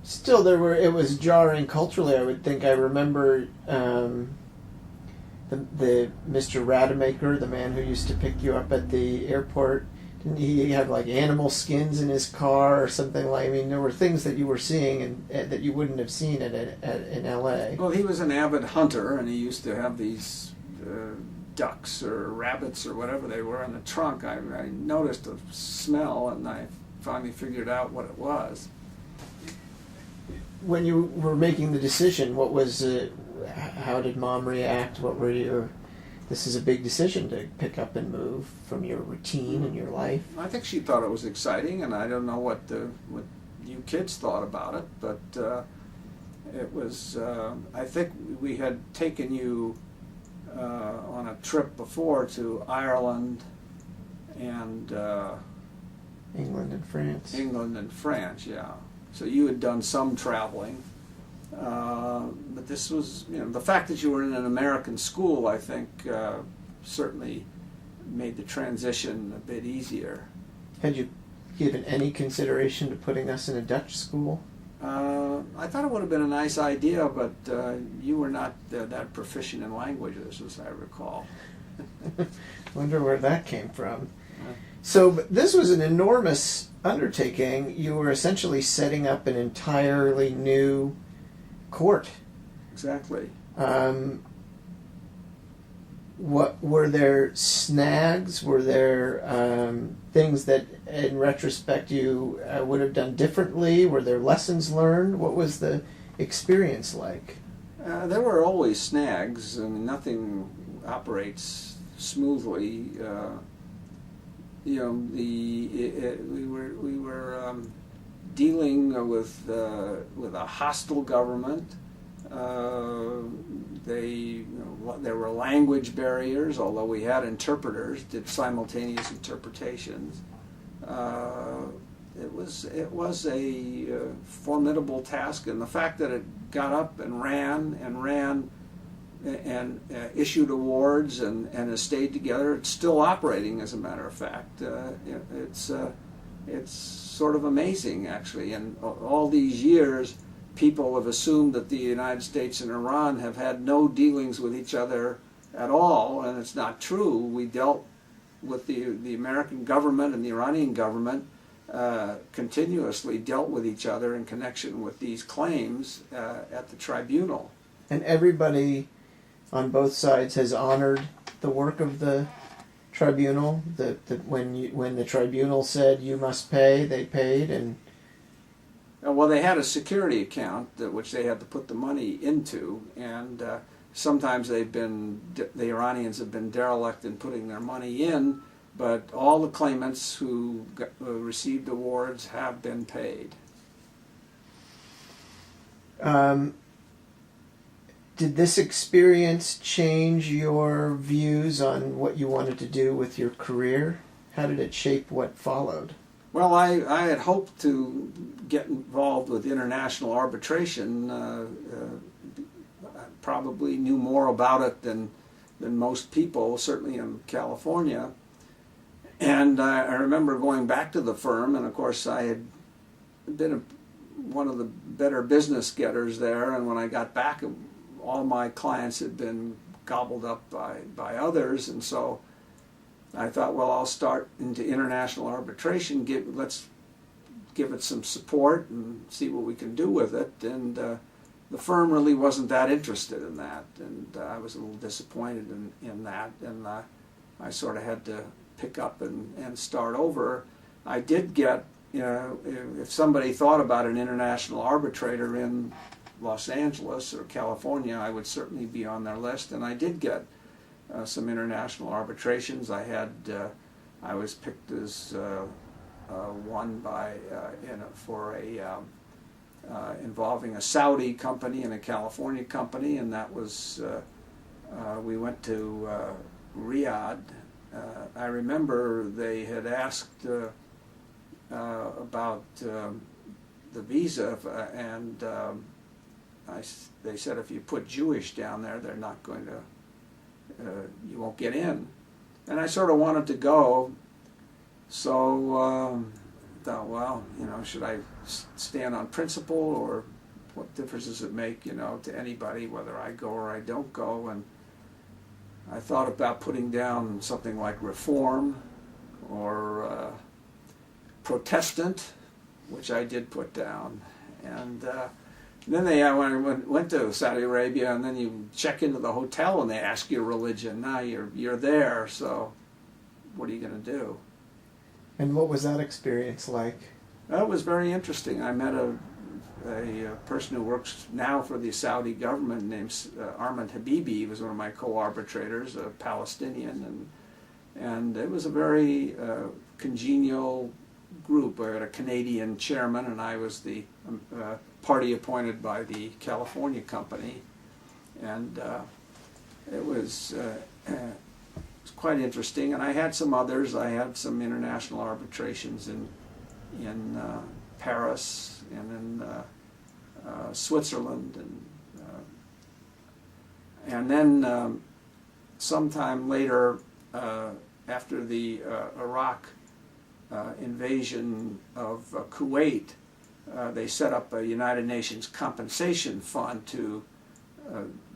Still, it was jarring culturally, I would think. I remember the Mr. Rademacher, the man who used to pick you up at the airport. Didn't he have like animal skins in his car or something like? I mean, there were things that you were seeing and that you wouldn't have seen in L.A.
Well, he was an avid hunter, and he used to have these ducks or rabbits or whatever they were in the trunk. I noticed a smell, and I finally figured out what it was.
When you were making the decision, what was how did Mom react? What were you? This is a big decision to pick up and move from your routine and your life.
I think she thought it was exciting, and I don't know what you kids thought about it, but it was. I think we had taken you on a trip before to Ireland and
England and France.
England and France, yeah. So you had done some traveling, but this was, the fact that you were in an American school, I think, certainly made the transition a bit easier.
Had you given any consideration to putting us in a Dutch school?
I thought it would have been a nice idea, but you were not that proficient in languages, as I recall.
Wonder where that came from. So this was an enormous undertaking. You were essentially setting up an entirely new court.
Exactly.
What were there snags? Were there things that, in retrospect, you would have done differently? Were there lessons learned? What was the experience like?
There were always snags. I mean, nothing operates smoothly. We were dealing with a hostile government. There were language barriers, although we had interpreters, did simultaneous interpretations. It was a formidable task, and the fact that it got up and ran and issued awards and has stayed together. It's still operating, as a matter of fact. It's sort of amazing, actually. And all these years, people have assumed that the United States and Iran have had no dealings with each other at all, and it's not true. We dealt with the American government and the Iranian government continuously dealt with each other in connection with these claims at the tribunal.
And everybody on both sides has honored the work of the tribunal. When the tribunal said you must pay, they paid. And
well, they had a security account which they had to put the money into, and sometimes the Iranians have been derelict in putting their money in, but all the claimants who received awards have been paid.
Did this experience change your views on what you wanted to do with your career? How did it shape what followed?
Well, I had hoped to get involved with international arbitration. I probably knew more about it than most people, certainly in California. And I remember going back to the firm, and of course I had been one of the better business getters there, and when I got back, all my clients had been gobbled up by others, and so I thought, well, I'll start into international arbitration. Let's give it some support and see what we can do with it. And the firm really wasn't that interested in that, and I was a little disappointed in that, and I sort of had to pick up and start over. I did get, if somebody thought about an international arbitrator in Los Angeles or California, I would certainly be on their list, and I did get some international arbitrations. I was picked as one involving a Saudi company and a California company, and that was We went to Riyadh. I remember they had asked about the visa, and they said if you put Jewish down there, they're not going to, you won't get in. And I sort of wanted to go, so thought, well, should I stand on principle, or what difference does it make, to anybody whether I go or I don't go? And I thought about putting down something like Reform or Protestant, which I did put down. And then I went to Saudi Arabia, and then you check into the hotel and they ask you religion. Now you're there, so what are you going to do?
And what was that experience like?
That was very interesting. I met a person who works now for the Saudi government named Ahmed Habibi. He was one of my co-arbitrators, a Palestinian, and it was a very congenial group. I had a Canadian chairman, and I was the party appointed by the California company, and it was quite interesting. And I had some others. I had some international arbitrations in Paris and in Switzerland, and then sometime later, after the Iraq invasion of Kuwait, they set up a United Nations compensation fund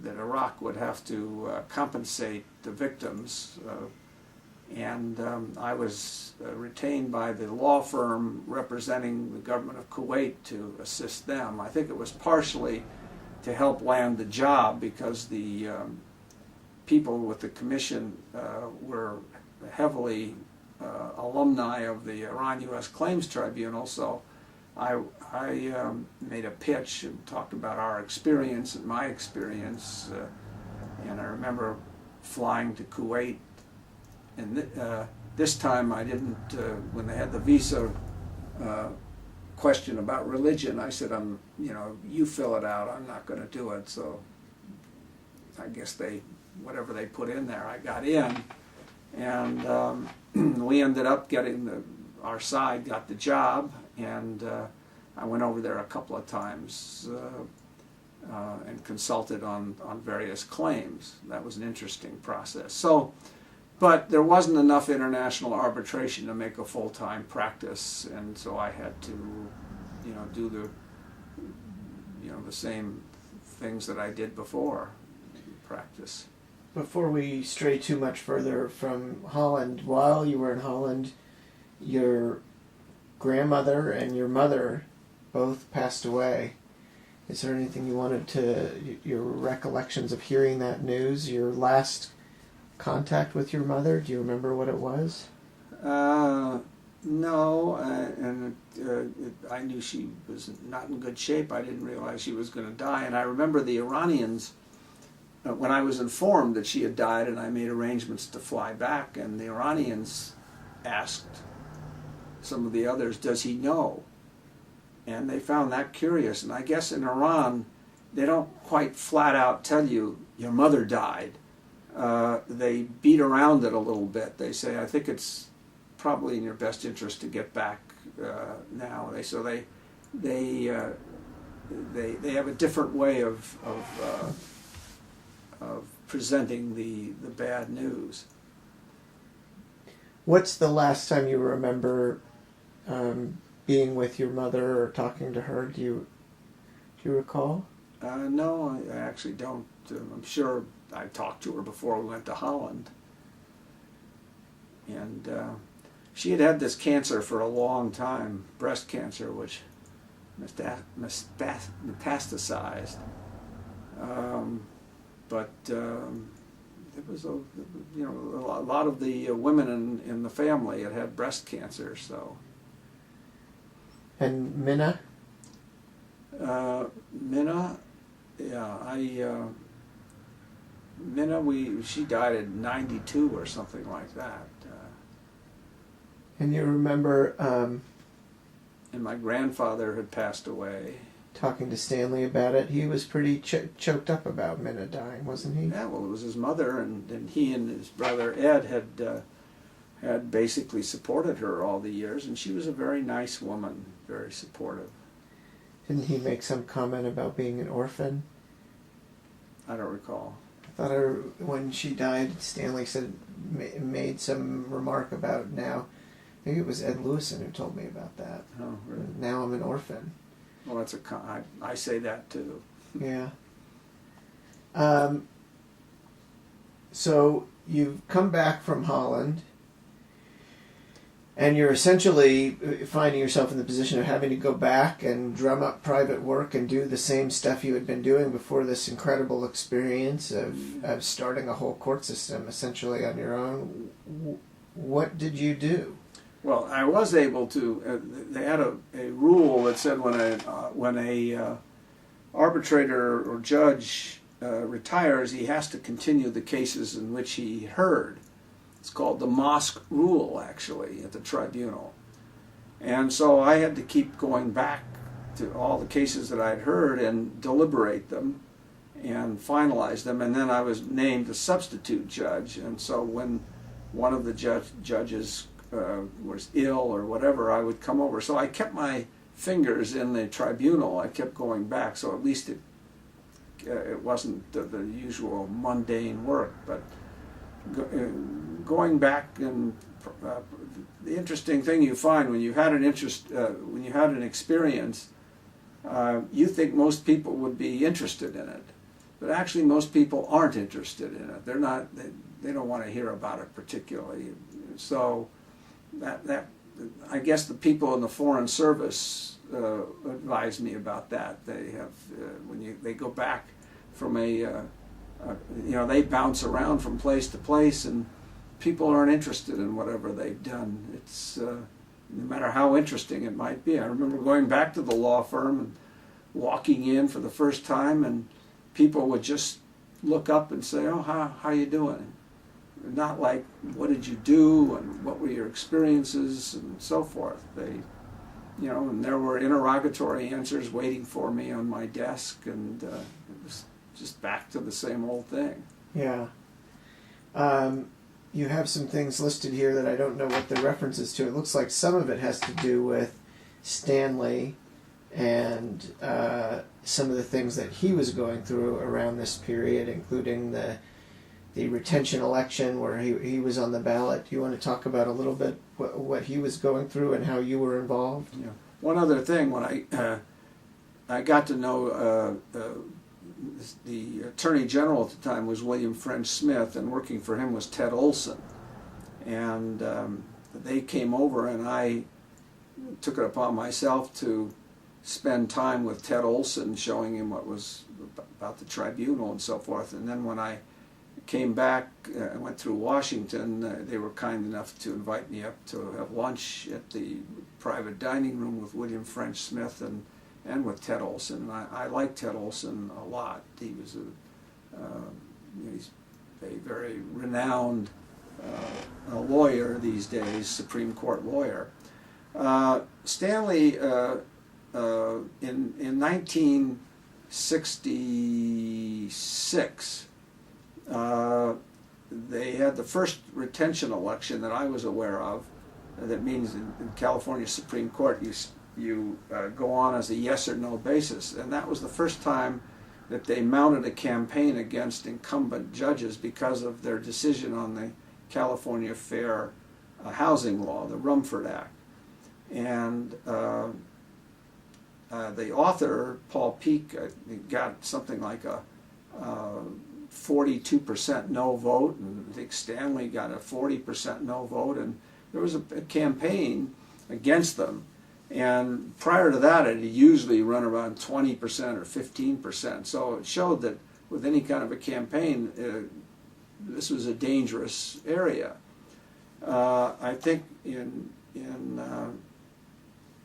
that Iraq would have to compensate the victims. And I was retained by the law firm representing the government of Kuwait to assist them. I think it was partially to help land the job, because the people with the commission were heavily alumni of the Iran-U.S. Claims Tribunal, so I made a pitch and talked about our experience and my experience, and I remember flying to Kuwait. And this time I didn't, when they had the visa question about religion, I said, you fill it out, I'm not going to do it. So I guess whatever they put in there, I got in. And we ended up getting our side got the job, and I went over there a couple of times and consulted on various claims. That was an interesting process. But there wasn't enough international arbitration to make a full-time practice, and so I had to, do the same things that I did before in practice.
Before we stray too much further from Holland, while you were in Holland, your grandmother and your mother both passed away. Is there anything you wanted your recollections of hearing that news, your last contact with your mother? Do you remember what it was? No, and I knew she was not in good shape. I didn't realize she was going to die, and I remember the Iranians, when I was informed that she had died, and I made arrangements to fly back, and the Iranians asked some of the others, does he know? And they found that curious, and I guess in Iran, they don't quite flat out tell you, your mother died. They beat around it a little bit. They say, I think it's probably in your best interest to get back now. They have a different way of presenting the bad news. What's the last time you remember being with your mother or talking to her? Do you recall?
No, I actually don't. I'm sure I talked to her before we went to Holland. And she had this cancer for a long time, breast cancer, which metastasized. But it was a lot of the women in the family had breast cancer. So.
And Minna?
Minna, yeah, Minna, she died at 92 or something like that.
And you remember...
and my grandfather had passed away.
talking to Stanley about it. He was pretty choked up about Minna dying, wasn't he?
Yeah, well, it was his mother, and he and his brother Ed had basically supported her all the years, and she was a very nice woman, very supportive.
Didn't he make some comment about being an orphan?
I don't recall.
I thought when she died, Stanley said made some remark about now. I think it was Ed Lewison who told me about that.
Oh, really?
Now I'm an orphan.
Well, that's I say that too.
Yeah. So you've come back from Holland, and you're essentially finding yourself in the position of having to go back and drum up private work and do the same stuff you had been doing before this incredible experience of starting a whole court system essentially on your own. What did you do?
Well, I was able to. They had a rule that said when a arbitrator or judge retires, he has to continue the cases in which he heard. It's called the Mosk rule, actually, at the tribunal. And so I had to keep going back to all the cases that I'd heard and deliberate them and finalize them. And then I was named a substitute judge. And so when one of the judges was ill or whatever, I would come over. So I kept my fingers in the tribunal. I kept going back, so at least it wasn't the usual mundane work. But going back, and the interesting thing you find when you've had an when you had an experience, you think most people would be interested in it, but actually most people aren't interested in it. They're not. They don't want to hear about it particularly. So that I guess the people in the Foreign Service advise me about that. They have when they go back from they bounce around from place to place, and people aren't interested in whatever they've done. It's no matter how interesting it might be. I remember going back to the law firm and walking in for the first time, and people would just look up and say, "Oh, how you doing?" Not like, "What did you do?" and "What were your experiences?" and so forth. They, and there were interrogatory answers waiting for me on my desk, and it was just back to the same old thing.
Yeah. You have some things listed here that I don't know what the references to. It looks like some of it has to do with Stanley and some of the things that he was going through around this period, including the retention election where he was on the ballot. Do you want to talk about a little bit what he was going through and how you were involved?
Yeah. One other thing, when I got to know the Attorney General at the time was William French Smith, and working for him was Ted Olson. And they came over, and I took it upon myself to spend time with Ted Olson, showing him what was about the tribunal and so forth. And then when I came back, I went through Washington, they were kind enough to invite me up to have lunch at the private dining room with William French Smith and with Ted Olson. And I liked Ted Olson a lot. He was he's a very renowned lawyer these days, Supreme Court lawyer. Stanley, in 1966, they had the first retention election that I was aware of. That means in California Supreme Court you go on as a yes or no basis, and that was the first time that they mounted a campaign against incumbent judges because of their decision on the California Fair Housing Law, the Rumford Act. And the author, Paul Peek, got something like a 42% no vote, and I think Stanley got a 40% no vote, and there was a campaign against them. And prior to that, it had usually run around 20% or 15%. So it showed that with any kind of a campaign, this was a dangerous area. I think in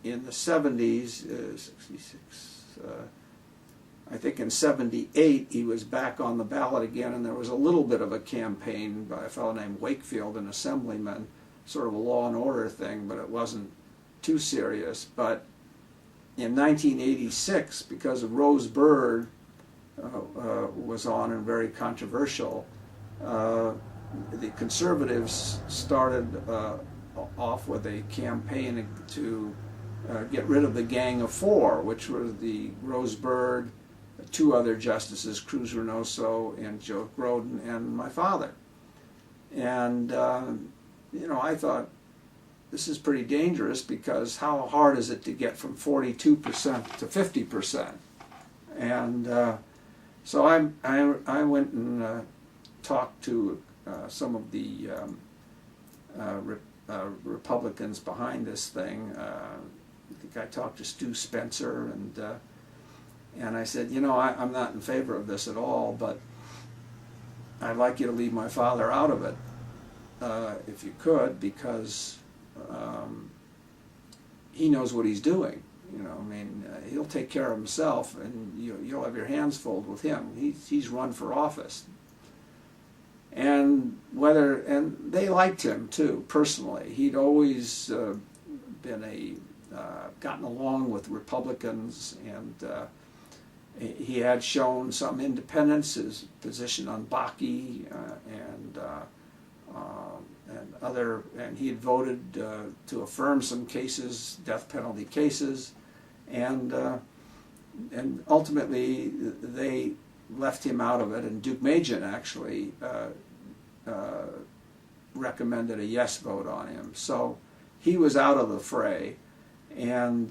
the 70s, 66, I think in 78 he was back on the ballot again, and there was a little bit of a campaign by a fellow named Wakefield, an assemblyman, sort of a law and order thing, but it wasn't too serious. But in 1986, because of Rose Bird was on and very controversial, the conservatives started off with a campaign to get rid of the Gang of Four, which were the Rose Bird, two other justices, Cruz Reynoso and Joe Grodin, and my father. And I thought, this is pretty dangerous, because how hard is it to get from 42% to 50%? And so I went and talked to some of the Republicans behind this thing. I think I talked to Stu Spencer, and I said, I'm not in favor of this at all, but I'd like you to leave my father out of it, if you could, because he knows what he's doing. He'll take care of himself, and you'll have your hands full with him. He's run for office. And they liked him too, personally. He'd always gotten along with Republicans, and he had shown some independence, his position on Bakke, and he had voted to affirm some cases, death penalty cases, and ultimately they left him out of it, and Duke Majan actually recommended a yes vote on him. So he was out of the fray, and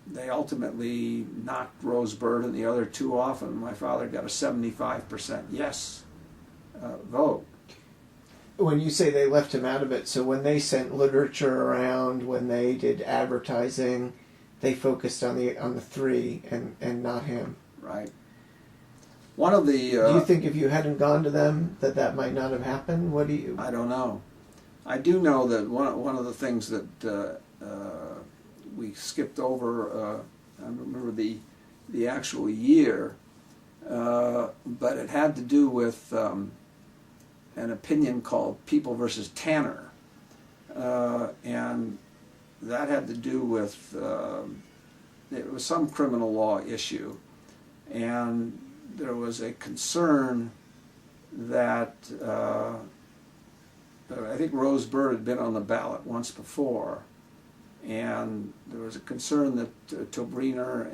they ultimately knocked Rose Bird and the other two off, and my father got a 75% yes vote.
When you say they left him out of it, so when they sent literature around, when they did advertising, they focused on the three and not him.
Right. One of the.
Do you think if you hadn't gone to them that might not have happened? What do you?
I don't know. I do know that one of the things that we skipped over. I don't remember the actual year, but it had to do with an opinion called People versus Tanner, and that had to do with it was some criminal law issue, and there was a concern that I think Rose Bird had been on the ballot once before, and there was a concern that Tobriner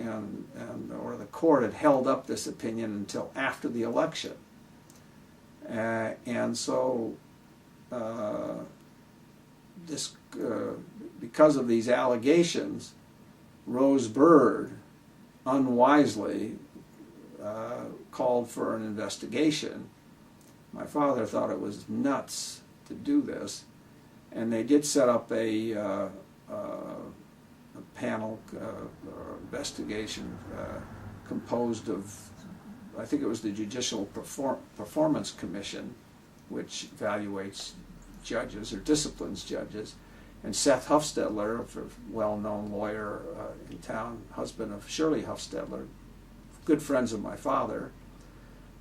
or the court had held up this opinion until after the election, and so because of these allegations, Rose Bird unwisely called for an investigation. My father thought it was nuts to do this, and they did set up a panel or investigation composed of, I think it was the Judicial Performance Commission, which evaluates judges or disciplines judges, and Seth Huffstedler, a well-known lawyer in town, husband of Shirley Huffstedler, good friends of my father.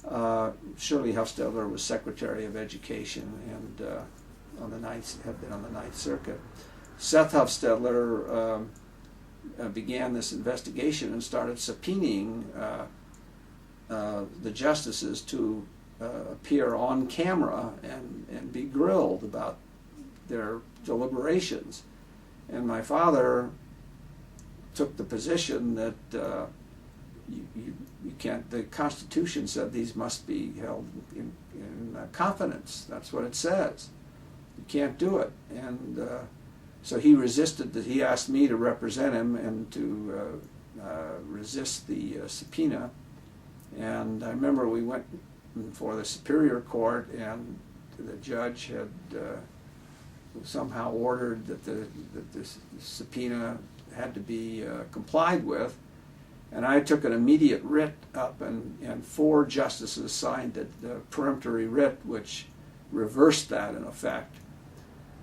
Shirley Huffstedler was Secretary of Education and had been on the Ninth Circuit. Seth Huffstedler began this investigation and started subpoenaing the justices to appear on camera and be grilled about their deliberations. And my father took the position that you can't, the Constitution said these must be held in confidence. That's what it says. You can't do it. And so he resisted that. He asked me to represent him and to resist the subpoena. And I remember we went for the Superior Court, and the judge had somehow ordered that the subpoena had to be complied with. And I took an immediate writ up, and 4 justices signed the peremptory writ, which reversed that in effect.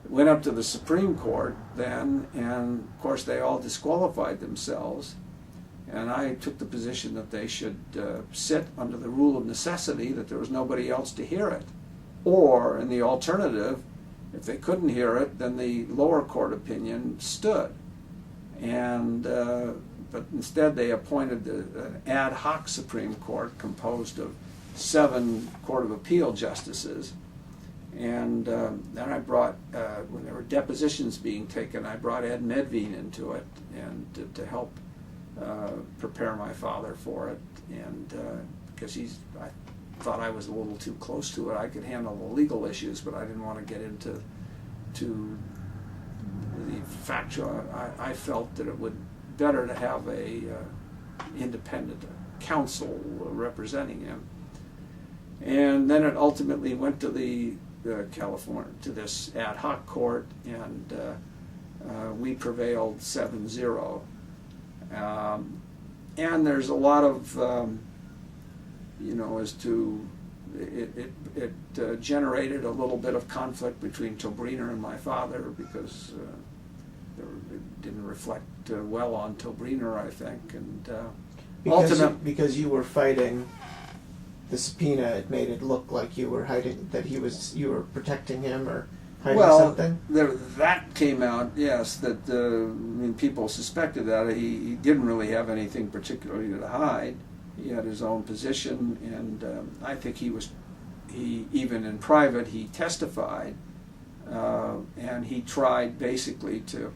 It went up to the Supreme Court then, and of course they all disqualified themselves. And I took the position that they should sit under the rule of necessity, that there was nobody else to hear it. Or, in the alternative, if they couldn't hear it, then the lower court opinion stood. and but instead they appointed an ad hoc Supreme Court composed of 7 Court of Appeal justices. And then I brought, when there were depositions being taken, I brought Ed Medvine into it and to help prepare my father for it. And because I thought I was a little too close to it. I could handle the legal issues, but I didn't want to get into the factual. I felt that it would better to have a independent counsel representing him. And then it ultimately went to the California, to this ad hoc court, and we prevailed 7-0. And there's a lot of, as to, it generated a little bit of conflict between Tobriner and my father, because it didn't reflect well on Tobriner, I think, and
because you were fighting the subpoena, it made it look like you were hiding, that you were protecting him or hiding something?
That came out, yes, that people suspected that. He didn't really have anything particularly to hide. He had his own position, and I think he even in private, he testified, and he tried basically to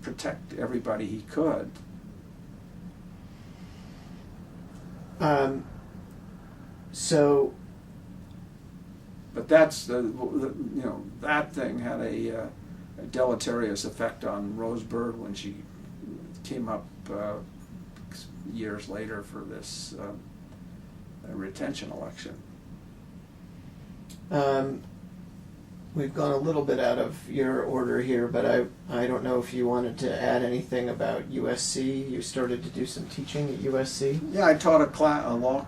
protect everybody he could. But that's that thing had a deleterious effect on Rose Bird when she came up years later for this retention election.
We've gone a little bit out of your order here, but I don't know if you wanted to add anything about USC. You started to do some teaching at USC?
Yeah, I taught a law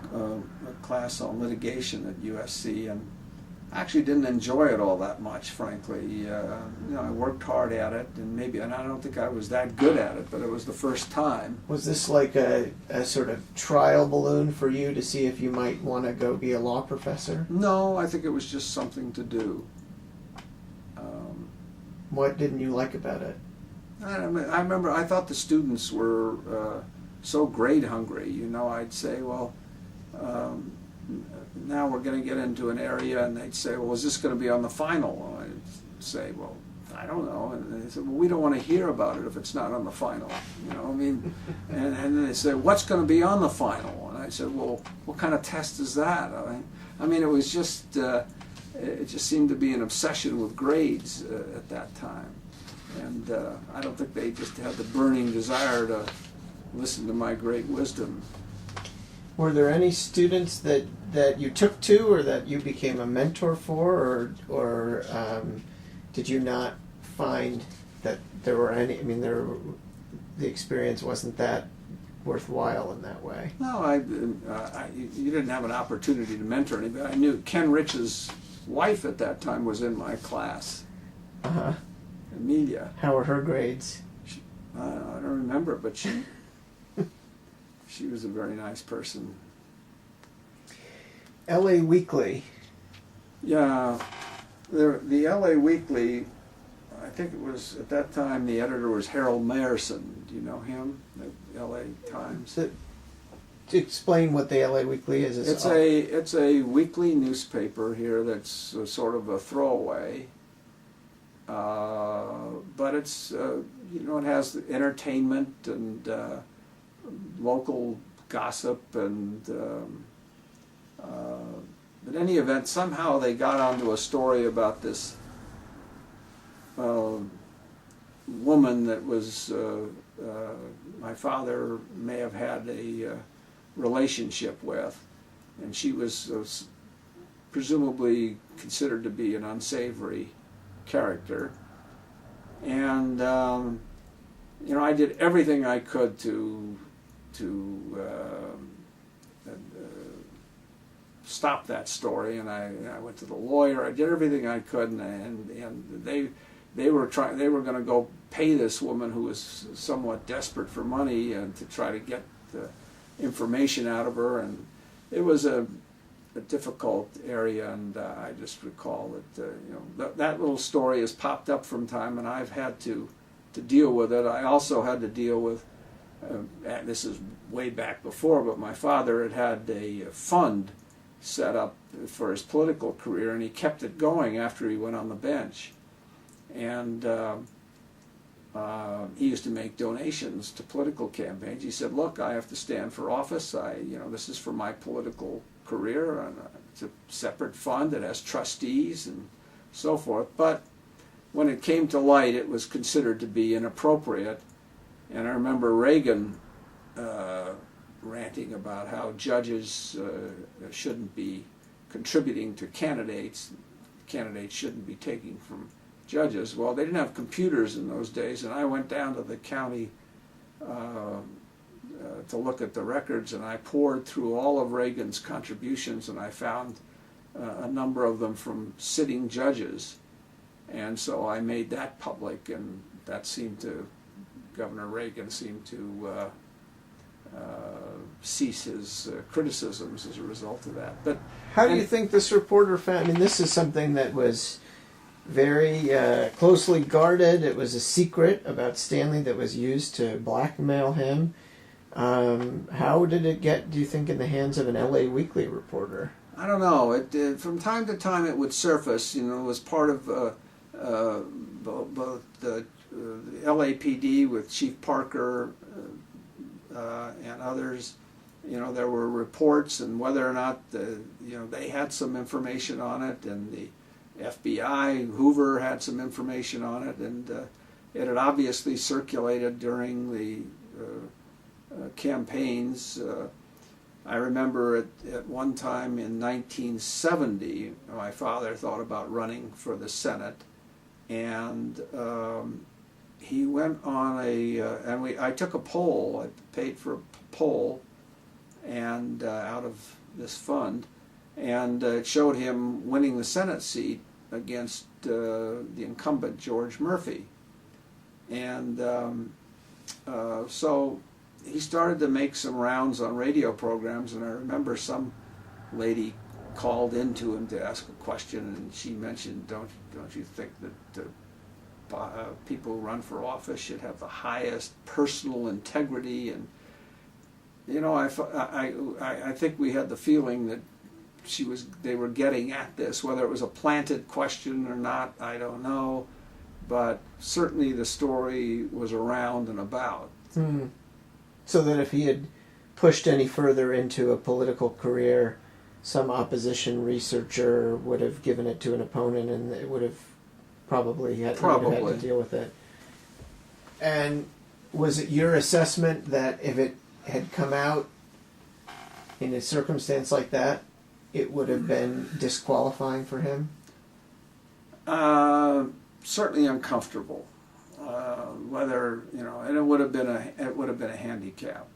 class on litigation at USC, and I actually didn't enjoy it all that much, frankly. I worked hard at it, and I don't think I was that good at it, but it was the first time.
Was this like a sort of trial balloon for you to see if you might want to go be a law professor?
No, I think it was just something to do.
What didn't you like about it?
I remember I thought the students were so grade hungry. I'd say, well, now we're going to get into an area, and they'd say, well, is this going to be on the final? And I'd say, well, I don't know. And they said, well, we don't want to hear about it if it's not on the final. and then they said, what's going to be on the final? And I said, well, what kind of test is that? It was just, it just seemed to be an obsession with grades at that time. And I don't think they just had the burning desire to listen to my great wisdom.
Were there any students that you took to, or that you became a mentor for, or did you not find that there were any? The experience wasn't that worthwhile in that way.
No, you didn't have an opportunity to mentor anybody. I knew Ken Rich's wife at that time was in my class. Amelia.
How were her grades?
I don't remember, but she was a very nice person.
L.A. Weekly.
Yeah, the L.A. Weekly, I think it was, at that time, the editor was Harold Mayerson. Do you know him? The L.A. Times.
To explain what the L.A. Weekly is.
It's a weekly newspaper here that's sort of a throwaway. But it's, it has entertainment and local gossip, and but in any event, somehow they got onto a story about this woman that was my father may have had a relationship with, and she was presumably considered to be an unsavory character. And I did everything I could to stop that story, and I went to the lawyer. I did everything I could, and they were going to go pay this woman who was somewhat desperate for money, and to try to get the information out of her, and it was a difficult area, and I just recall that that little story has popped up from time, and I've had to to deal with it. I also had to deal with, this is way back before, but my father had a fund set up for his political career, and he kept it going after he went on the bench. And he used to make donations to political campaigns. He said, "Look, I have to stand for office. This is for my political career, and it's a separate fund that has trustees and so forth." But when it came to light, it was considered to be inappropriate. And I remember Reagan ranting about how judges shouldn't be contributing to candidates. Candidates shouldn't be taking from judges. Well, they didn't have computers in those days, and I went down to the county to look at the records, and I poured through all of Reagan's contributions, and I found a number of them from sitting judges. And so I made that public, and that seemed to, Governor Reagan seemed to cease his criticisms as a result of that. But
how do you think this reporter found? I mean, this is something that was very closely guarded. It was a secret about Stanley that was used to blackmail him. How did it get, do you think, in the hands of an LA Weekly reporter?
I don't know. It from time to time it would surface. It was part of both the LAPD with Chief Parker and others. There were reports, and whether or not they had some information on it, and the FBI, Hoover, had some information on it, and it had obviously circulated during the campaigns. I remember at one time in 1970, my father thought about running for the Senate, and he went on I took a poll. I paid for a poll, and out of this fund, and it showed him winning the Senate seat against the incumbent George Murphy, and so he started to make some rounds on radio programs, and I remember some lady called into him to ask a question, and she mentioned, don't you think that people who run for office should have the highest personal integrity? And I think we had the feeling that they were getting at this. Whether it was a planted question or not, I don't know, but certainly the story was around and about.
Hmm. So that if he had pushed any further into a political career, some opposition researcher would have given it to an opponent, and it would have probably had to deal with it. And was it your assessment that if it had come out in a circumstance like that, it would have been disqualifying for him?
Certainly uncomfortable. Whether and it would have been a handicap.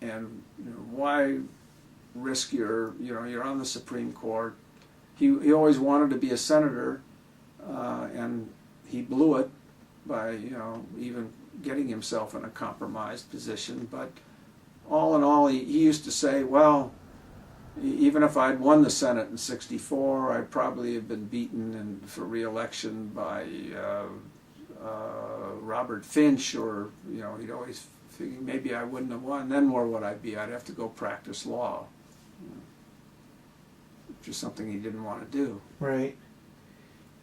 And why risk you're on the Supreme Court? He always wanted to be a senator, and he blew it by even getting himself in a compromised position. But all in all, he used to say, well, even if I'd won the Senate in '64, I'd probably have been beaten for re-election by Robert Finch, or he'd always figure maybe I wouldn't have won. Then where would I be? I'd have to go practice law, which is something he didn't want to do.
Right.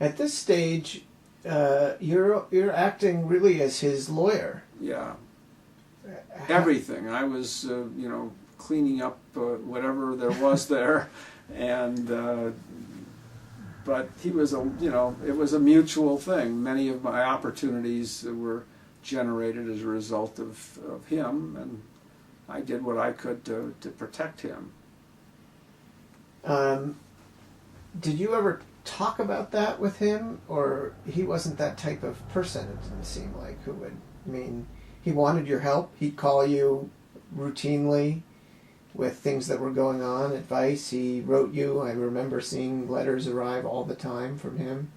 At this stage, you're acting really as his lawyer.
Yeah. Everything. I was cleaning up whatever there was there, and but he was it was a mutual thing. Many of my opportunities were generated as a result of him, and I did what I could to protect him.
Did you ever talk about that with him, or he wasn't that type of person? It didn't seem like who would. I mean, he wanted your help. He'd call you routinely with things that were going on, advice. He wrote you. I remember seeing letters arrive all the time from him.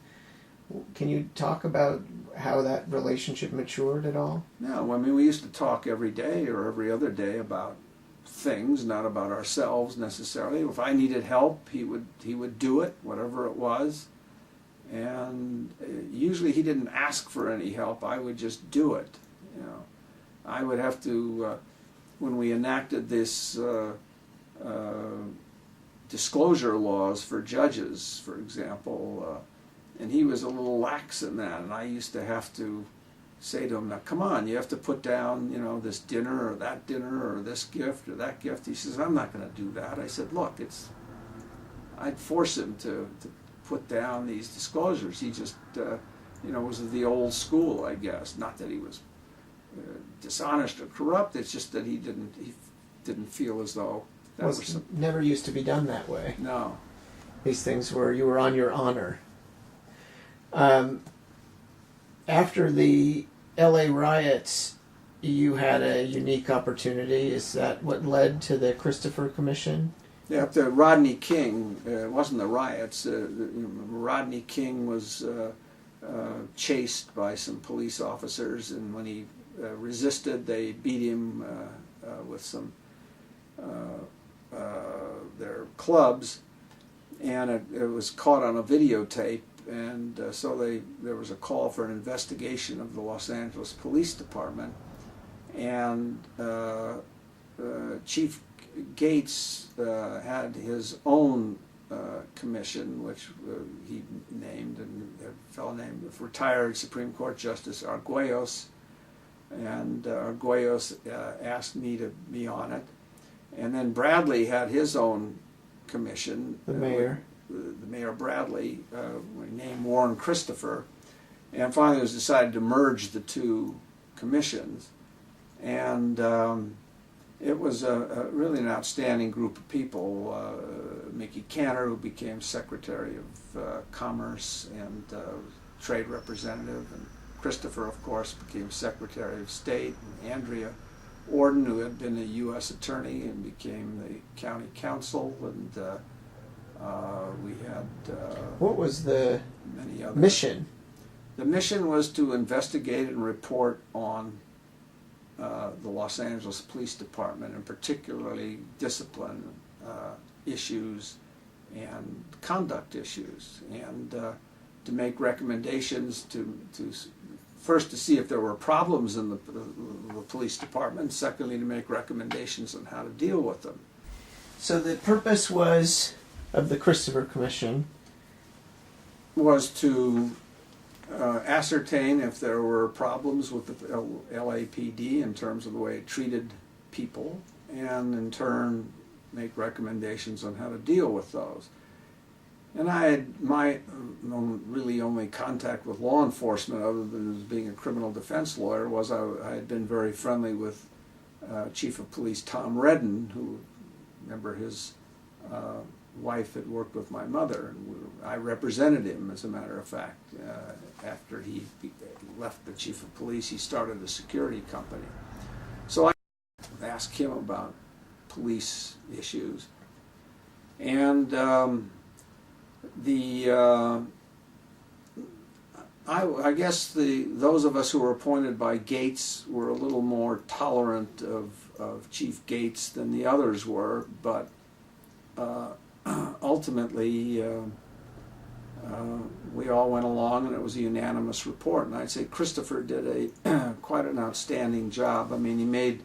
Can you talk about how that relationship matured at all?
No, I mean, we used to talk every day or every other day about things, not about ourselves necessarily. If I needed help, he would do it, whatever it was. And usually he didn't ask for any help. I would just do it. You know, I would have to, when we enacted this disclosure laws for judges, for example, and he was a little lax in that, and I used to have to say to him, now come on, you have to put down, you know, this dinner or that dinner or this gift or that gift. He says, I'm not going to do that. I said, look, I'd force him to put down these disclosures. He just, you know, was of the old school, I guess. Not that he was dishonest or corrupt. It's just that he didn't feel as though that was
never used to be done that way.
No.
These things you were on your honor. After the LA riots, you had a unique opportunity. Is that what led to the Christopher Commission?
Yeah, after Rodney King, it wasn't the riots. Rodney King was chased by some police officers, and when he resisted, they beat him with some their clubs, and it was caught on a videotape. And so there was a call for an investigation of the Los Angeles Police Department, and Chief Gates had his own commission, which he named, and a fellow named retired Supreme Court Justice Arguellos, and Arguellos asked me to be on it. And then Bradley had his own commission.
The mayor.
The Mayor Bradley, named Warren Christopher, and finally it was decided to merge the two commissions, and it was a really an outstanding group of people. Mickey Cantor, who became Secretary of Commerce and Trade Representative, and Christopher, of course, became Secretary of State, and Andrea Orden, who had been a U.S. attorney and became the county counsel, and we had
what was the
many other
mission?
The mission was to investigate and report on the Los Angeles Police Department, and particularly discipline issues and conduct issues, and to make recommendations to first to see if there were problems in the police department, secondly to make recommendations on how to deal with them.
So the purpose of the Christopher Commission
was to ascertain if there were problems with the LAPD in terms of the way it treated people, and in turn make recommendations on how to deal with those. And I had my really only contact with law enforcement, other than as being a criminal defense lawyer, was I had been very friendly with Chief of Police Tom Redden, who, remember, his wife had worked with my mother, and I represented him, as a matter of fact. After he left the Chief of Police, he started a security company. So I asked him about police issues, and I guess those of us who were appointed by Gates were a little more tolerant of Chief Gates than the others were, but ultimately we all went along, and it was a unanimous report. And I'd say Christopher did quite an outstanding job. I mean, he made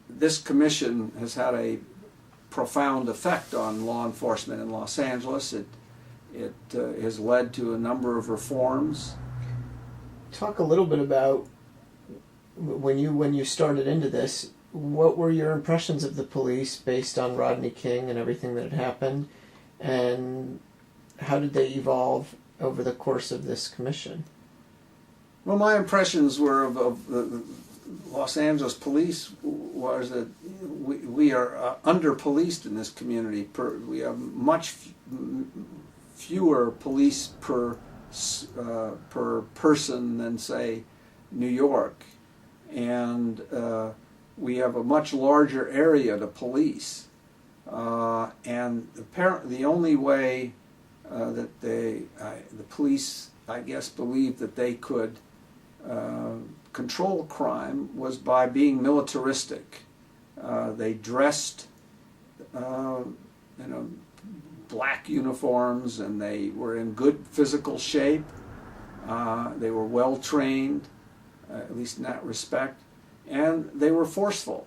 this commission has had a profound effect on law enforcement in Los Angeles. It has led to a number of reforms.
Talk a little bit about when you started into this. What were your impressions of the police based on Rodney King and everything that had happened, and how did they evolve over the course of this commission?
Well, my impressions were of the Los Angeles police was that we are under-policed in this community. We have much fewer police per person than, say, New York, and we have a much larger area to police. And apparently, the only way that the police, I guess, believed that they could control crime was by being militaristic. They dressed, black uniforms, and they were in good physical shape. They were well trained, at least in that respect, and they were forceful.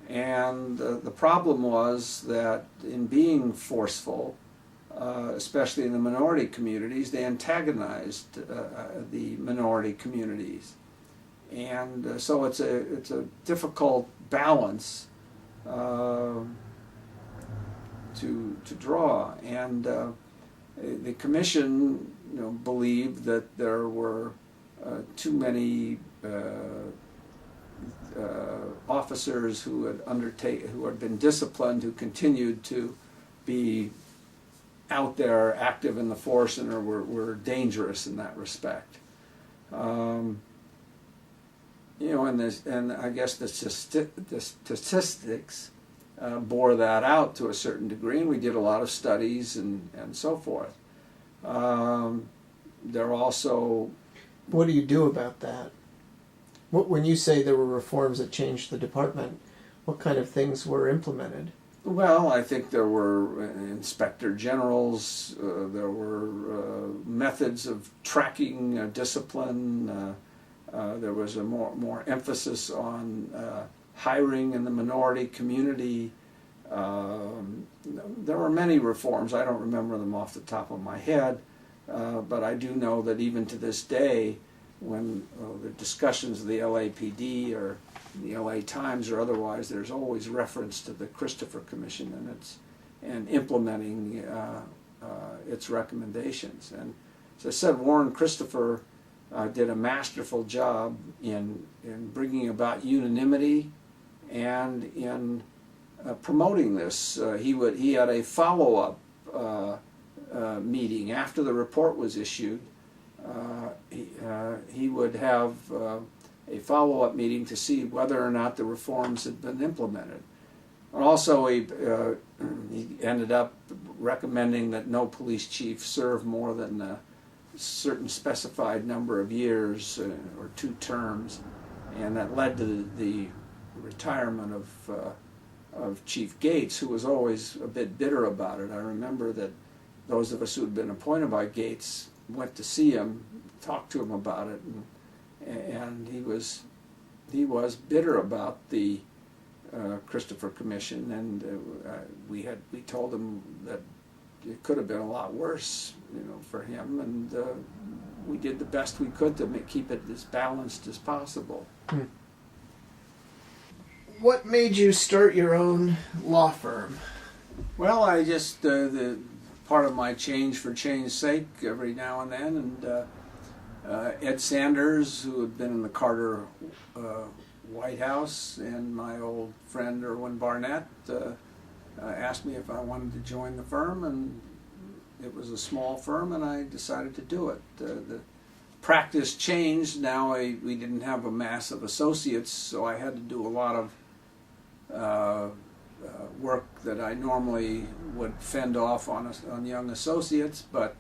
And the problem was that in being forceful, especially in the minority communities, they antagonized the minority communities. And so it's a difficult balance to draw. And the commission, believed that there were too many officers who had been disciplined, who continued to be out there active in the force and were dangerous in that respect. And I guess the statistics bore that out to a certain degree, and we did a lot of studies and so forth. There also...
What do you do about that? When you say there were reforms that changed the department, what kind of things were implemented?
Well, I think there were inspector generals, there were methods of tracking discipline, there was a more emphasis on hiring in the minority community. There were many reforms. I don't remember them off the top of my head, but I do know that even to this day, when the discussions of the LAPD or the LA Times or otherwise, there's always reference to the Christopher Commission and implementing its recommendations. And as I said, Warren Christopher did a masterful job in bringing about unanimity and in promoting this. He had a follow-up meeting after the report was issued. He would have a follow-up meeting to see whether or not the reforms had been implemented. And also, he ended up recommending that no police chief serve more than a certain specified number of years or 2 terms, and that led to the retirement of Chief Gates, who was always a bit bitter about it. I remember that those of us who had been appointed by Gates went to see him, talked to him about it, and he was bitter about the Christopher Commission, and we told him that it could have been a lot worse, for him, and we did the best we could to keep it as balanced as possible.
What made you start your own law firm?
Well, I just the part of my change for change's sake every now and then, and Ed Sanders, who had been in the Carter White House, and my old friend Erwin Barnett asked me if I wanted to join the firm, and it was a small firm, and I decided to do it. The practice changed. Now we didn't have a mass of associates, so I had to do a lot of work that I normally would fend off on young associates, but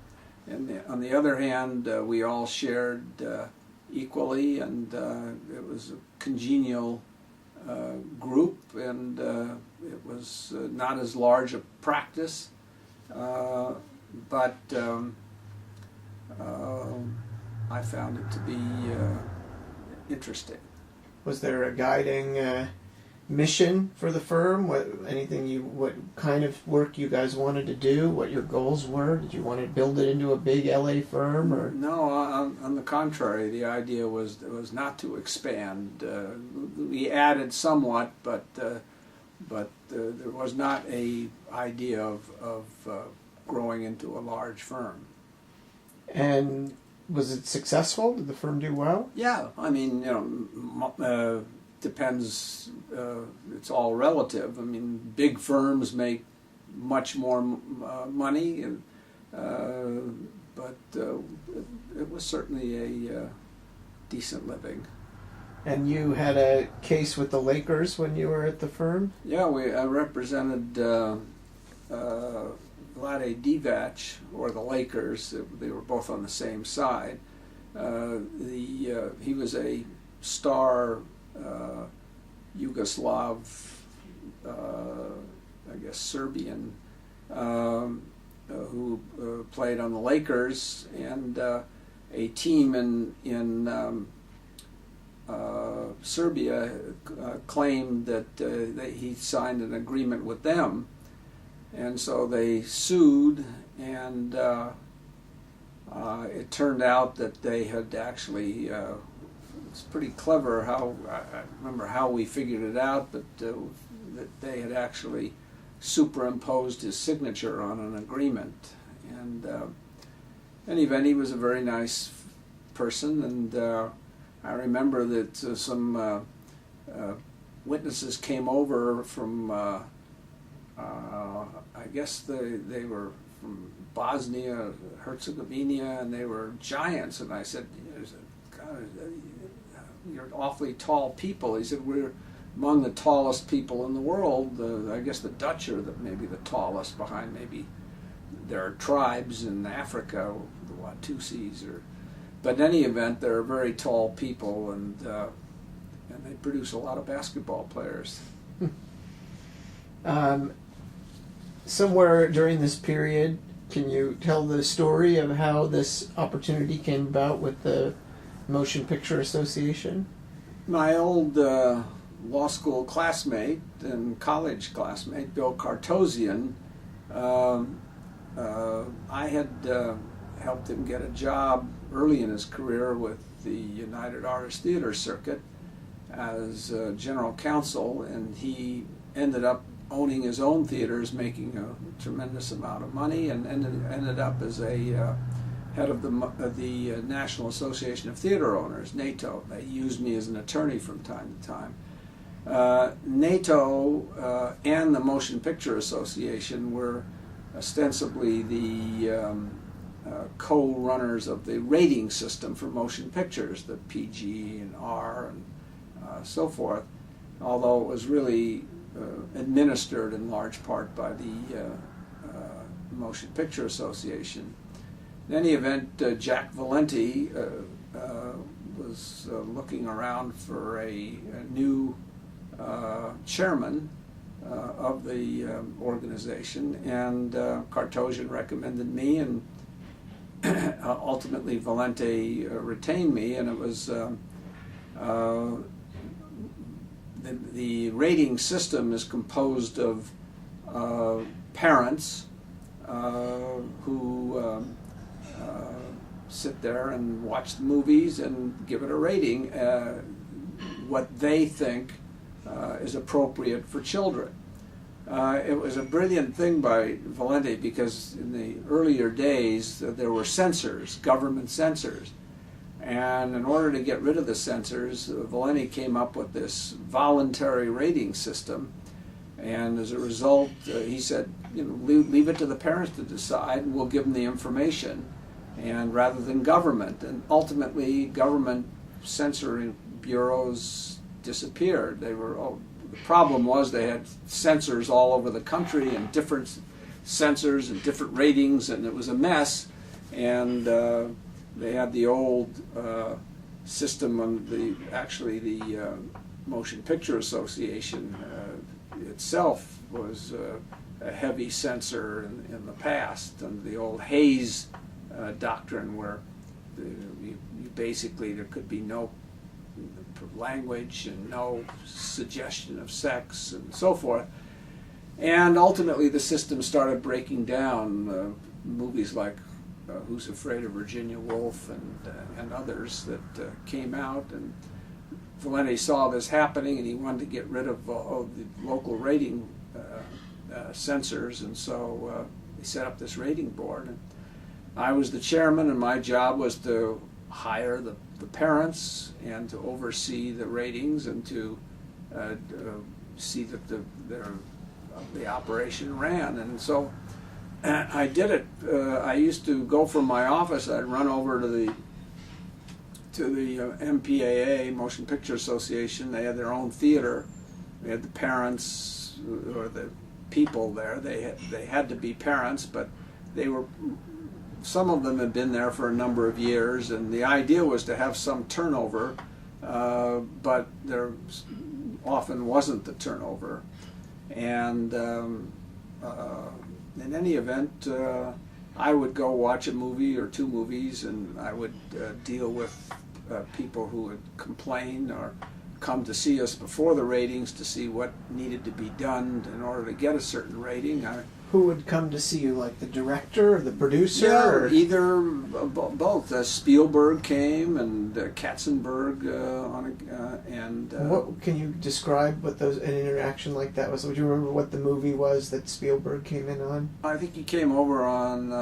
on the other hand, we all shared equally, and it was a congenial group, and it was not as large a practice, but I found it to be interesting.
Was there a guiding mission for the firm? What kind of work you guys wanted to do? What your goals were? Did you want to build it into a big LA firm, or?
No, on the contrary. The idea was not to expand. We added somewhat, but there was not a idea of growing into a large firm.
And was it successful? Did the firm do well?
Yeah, I mean, depends. It's all relative. I mean, big firms make much more money, but it was certainly a decent living.
And you had a case with the Lakers when you were at the firm?
Yeah, I represented Vlade Divac, or the Lakers. They were both on the same side. He was a star Yugoslav, I guess Serbian who played on the Lakers, and a team in Serbia claimed that he signed an agreement with them, and so they sued, and it turned out that they had actually, it's pretty clever how, I remember how we figured it out, but that they had actually superimposed his signature on an agreement. And in any event, he was a very nice person, and I remember that some witnesses came over from, I guess they were from Bosnia, Herzegovina, and they were giants. And I said, God, you're awfully tall people. He said, we're among the tallest people in the world. I guess the Dutch are maybe the tallest, behind maybe there are tribes in Africa, the Watusis, but in any event, they're very tall people, and they produce a lot of basketball players.
Somewhere during this period, can you tell the story of how this opportunity came about with the Motion Picture Association?
My old law school classmate and college classmate, Bill Kartosian, I had helped him get a job early in his career with the United Artists Theater Circuit as general counsel, and he ended up owning his own theaters, making a tremendous amount of money, and ended up as a head of the National Association of Theater Owners, NATO. They used me as an attorney from time to time. NATO and the Motion Picture Association were ostensibly the co-runners of the rating system for motion pictures, the PG and R and so forth, although it was really administered in large part by the Motion Picture Association. In any event, Jack Valenti was looking around for a new chairman of the organization, and Kartosian recommended me, and ultimately Valenti retained me, and it was the rating system is composed of parents who sit there and watch the movies and give it a rating, what they think is appropriate for children. It was a brilliant thing by Valenti, because in the earlier days there were censors, government censors, and in order to get rid of the censors, Valenti came up with this voluntary rating system, and as a result he said, leave it to the parents to decide, and we'll give them the information, and rather than government. And ultimately government censoring bureaus disappeared. The problem was they had censors all over the country, and different censors and different ratings, and it was a mess. And they had the old system on the Motion Picture Association itself was a heavy censor in the past, and the old Hayes doctrine, where you basically there could be no language and no suggestion of sex and so forth. And ultimately the system started breaking down. Movies like Who's Afraid of Virginia Woolf and others that came out, and Valenti saw this happening, and he wanted to get rid of the local rating censors, and so he set up this rating board. And I was the chairman, and my job was to hire the parents and to oversee the ratings and to see that the operation ran. And so I did it. I used to go from my office, I'd run over to the MPAA, Motion Picture Association. They had their own theater. They had the parents, or the people there. They had to be parents, but some of them had been there for a number of years, and the idea was to have some turnover, but there often wasn't the turnover. And in any event, I would go watch a movie or two movies, and I would deal with people who would complain or come to see us before the ratings to see what needed to be done in order to get a certain rating.
Who would come to see you, like the director or the producer?
Yeah,
or?
either both. Spielberg came and Katzenberg
What can you describe what an interaction like that was? Would you remember what the movie was that Spielberg came in on?
I think he came over on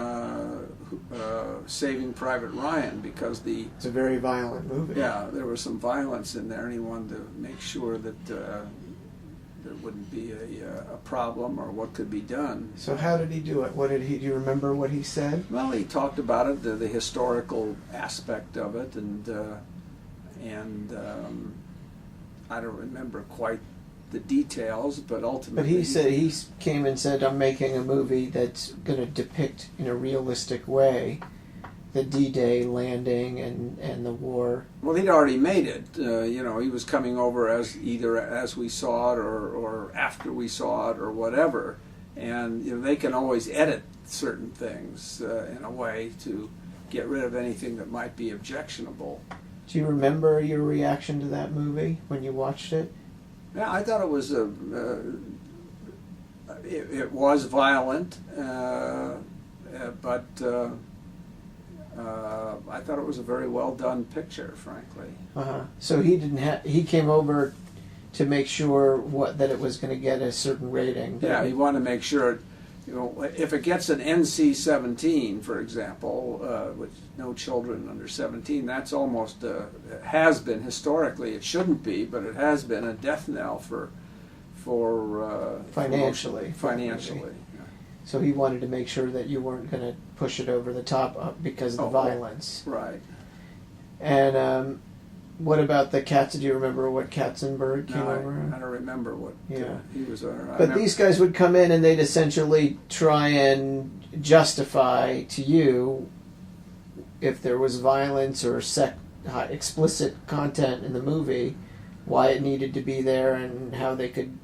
Saving Private Ryan because
it's a very violent movie.
Yeah, there was some violence in there, and he wanted to make sure that there wouldn't be a problem or what could be done.
So how did he do it? Do you remember what he said?
Well, he talked about it, the historical aspect of it, and I don't remember quite the details, but ultimately.
But he said he came and said, "I'm making a movie that's going to depict in a realistic way the D-Day landing and the war."
Well, he'd already made it. He was coming over either as we saw it or after we saw it or whatever. And they can always edit certain things in a way to get rid of anything that might be objectionable.
Do you remember your reaction to that movie when you watched it?
Yeah, I thought it was it was violent, but I thought it was a very well done picture, frankly.
So he came over to make sure that it was going to get a certain rating.
Yeah, he wanted to make sure, if it gets an NC-17, for example, with no children under 17, that's almost has been historically. It shouldn't be, but it has been a death knell for
financially.
Financially.
So he wanted to make sure that you weren't going to push it over the top because of the violence.
Right.
And what about the Katz? Do you remember what Katzenberg came over?
I don't remember what he was.
But these guys would come in and they'd essentially try and justify to you if there was violence or explicit content in the movie, why it needed to be there and how they could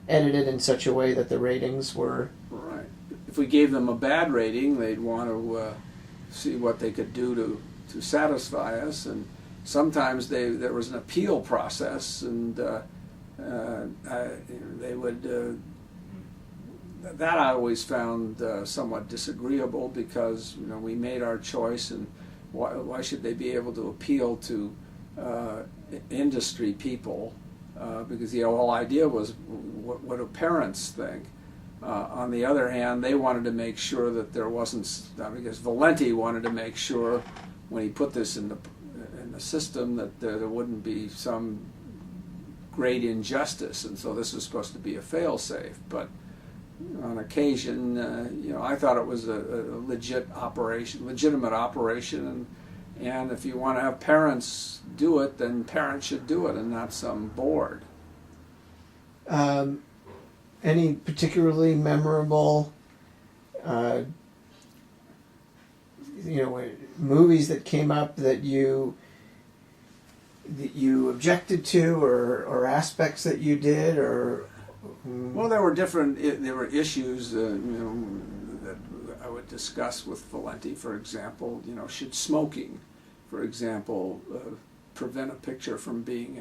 edit it in such a way that the ratings were...
Right. If we gave them a bad rating, they'd want to see what they could do to satisfy us, and sometimes there was an appeal process, and they would... that I always found somewhat disagreeable because we made our choice, and why should they be able to appeal to industry people? Because the whole idea was what do parents think? On the other hand, they wanted to make sure that there wasn't, because Valenti wanted to make sure when he put this in the system that there wouldn't be some great injustice, and so this was supposed to be a fail-safe. But on occasion, I thought it was a legitimate operation, and if you want to have parents do it, then parents should do it, and not some board.
Any particularly memorable, movies that came up that you objected to, or aspects that you did, or?
Well, there were issues, that I would discuss with Valenti. For example, should smoking, for example, prevent a picture from being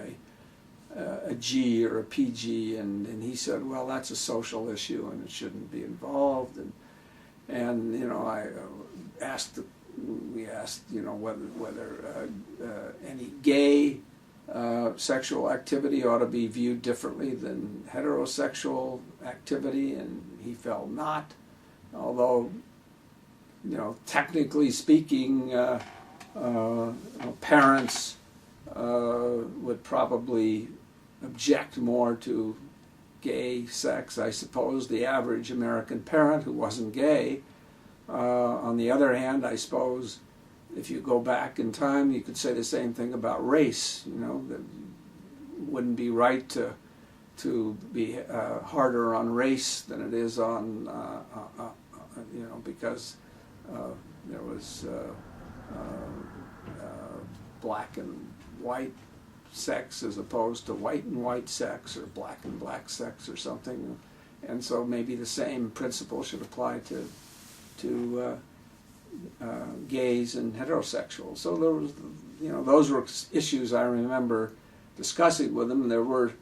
a G or a PG, and he said, well, that's a social issue and it shouldn't be involved, and we asked whether any gay sexual activity ought to be viewed differently than heterosexual activity, and he felt not, although technically speaking, parents would probably object more to gay sex. I suppose the average American parent who wasn't gay. On the other hand, I suppose if you go back in time, you could say the same thing about race. That wouldn't be right to be harder on race than it is on because there was black and white sex as opposed to white and white sex, or black and black sex, or something. and so maybe the same principle should apply to gays and heterosexuals. So there was, those were issues I remember discussing with them. There were,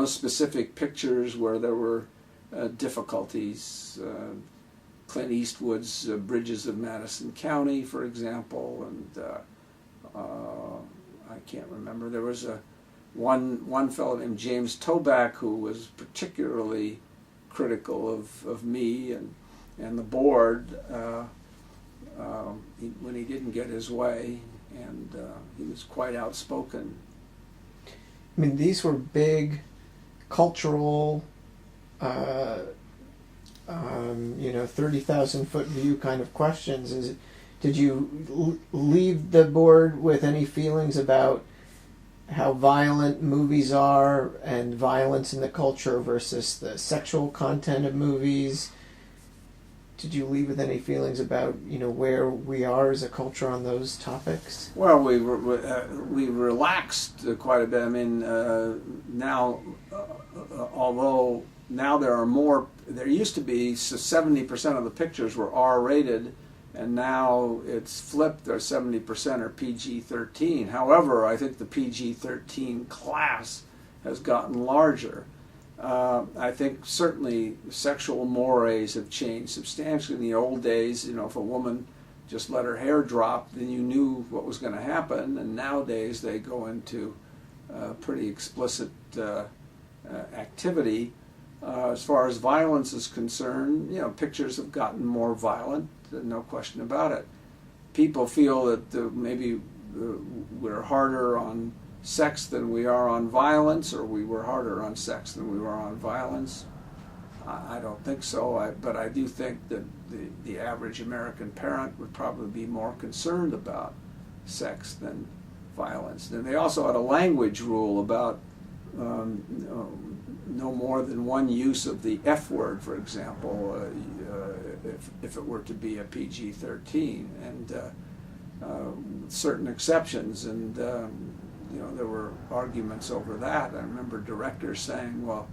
specific pictures where there were difficulties. Clint Eastwood's Bridges of Madison County, for example, and I can't remember. There was one fellow named James Toback who was particularly critical of me and the board when he didn't get his way, and he was quite outspoken.
I mean, these were big cultural, 30,000-foot view kind of questions. Did you leave the board with any feelings about how violent movies are and violence in the culture versus the sexual content of movies? Did you leave with any feelings about where we are as a culture on those topics?
Well, we relaxed quite a bit. I mean, now, although now there used to be 70% of the pictures were R-rated, and now it's flipped. There's 70% are PG-13. However, I think the PG-13 class has gotten larger. I think certainly sexual mores have changed substantially. In the old days, if a woman just let her hair drop, then you knew what was going to happen. And nowadays they go into pretty explicit activity. As far as violence is concerned, pictures have gotten more violent, no question about it. People feel that maybe we're harder on sex than we are on violence, or we were harder on sex than we were on violence. I don't think so, but I do think that the average American parent would probably be more concerned about sex than violence. And they also had a language rule about no more than one use of the F word, for example, if it were to be a PG-13, and certain exceptions, and there were arguments over that. I remember directors saying, well,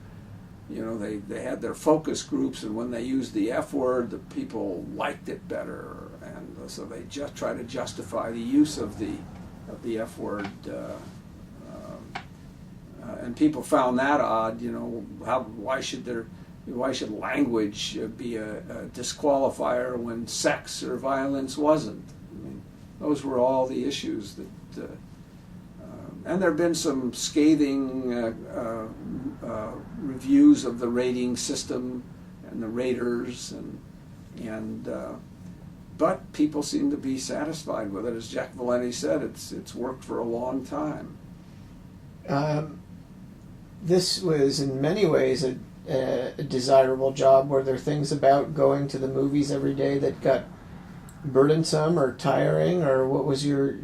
they had their focus groups, and when they used the F word, the people liked it better, and so they just try to justify the use of the F word. And people found that odd. Why should language be a disqualifier when sex or violence wasn't? I mean, those were all the issues that. And there have been some scathing reviews of the rating system and the raters, but people seem to be satisfied with it. As Jack Valenti said, it's worked for a long time.
This was in many ways a desirable job. Were there things about going to the movies every day that got burdensome or tiring, or what was your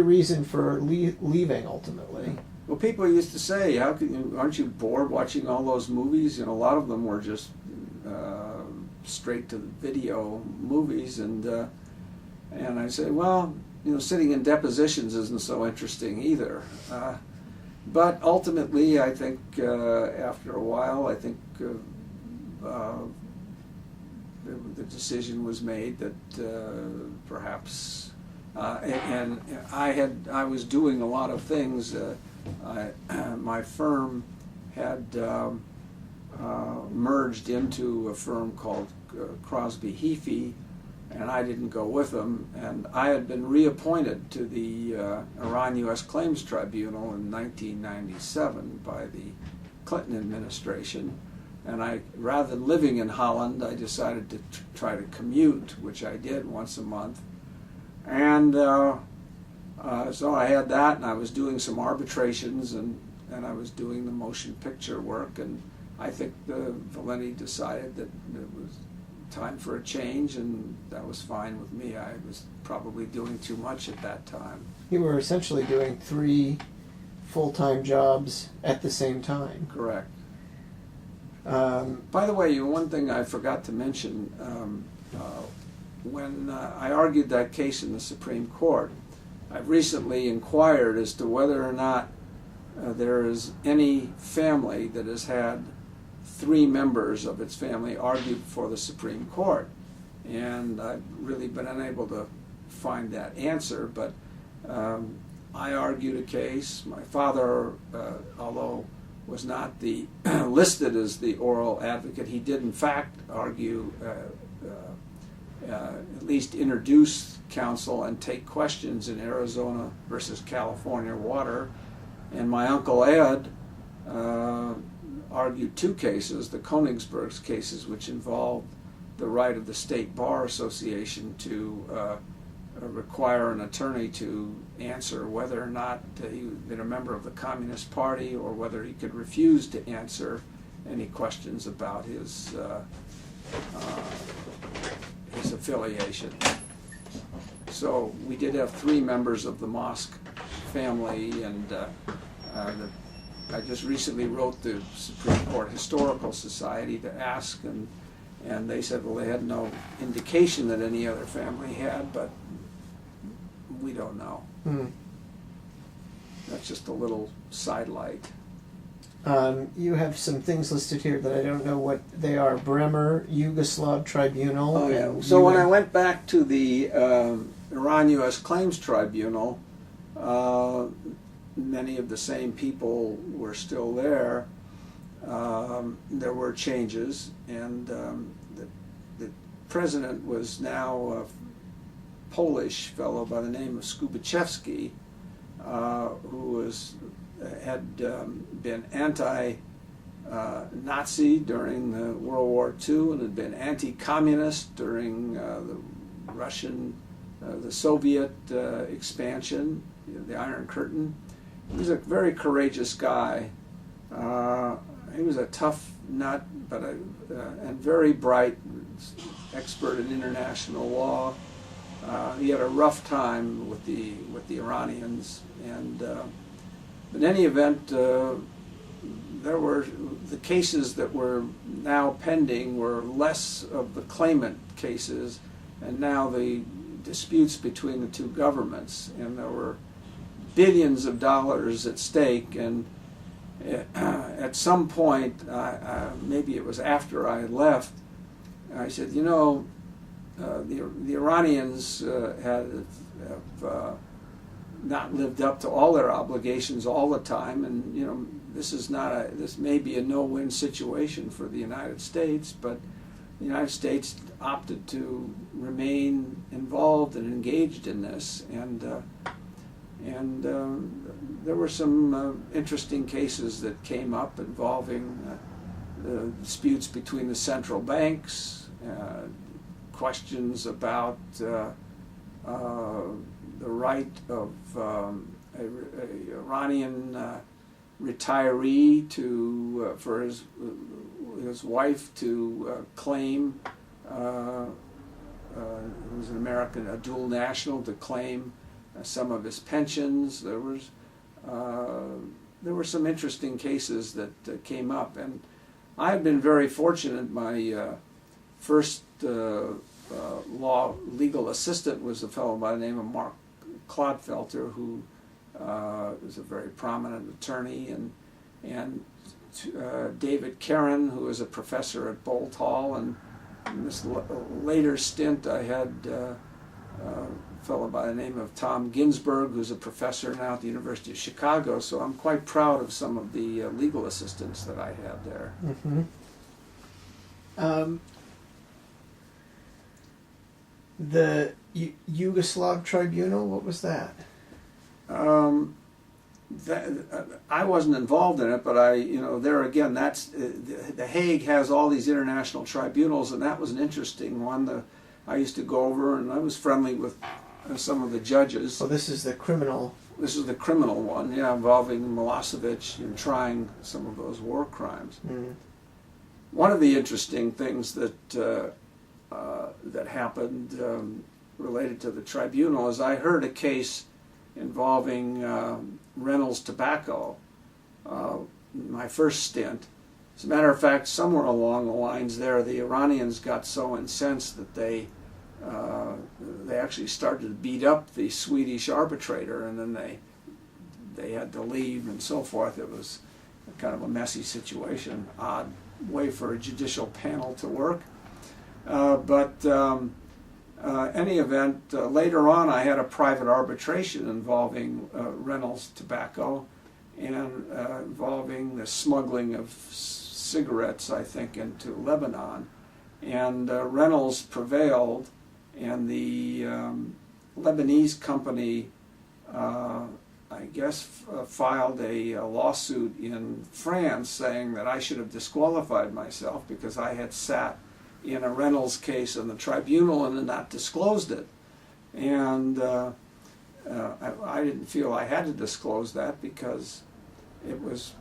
reason for leaving ultimately?
Well, people used to say, aren't you bored watching all those movies? A lot of them were just straight to video movies, and I said, well, sitting in depositions isn't so interesting either. But ultimately, I think after a while, I think the decision was made that perhaps, and I was doing a lot of things. My firm had merged into a firm called Crosby Heafy, and I didn't go with them. And I had been reappointed to the Iran U.S. Claims Tribunal in 1997 by the Clinton administration. And rather than living in Holland, I decided to try to commute, which I did once a month. And so I had that, and I was doing some arbitrations, and I was doing the motion picture work. And I think Valenti decided that it was time for a change, and that was fine with me. I was probably doing too much at that time.
You were essentially doing 3 full-time jobs at the same time.
Correct. By the way, one thing I forgot to mention, when I argued that case in the Supreme Court, I've recently inquired as to whether or not there is any family that has had 3 members of its family argued before the Supreme Court. And I've really been unable to find that answer, but I argued a case. My father, although was not the listed as the oral advocate, he did in fact argue, at least introduce counsel and take questions in Arizona versus California water. And my uncle Ed argued 2 cases, the Konigsberg's cases, which involved the right of the State Bar Association to require an attorney to answer whether or not he'd been a member of the Communist Party, or whether he could refuse to answer any questions about his affiliation. So we did have 3 members of the Mosk family, and I just recently wrote the Supreme Court Historical Society to ask, and they said, well, they had no indication that any other family had, but we don't know. That's just a little sidelight.
You have some things listed here that I don't know what they are. Bremer, Yugoslav Tribunal.
Oh, yeah. So when I went back to the Iran U.S. Claims Tribunal, many of the same people were still there. There were changes, and the president was now a Polish fellow by the name of Skubachevsky, who had been anti-Nazi during the World War II, and had been anti-communist during the Russian, the Soviet expansion, the Iron Curtain. He was a very courageous guy. He was a tough nut, but and very bright, expert in international law. He had a rough time with the Iranians, and in any event, there were the cases that were now pending were less of the claimant cases, and now the disputes between the 2 governments, and there were billions of dollars at stake. And at some point, maybe it was after I left, I said, you know, the Iranians have not lived up to all their obligations all the time, and you know, this may be a no-win situation for the United States, but the United States opted to remain involved and engaged in this, and there were some interesting cases that came up involving the disputes between the central banks, questions about the right of an Iranian retiree to for his wife to claim, who's an American, a dual national, to claim some of his pensions. There were some interesting cases that came up, and I've been very fortunate. My first legal assistant was a fellow by the name of Mark Clodfelter, who is a very prominent attorney, and David Karen, who is a professor at Bolt Hall, and in this later stint I had a fellow by the name of Tom Ginsberg, who's a professor now at the University of Chicago, so I'm quite proud of some of the legal assistants that I had there.
The Yugoslav Tribunal, what was that?
I wasn't involved in it, but there again, that's the Hague has all these international tribunals, and that was an interesting one. I used to go over, and I was friendly with some of the judges.
So this is the criminal.
This is the criminal one, yeah, involving Milosevic and trying some of those war crimes. One of the interesting things that happened related to the tribunal is I heard a case involving Reynolds Tobacco, my first stint. As a matter of fact, somewhere along the lines there, the Iranians got so incensed that they actually started to beat up the Swedish arbitrator, and then they had to leave and so forth. It was kind of a messy situation, odd way for a judicial panel to work. Any event, later on I had a private arbitration involving Reynolds Tobacco and involving the smuggling of cigarettes, I think, into Lebanon. And Reynolds prevailed, and the Lebanese company, I guess, filed a lawsuit in France saying that I should have disqualified myself because I had sat in a Reynolds case in the tribunal and had not disclosed it. And I didn't feel I had to disclose that because it was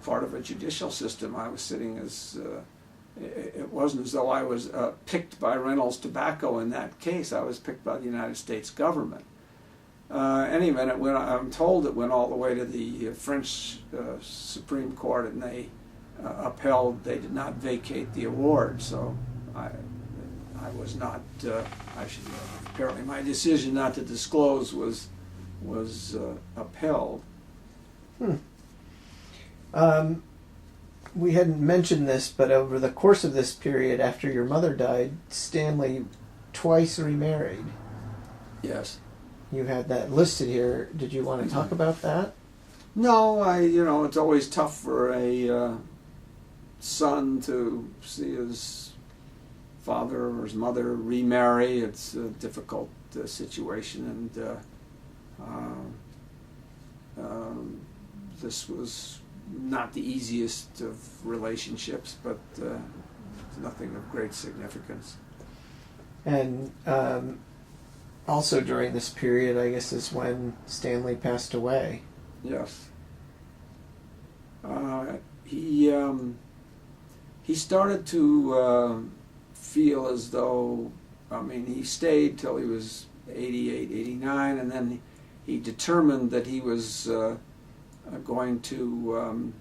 part of a judicial system. I was sitting as, it wasn't as though I was picked by Reynolds Tobacco in that case. I was picked by the United States government. Anyway, I'm told it went all the way to the French Supreme Court, and they upheld, they did not vacate the award. So I was not, apparently my decision not to disclose was upheld.
We hadn't mentioned this, but over the course of this period after your mother died, Stanley twice remarried.
Yes.
You had that listed here. Did you want to talk about that?
No, it's always tough for a son to see his father or his mother remarry. It's a difficult situation, and this was not the easiest of relationships, but nothing of great significance.
And also during this period, I guess, is when Stanley passed away.
Yes. He started to feel as though, he stayed till he was 88, 89, and then he determined that he was going to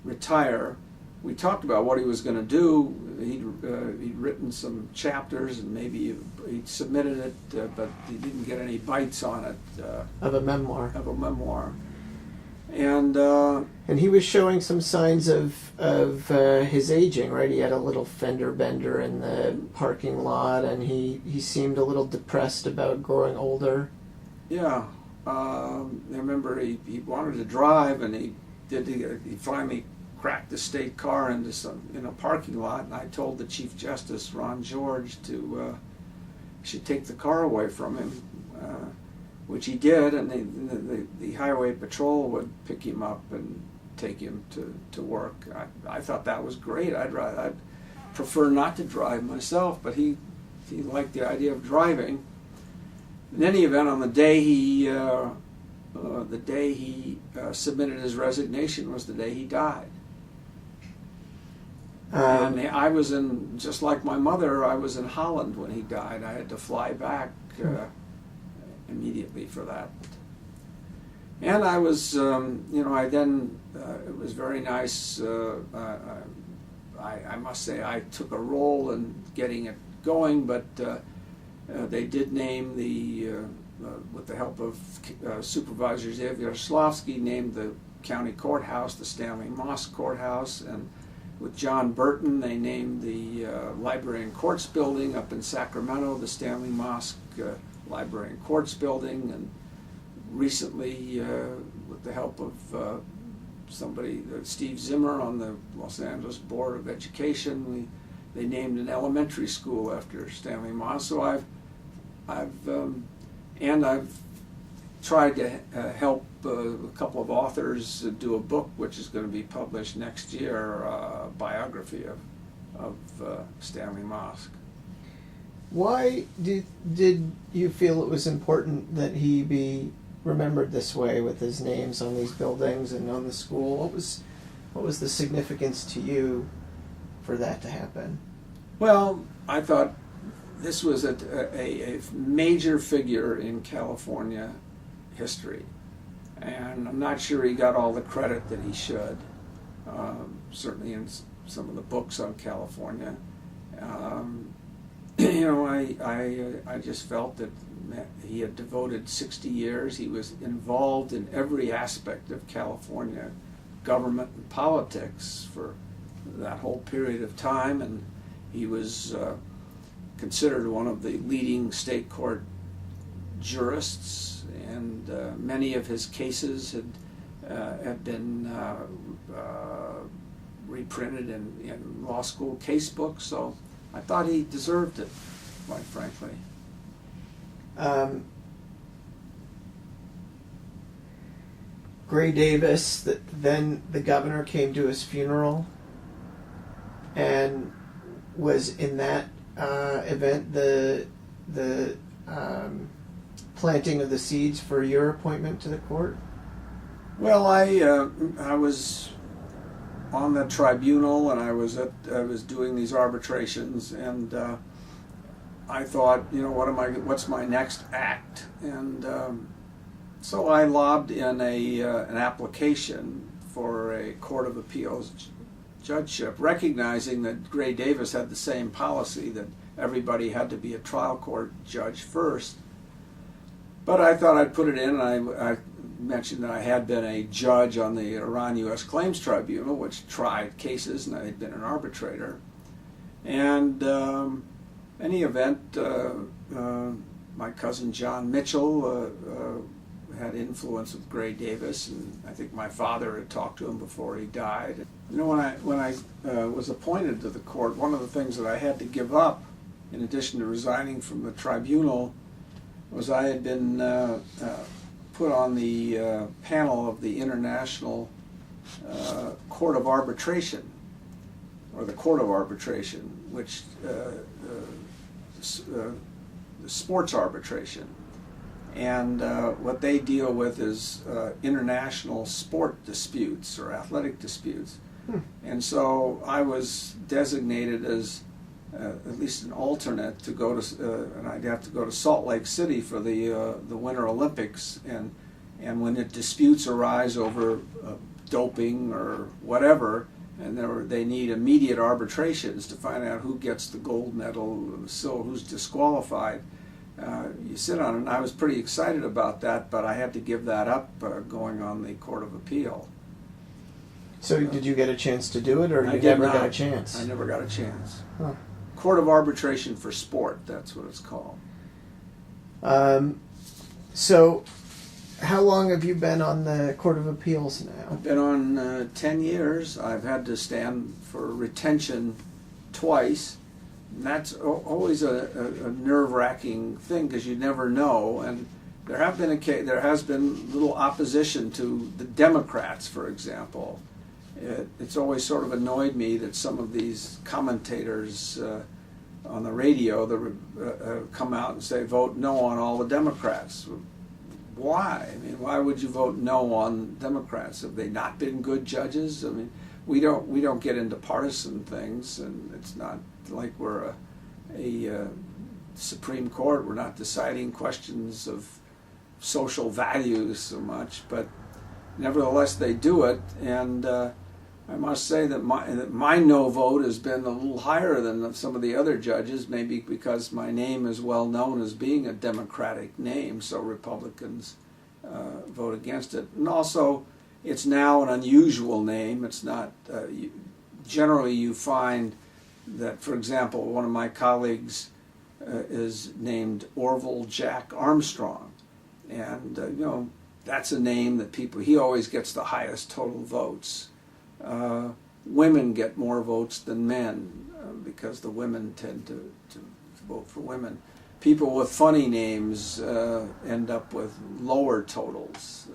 retire. We talked about what he was going to do. He'd written some chapters, and maybe he submitted it, but he didn't get any bites on it.
Of a memoir.
Of a memoir. And
he was showing some signs of his aging, right? He had a little fender bender in the parking lot, and he seemed a little depressed about growing older.
Yeah. I remember he wanted to drive, and he finally cracked the state car in a parking lot, and I told the Chief Justice, Ron George, should take the car away from him, which he did, and the highway patrol would pick him up and take him to work. I thought that was great. I'd prefer not to drive myself, but he liked the idea of driving. In any event, on the day he submitted his resignation was the day he died. And I was just like my mother, I was in Holland when he died. I had to fly back immediately for that. And I was, it was very nice. I must say I took a role in getting it going, but they did name with the help of Supervisor Zavierslawski, named the county courthouse the Stanley Mosk Courthouse, and with John Burton they named the Library and Courts building up in Sacramento the Stanley Mosk Library and Courts building, and recently with the help of Steve Zimmer on the Los Angeles Board of Education, they named an elementary school after Stanley Mosk. So I've tried to help a couple of authors do a book which is going to be published next year, a biography of Stanley Mosk.
Why did you feel it was important that he be remembered this way, with his names on these buildings and on the school? What was the significance to you for that to happen?
Well, I thought this was a major figure in California history, and I'm not sure he got all the credit that he should, certainly in some of the books on California. I just felt that he had devoted 60 years. He was involved in every aspect of California government and politics for that whole period of time, and he was considered one of the leading state court jurists, and many of his cases had been reprinted in law school case books, so I thought he deserved it, quite frankly.
Gray Davis, then the governor, came to his funeral and was in that event the planting of the seeds for your appointment to the court?
Well, I was on the tribunal, and I was doing these arbitrations, and I thought, what's my next act? And so I lobbed in an application for a Court of Appeals judgeship, recognizing that Gray Davis had the same policy that everybody had to be a trial court judge first. But I thought I'd put it in, and I mentioned that I had been a judge on the Iran U.S. Claims Tribunal, which tried cases, and I had been an arbitrator. And in any event, my cousin John Mitchell had influence with Gray Davis, and I think my father had talked to him before he died. When I was appointed to the court, one of the things that I had to give up, in addition to resigning from the tribunal, was I had been put on the panel of the International Court of Arbitration, or the Court of Arbitration, which sports arbitration. And what they deal with is international sport disputes or athletic disputes. And so I was designated as at least an alternate to go to, and I'd have to go to Salt Lake City for the Winter Olympics. And when disputes arise over doping or whatever, and they need immediate arbitrations to find out who gets the gold medal, so who's disqualified. You sit on it, and I was pretty excited about that, but I had to give that up going on the Court of Appeal.
So did you get a chance to do it, or
I
you
did
never
not.
got a chance?
I never got a chance.
Huh.
Court of Arbitration for Sport, that's what it's called.
So how long have you been on the Court of Appeals now?
I've been on 10 years. I've had to stand for retention twice. And that's always a nerve-wracking thing, because you never know. And there has been little opposition to the Democrats, for example. It's always sort of annoyed me that some of these commentators on the radio come out and say, vote no on all the Democrats. Why? I mean, why would you vote no on Democrats? Have they not been good judges? I mean, we don't get into partisan things, and it's not like we're a Supreme Court. We're not deciding questions of social values so much, but nevertheless they do it. And I must say that my no vote has been a little higher than some of the other judges, maybe because my name is well known as being a Democratic name, so Republicans vote against it. And also, it's now an unusual name. It's not, generally you find that, for example, one of my colleagues is named Orville Jack Armstrong. And, that's a name that he always gets the highest total votes. Women get more votes than men because the women tend to vote for women. People with funny names end up with lower totals.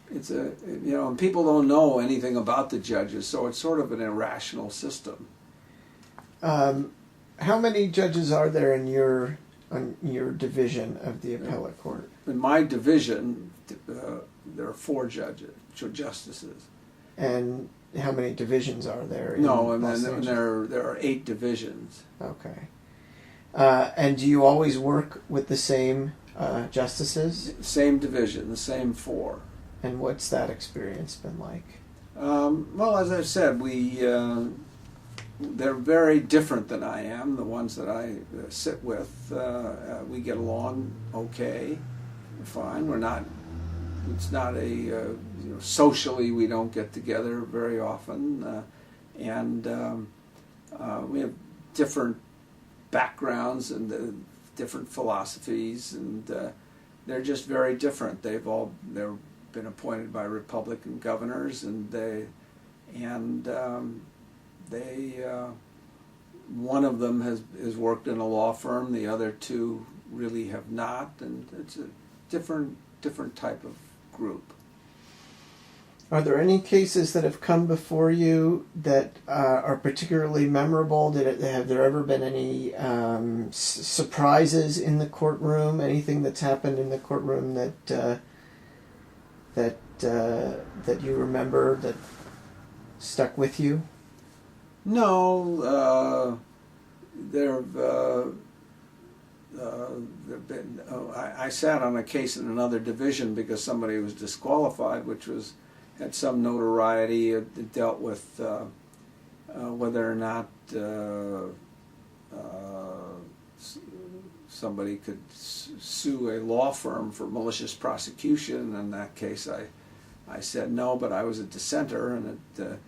And people don't know anything about the judges, so it's sort of an irrational system.
How many judges are there in your division of the appellate court?
In my division, there are 4 justices.
And how many divisions are there?
And there are 8 divisions.
Okay. And do you always work with the same justices?
Same division, the same 4.
And what's that experience been like?
Well, as I've said, they're very different than I am. The ones that I sit with, we get along okay, fine. We're not it's not a socially we don't get together very often, and we have different backgrounds and different philosophies, and they're just very different. They've been appointed by Republican governors, and they one of them has worked in a law firm. The other two really have not, and it's a different type of group.
Are there any cases that have come before you that are particularly memorable? Have there ever been any surprises in the courtroom? Anything that's happened in the courtroom that you remember that stuck with you?
No, there've been. I sat on a case in another division because somebody was disqualified, which had some notoriety. It dealt with whether or not somebody could sue a law firm for malicious prosecution. In that case, I said no, but I was a dissenter, and it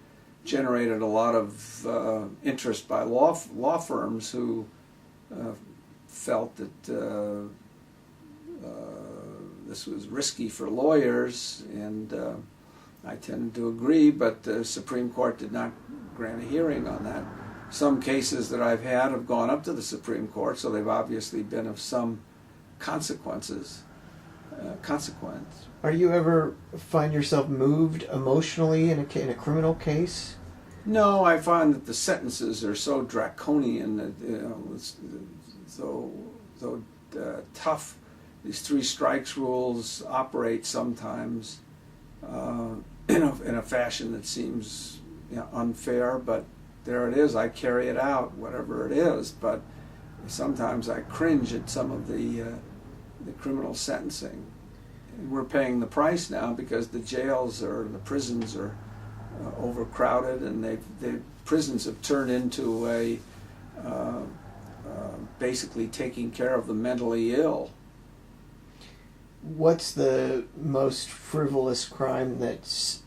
generated a lot of interest by law firms who felt that this was risky for lawyers, and I tended to agree, but the Supreme Court did not grant a hearing on that. Some cases that I've had have gone up to the Supreme Court, so they've obviously been of some consequence.
Are you ever find yourself moved emotionally in a criminal case?
No, I find that the sentences are so draconian that it's so tough. These 3 strikes rules operate sometimes in a fashion that seems unfair, but there it is. I carry it out, whatever it is. But sometimes I cringe at some of the criminal sentencing. And we're paying the price now because the prisons are overcrowded, and the prisons have turned into a basically taking care of the mentally ill.
What's the most frivolous crime that's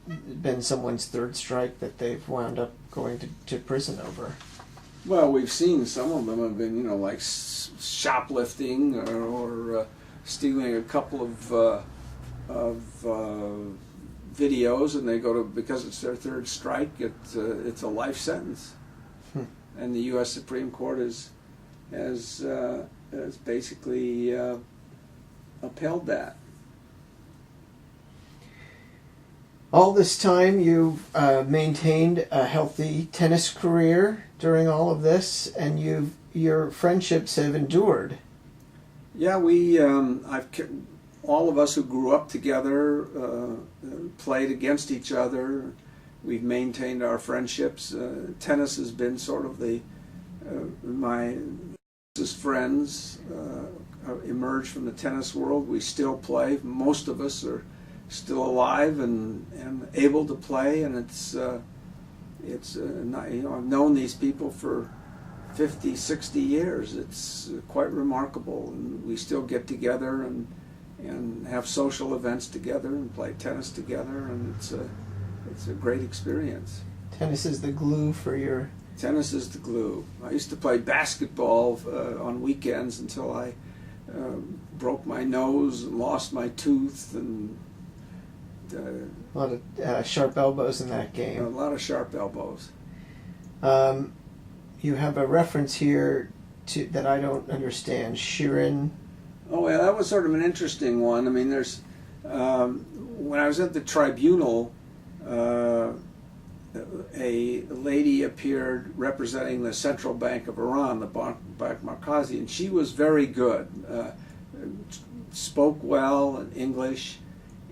been someone's 3rd strike that they've wound up going to prison over?
Well, we've seen some of them have been, like shoplifting or stealing a couple of videos, and they go to, because it's their 3rd strike, it's a life sentence. And the U.S. Supreme Court has basically upheld that.
All this time, you've maintained a healthy tennis career during all of this, and your friendships have endured.
Yeah, all of us who grew up together played against each other. We've maintained our friendships. Tennis has been sort of my closest friends emerged from the tennis world. We still play. Most of us are still alive and able to play, and it's I've known these people for 50, 60 years. It's quite remarkable, and we still get together and have social events together and play tennis together, and it's a great experience.
Tennis is the glue for your...
Tennis is the glue. I used to play basketball on weekends until I broke my nose and lost my tooth, and
a lot of sharp elbows in that game.
A lot of sharp elbows.
You have a reference here that I don't understand. Shirin.
Oh, yeah, that was sort of an interesting one. I mean, there's when I was at the tribunal, a lady appeared representing the Central Bank of Iran, the Bank Markazi, and she was very good. Spoke well in English,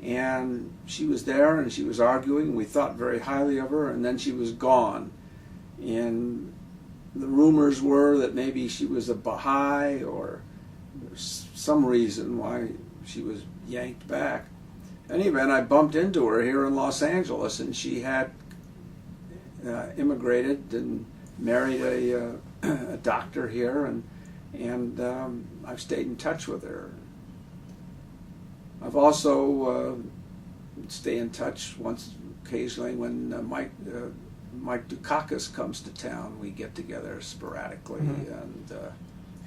and she was there and she was arguing. We thought very highly of her, and then she was gone. And the rumors were that maybe she was a Baha'i or some reason why she was yanked back. In any event, I bumped into her here in Los Angeles, and she had immigrated and married a doctor here, and I've stayed in touch with her. I've also stay in touch once occasionally when Mike Dukakis comes to town. We get together sporadically.
Mm-hmm.
And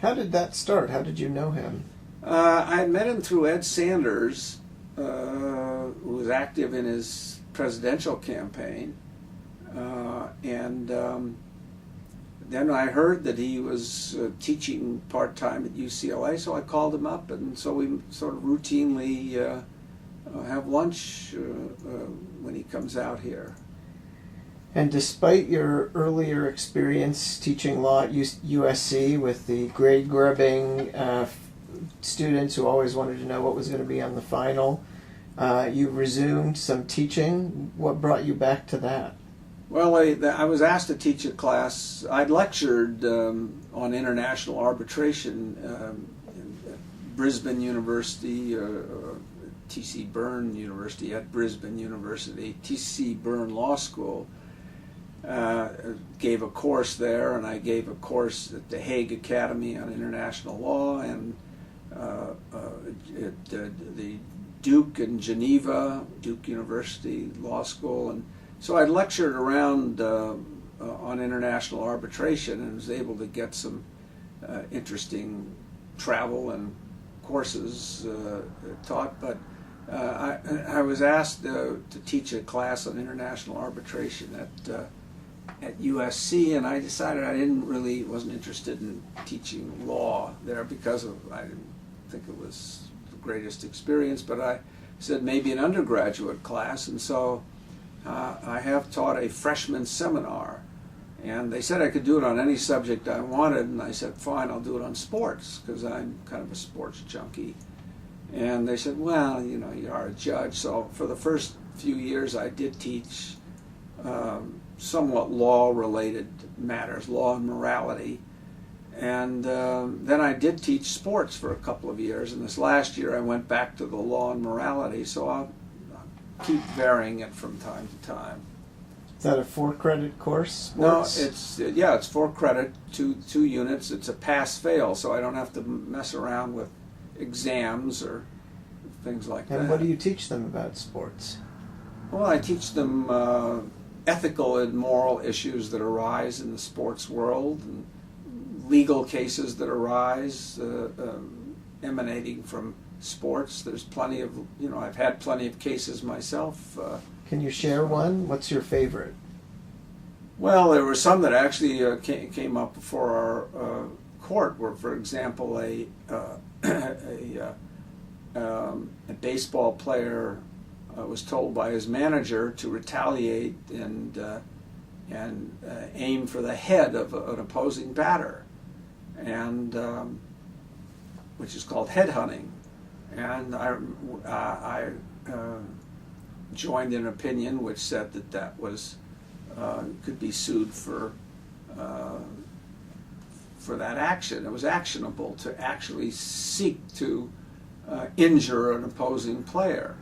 how did that start? How did you know him?
I met him through Ed Sanders, who was active in his presidential campaign, and then I heard that he was teaching part-time at UCLA, so I called him up, and so we sort of routinely have lunch when he comes out here.
And despite your earlier experience teaching law at USC with the grade-grubbing students who always wanted to know what was going to be on the final, you resumed some teaching. What brought you back to that?
Well, I was asked to teach a class. I'd lectured on international arbitration at Brisbane University, T.C. Byrne University at Brisbane University, T.C. Byrne Law School. Gave a course there, and I gave a course at the Hague Academy on International Law, and at the Duke in Geneva, Duke University Law School, and so I lectured around on international arbitration and was able to get some interesting travel and courses taught. But I was asked to teach a class on international arbitration at USC, and I decided I wasn't interested in teaching law there because I didn't think it was the greatest experience. But I said maybe an undergraduate class, and so I have taught a freshman seminar, and they said I could do it on any subject I wanted, and I said, fine, I'll do it on sports, because I'm kind of a sports junkie. And they said, well, you know, you are a judge. So for the first few years I did teach somewhat law-related matters, law and morality. And then I did teach sports for a couple of years, and this last year I went back to the law and morality, so I'll keep varying it from time to time.
Is that a 4-credit course?
No,
Sports?
it's 4 credit, two units. It's a pass-fail, so I don't have to mess around with exams or things like that.
And what do you teach them about sports?
Well, I teach them ethical and moral issues that arise in the sports world, and legal cases that arise emanating from sports. There's plenty of, I've had plenty of cases myself.
Can you share one? What's your favorite?
Well, there were some that actually came up before our court, where, for example, a baseball player was told by his manager to retaliate and aim for the head of an opposing batter, and which is called headhunting. And I joined an opinion which said that was could be sued for that action. It was actionable to actually seek to injure an opposing player,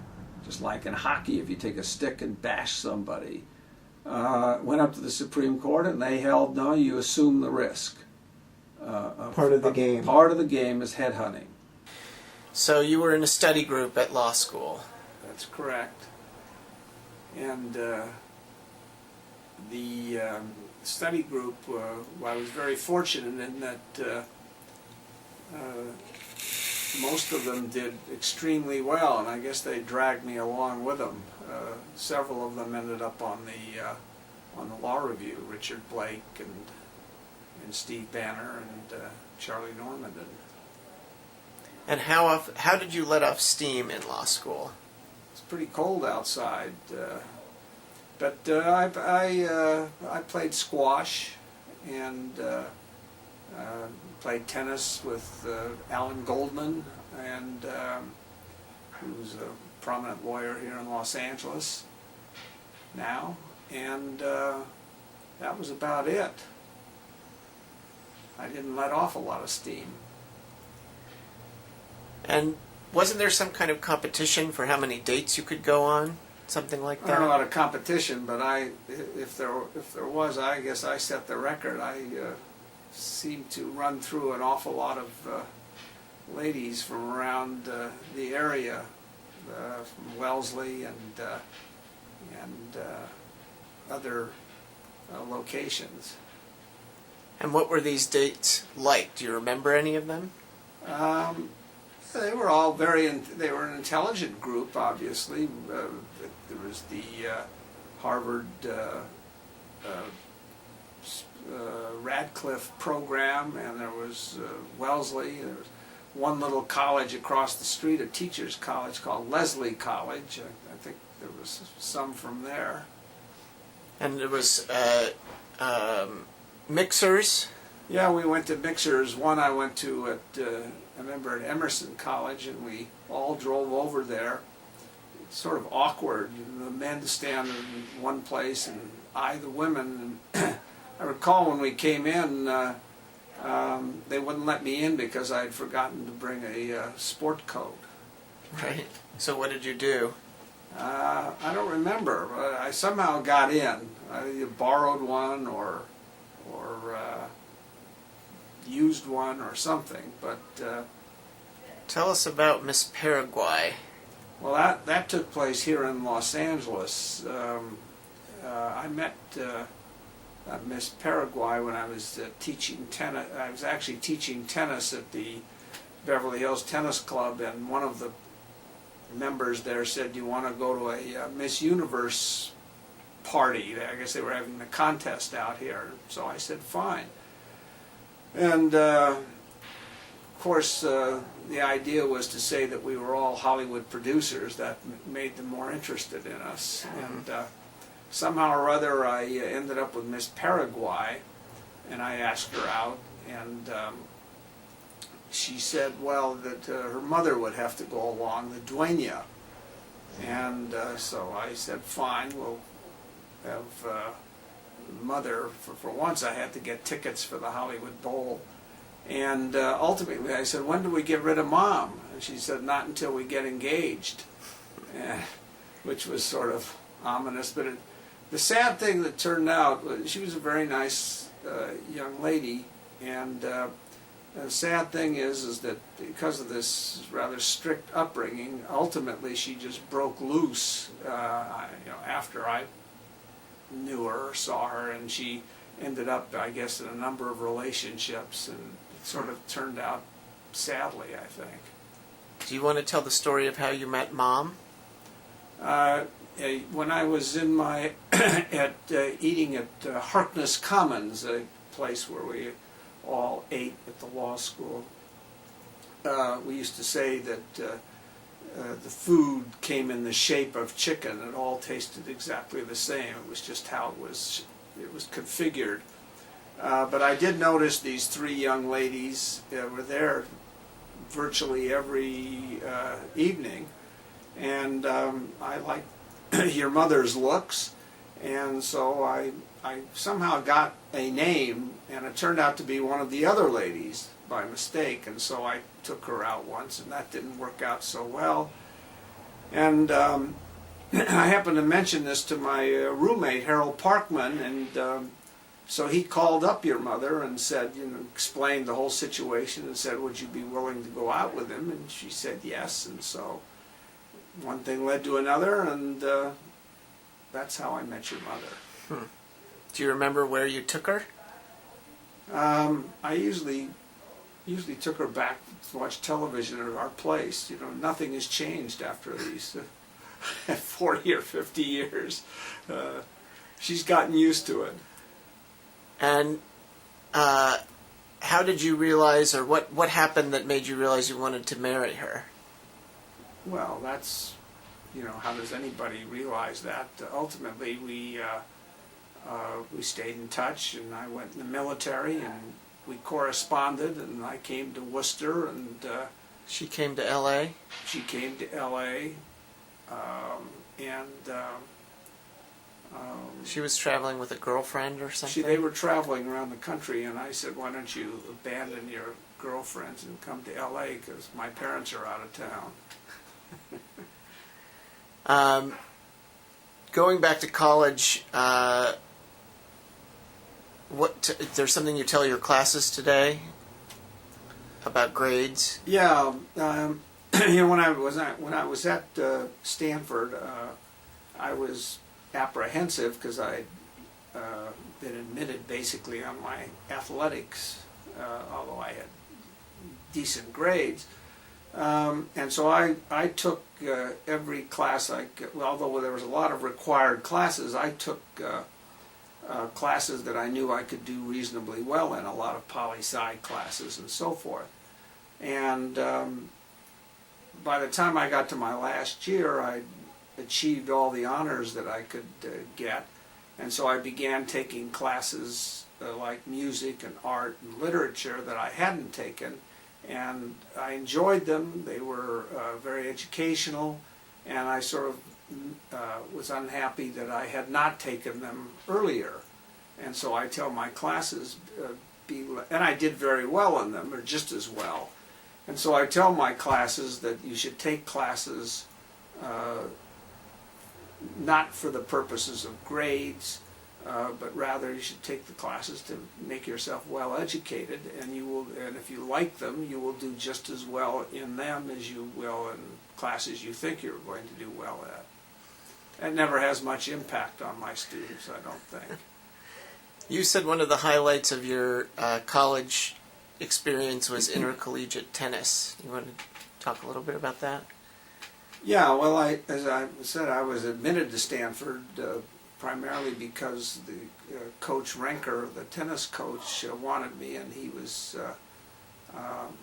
just like in hockey. If you take a stick and bash somebody, went up to the Supreme Court and they held no, you assume the risk.
Part of the game.
Part of the game is headhunting.
So you were in a study group at law school.
That's correct. And the study group, I was very fortunate in that most of them did extremely well, and I guess they dragged me along with them. Several of them ended up on the law review. Richard Blake and Steve Banner and Charlie Norman.
And how did you let off steam in law school?
It's pretty cold outside, but I played squash and played tennis with Alan Goldman, and who's a prominent lawyer here in Los Angeles now, and that was about it. I didn't let off a lot of steam.
And wasn't there some kind of competition for how many dates you could go on? Something like that?
I don't know about a competition, but if there was, I guess I set the record. I seemed to run through an awful lot of ladies from around the area from Wellesley and other locations.
And what were these dates like? Do you remember any of them?
They were all they were an intelligent group, obviously. There was the Harvard Radcliffe program, and there was Wellesley. There was one little college across the street, a teacher's college called Leslie College. I think there was some from there.
And it was mixers?
Yeah, we went to mixers. One I went to I remember at Emerson College, and we all drove over there. It's sort of awkward. The men stand in one place and I, the women. And I recall when we came in, they wouldn't let me in because I had forgotten to bring a sport coat.
Right. So what did you do?
I don't remember, but I somehow got in. I either borrowed one or used one or something. But
tell us about Miss Paraguay.
Well, that took place here in Los Angeles. I met Miss Paraguay when I was teaching tennis. I was actually teaching tennis at the Beverly Hills Tennis Club, and one of the members there said, "Do you want to go to a Miss Universe party?" I guess they were having a contest out here. So I said, "Fine." And of course, the idea was to say that we were all Hollywood producers. That made them more interested in us. And somehow or other, I ended up with Miss Paraguay, and I asked her out, and she said, well, that her mother would have to go along, the dueña. And so I said, fine, we'll have mother. For once, I had to get tickets for the Hollywood Bowl. And ultimately, I said, when do we get rid of Mom? And she said, not until we get engaged, which was sort of ominous. But the sad thing that turned out, she was a very nice young lady, and the sad thing is that because of this rather strict upbringing, ultimately she just broke loose. After I knew her or saw her, and she ended up, I guess, in a number of relationships, and it sort of turned out sadly, I think.
Do you want to tell the story of how you met Mom?
When I was in my eating at Harkness Commons, a place where we all ate at the law school, we used to say that the food came in the shape of chicken. It all tasted exactly the same. It was just how it was configured. But I did notice these three young ladies were there virtually every evening, and I liked your mother's looks, and so I somehow got a name, and it turned out to be one of the other ladies by mistake, and so I took her out once, and that didn't work out so well. And I happened to mention this to my roommate, Harold Parkman, and so he called up your mother and said, explained the whole situation and said, would you be willing to go out with him? And she said yes, and so one thing led to another, and that's how I met your mother.
Do you remember where you took her?
I usually took her back to watch television at our place. Nothing has changed after these 40 or 50 years. She's gotten used to it.
And how did you realize, or what happened that made you realize you wanted to marry her?
Well, that's, how does anybody realize that? Ultimately, we stayed in touch, and I went in the military, and we corresponded, and I came to Worcester, and
she came to L.A.?
She came to L.A., and
she was traveling with a girlfriend or something?
They were traveling around the country, and I said, why don't you abandon your girlfriends and come to L.A., because my parents are out of town.
Going back to college, there's something you tell your classes today about grades?
Yeah, when I was at Stanford, I was apprehensive because I'd been admitted basically on my athletics, although I had decent grades. And so I took every class although there was a lot of required classes, I took classes that I knew I could do reasonably well in, a lot of poli-sci classes and so forth. And by the time I got to my last year, I achieved all the honors that I could get. And so I began taking classes like music and art and literature that I hadn't taken. And I enjoyed them. They were very educational, and I sort of was unhappy that I had not taken them earlier. And so I tell my classes, and I did very well in them, or just as well. And so I tell my classes that you should take classes not for the purposes of grades, but rather you should take the classes to make yourself well educated, and if you like them, you will do just as well in them as you will in classes you think you're going to do well at. It never has much impact on my students, I don't think.
You said one of the highlights of your college experience was intercollegiate tennis. You want to talk a little bit about that?
Yeah, well, as I said, I was admitted to Stanford primarily because the Coach Renker, the tennis coach, wanted me, and he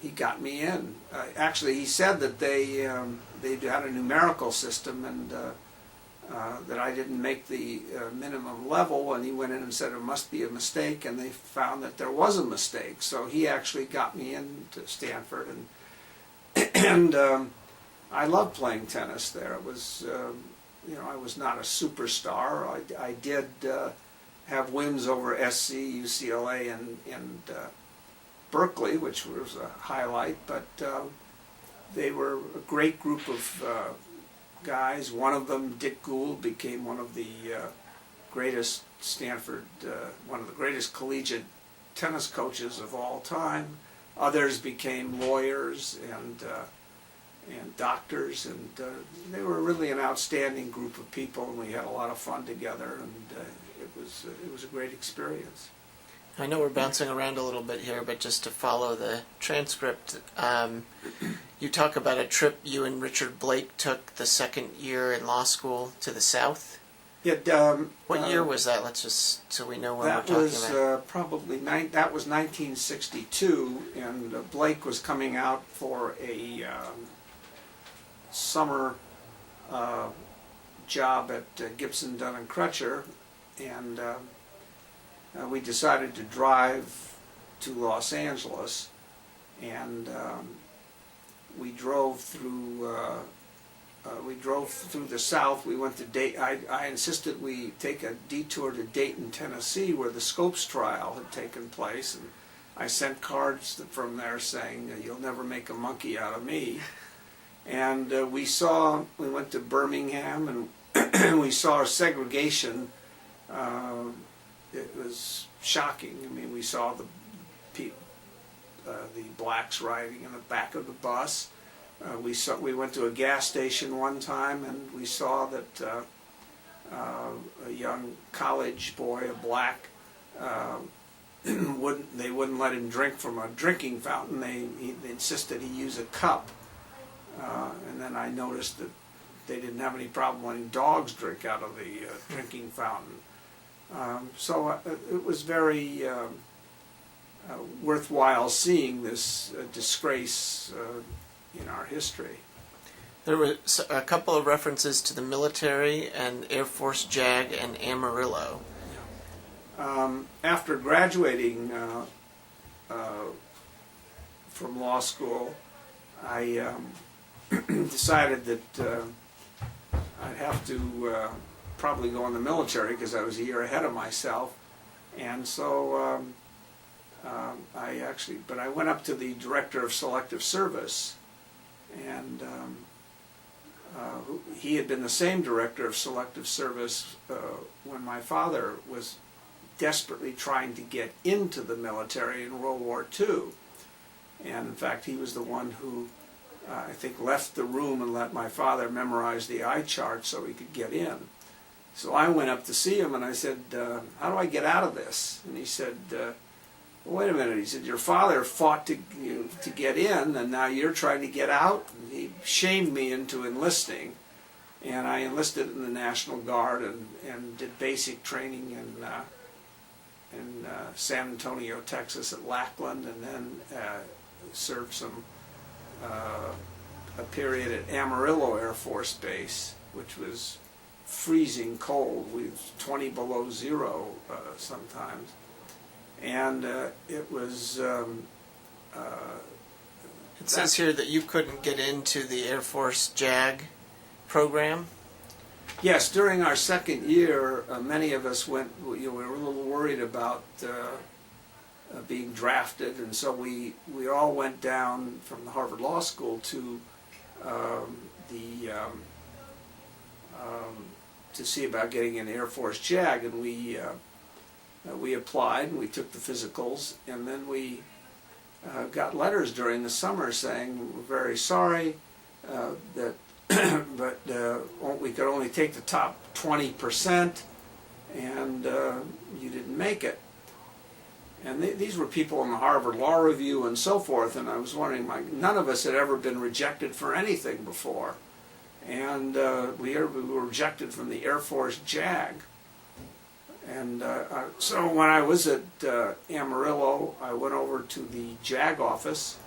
got me in. Actually, he said that they had a numerical system, and that I didn't make the minimum level, and he went in and said there must be a mistake, and they found that there was a mistake. So he actually got me into Stanford, and I loved playing tennis there. It was, I was not a superstar. I did have wins over SC, UCLA, and Berkeley, which was a highlight, but they were a great group of guys. One of them, Dick Gould, became one of the greatest Stanford, one of the greatest collegiate tennis coaches of all time. Others became lawyers and doctors, and they were really an outstanding group of people, and we had a lot of fun together, and it was a great experience.
I know we're bouncing around a little bit here, but just to follow the transcript, you talk about a trip you and Richard Blake took the second year in law school to the South.
Yeah.
What year was that? Let's just so we know when we're talking about.
That was 1962, and Blake was coming out for a summer job at Gibson, Dunn and Crutcher, and we decided to drive to Los Angeles, and we drove through the South. We went to Dayton. I insisted we take a detour to Dayton, Tennessee, where the Scopes trial had taken place, and I sent cards from there saying, "You'll never make a monkey out of me." And we went to Birmingham, and we saw segregation. It was shocking. I mean, we saw the blacks riding in the back of the bus. We went to a gas station one time, and we saw that a young college boy, a black, they wouldn't let him drink from a drinking fountain. They insisted he use a cup. And then I noticed that they didn't have any problem letting dogs drink out of the drinking fountain. So it was very worthwhile seeing this disgrace in our history.
There were a couple of references to the military and Air Force JAG and Amarillo.
After graduating from law school, I decided that I'd have to probably go in the military because I was a year ahead of myself, and so I went up to the director of selective service, and he had been the same director of selective service when my father was desperately trying to get into the military in World War II, and in fact he was the one who I think, left the room and let my father memorize the eye chart so he could get in. So I went up to see him and I said, how do I get out of this? And he said, well, wait a minute. He said, your father fought to get in, and now you're trying to get out? And he shamed me into enlisting. And I enlisted in the National Guard and did basic training in San Antonio, Texas at Lackland, and then served a period at Amarillo Air Force Base, which was freezing cold. We was 20 below zero sometimes. And it was...
it says here that you couldn't get into the Air Force JAG program.
Yes, during our second year, many of us went, we were a little worried about being drafted, and so we all went down from the Harvard Law School to to see about getting in Air Force JAG, and we applied and we took the physicals, and then we got letters during the summer saying, we're very sorry that but we could only take the top 20%, and you didn't make it. And these were people in the Harvard Law Review and so forth, and I was wondering, none of us had ever been rejected for anything before. And we were rejected from the Air Force JAG. And so when I was at Amarillo, I went over to the JAG office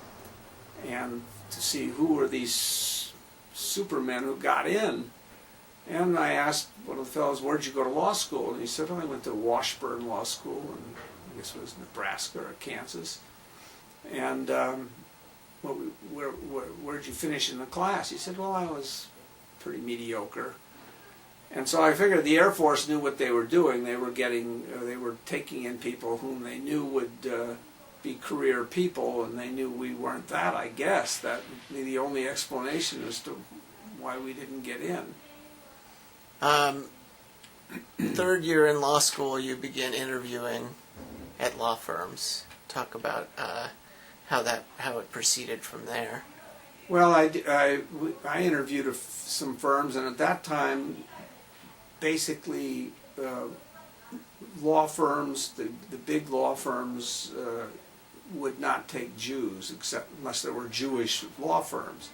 and to see who were these supermen who got in. And I asked one of the fellows, where'd you go to law school? And he said, oh, I went to Washburn Law School, and I guess it was Nebraska or Kansas. And where'd you finish in the class? He said, well, I was pretty mediocre. And so I figured the Air Force knew what they were doing. They were taking in people whom they knew would be career people, and they knew we weren't that, I guess. That would be the only explanation as to why we didn't get in.
Third year in law school, you begin interviewing at law firms. Talk about how it proceeded from there.
Well, I interviewed some firms, and at that time, basically, law firms, the big law firms, would not take Jews, except unless there were Jewish law firms.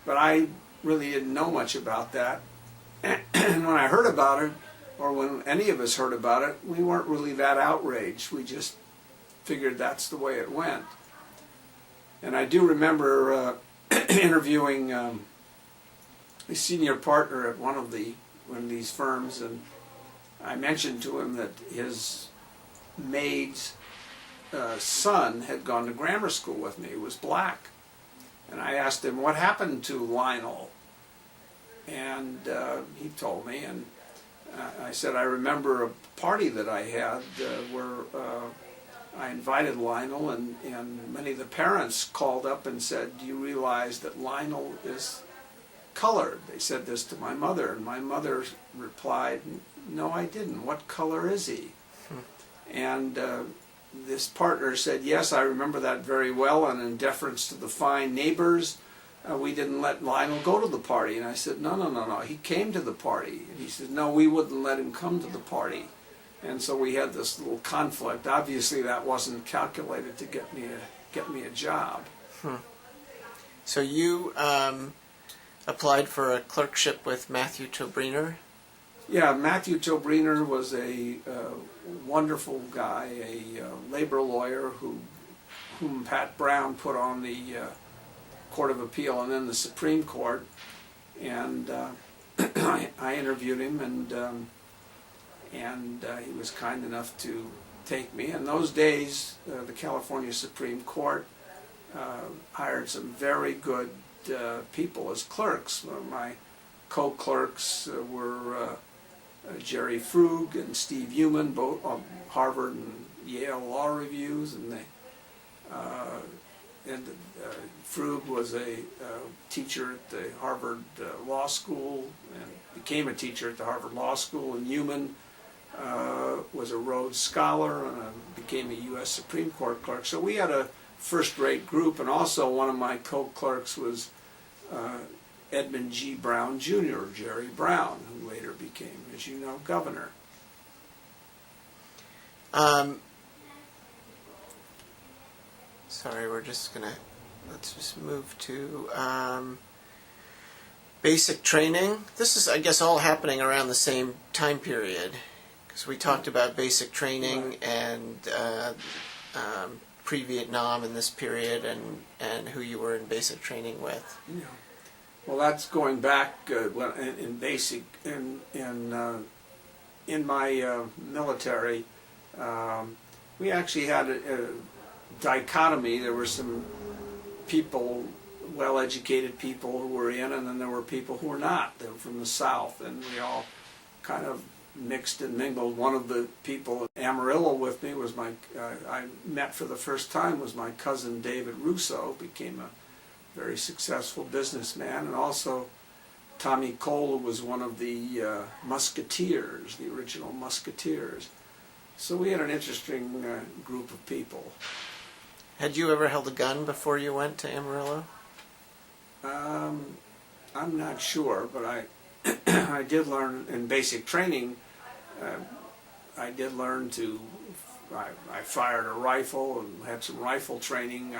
But I really didn't know much about that. And when I heard about it, or when any of us heard about it, we weren't really that outraged. We just figured that's the way it went. And I do remember interviewing a senior partner at one of these firms, and I mentioned to him that his maid's son had gone to grammar school with me. He was black. And I asked him, what happened to Lionel? And he told me, and I said, I remember a party that I had where I invited Lionel, and many of the parents called up and said, do you realize that Lionel is colored? They said this to my mother, and my mother replied, no, I didn't. What color is he? And this partner said, yes, I remember that very well, and in deference to the fine neighbors, we didn't let Lionel go to the party. And I said, no, he came to the party. And he said, no, we wouldn't let him come to the party. And so we had this little conflict. Obviously, that wasn't calculated to get me a job.
So you applied for a clerkship with Matthew Tobriner?
Yeah, Matthew Tobriner was a wonderful guy, a labor lawyer whom Pat Brown put on the Court of Appeal and then the Supreme Court. And I interviewed him, and he was kind enough to take me. In those days, the California Supreme Court hired some very good people as clerks. My co-clerks were Jerry Frug and Steve Human, both on Harvard and Yale Law Reviews, and Frug was a teacher at the Harvard Law School and became a teacher at the Harvard Law School, and Human was a Rhodes Scholar and became a U.S. Supreme Court clerk. So we had a first-rate group, and also one of my co-clerks was Edmund G. Brown Jr., Jerry Brown, who later became, as you know, governor.
Sorry, let's just move to basic training. This is, I guess, all happening around the same time period, because we talked about basic training and pre-Vietnam in this period, and who you were in basic training with.
Yeah. Well, that's going back in basic in my military. We actually had a dichotomy. There were some people, well-educated people who were in, and then there were people who were not. They were from the South, and we all kind of mixed and mingled. One of the people at Amarillo with me was I met for the first time was my cousin David Russo, became a very successful businessman, and also Tommy Cole, who was one of the Musketeers, the original Musketeers. So we had an interesting group of people.
Had you ever held a gun before you went to Amarillo?
I'm not sure, but I did learn in basic training. I did learn I fired a rifle and had some rifle training.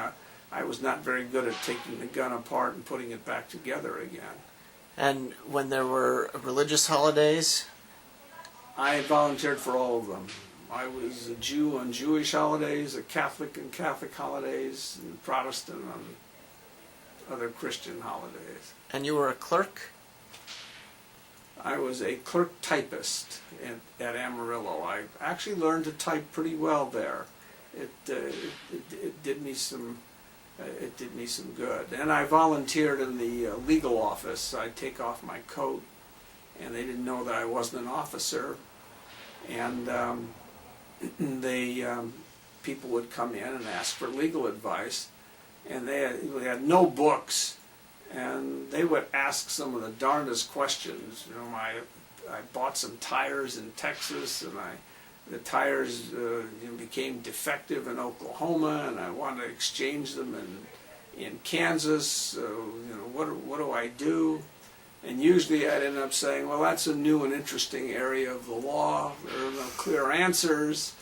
I was not very good at taking the gun apart and putting it back together again.
And when there were religious holidays?
I volunteered for all of them. I was a Jew on Jewish holidays, a Catholic on Catholic holidays, and Protestant on other Christian holidays.
And you were a clerk?
I was a clerk typist at Amarillo. I actually learned to type pretty well there. It did me some good. And I volunteered in the legal office. I'd take off my coat, and they didn't know that I wasn't an officer. And people would come in and ask for legal advice, and they had no books, and they would ask some of the darndest questions. You know, I bought some tires in Texas, and the tires became defective in Oklahoma, and I wanted to exchange them in Kansas. So, what do I do? And usually I'd end up saying, well, that's a new and interesting area of the law. There are no clear answers.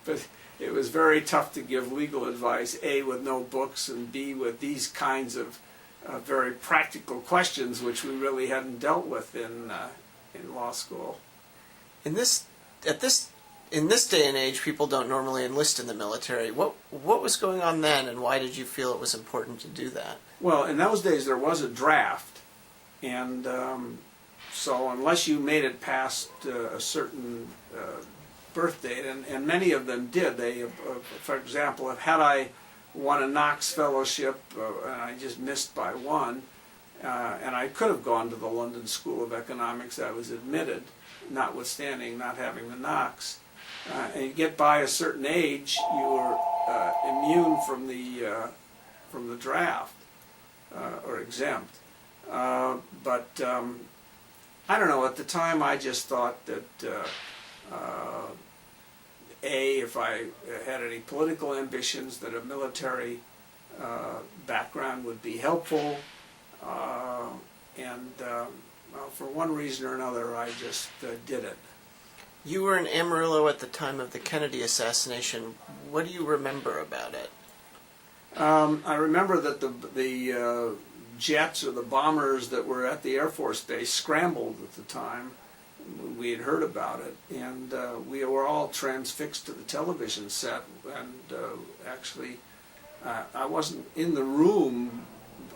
But it was very tough to give legal advice, A, with no books, and B, with these kinds of very practical questions, which we really hadn't dealt with in law school.
In this day and age, people don't normally enlist in the military. What was going on then, and why did you feel it was important to do that?
Well, in those days there was a draft, and so unless you made it past a certain birth date, and many of them did. They, for example, had I won a Knox Fellowship, and I just missed by one, and I could have gone to the London School of Economics. I was admitted, notwithstanding not having the Knox. And you get by a certain age, you're immune from the draft, or exempt. But I don't know. At the time, I just thought that if I had any political ambitions, that a military background would be helpful. And for one reason or another, I just did it.
You were in Amarillo at the time of the Kennedy assassination. What do you remember about it?
I remember that the jets or the bombers that were at the Air Force Base scrambled at the time. We had heard about it, and we were all transfixed to the television set. And actually, I wasn't in the room,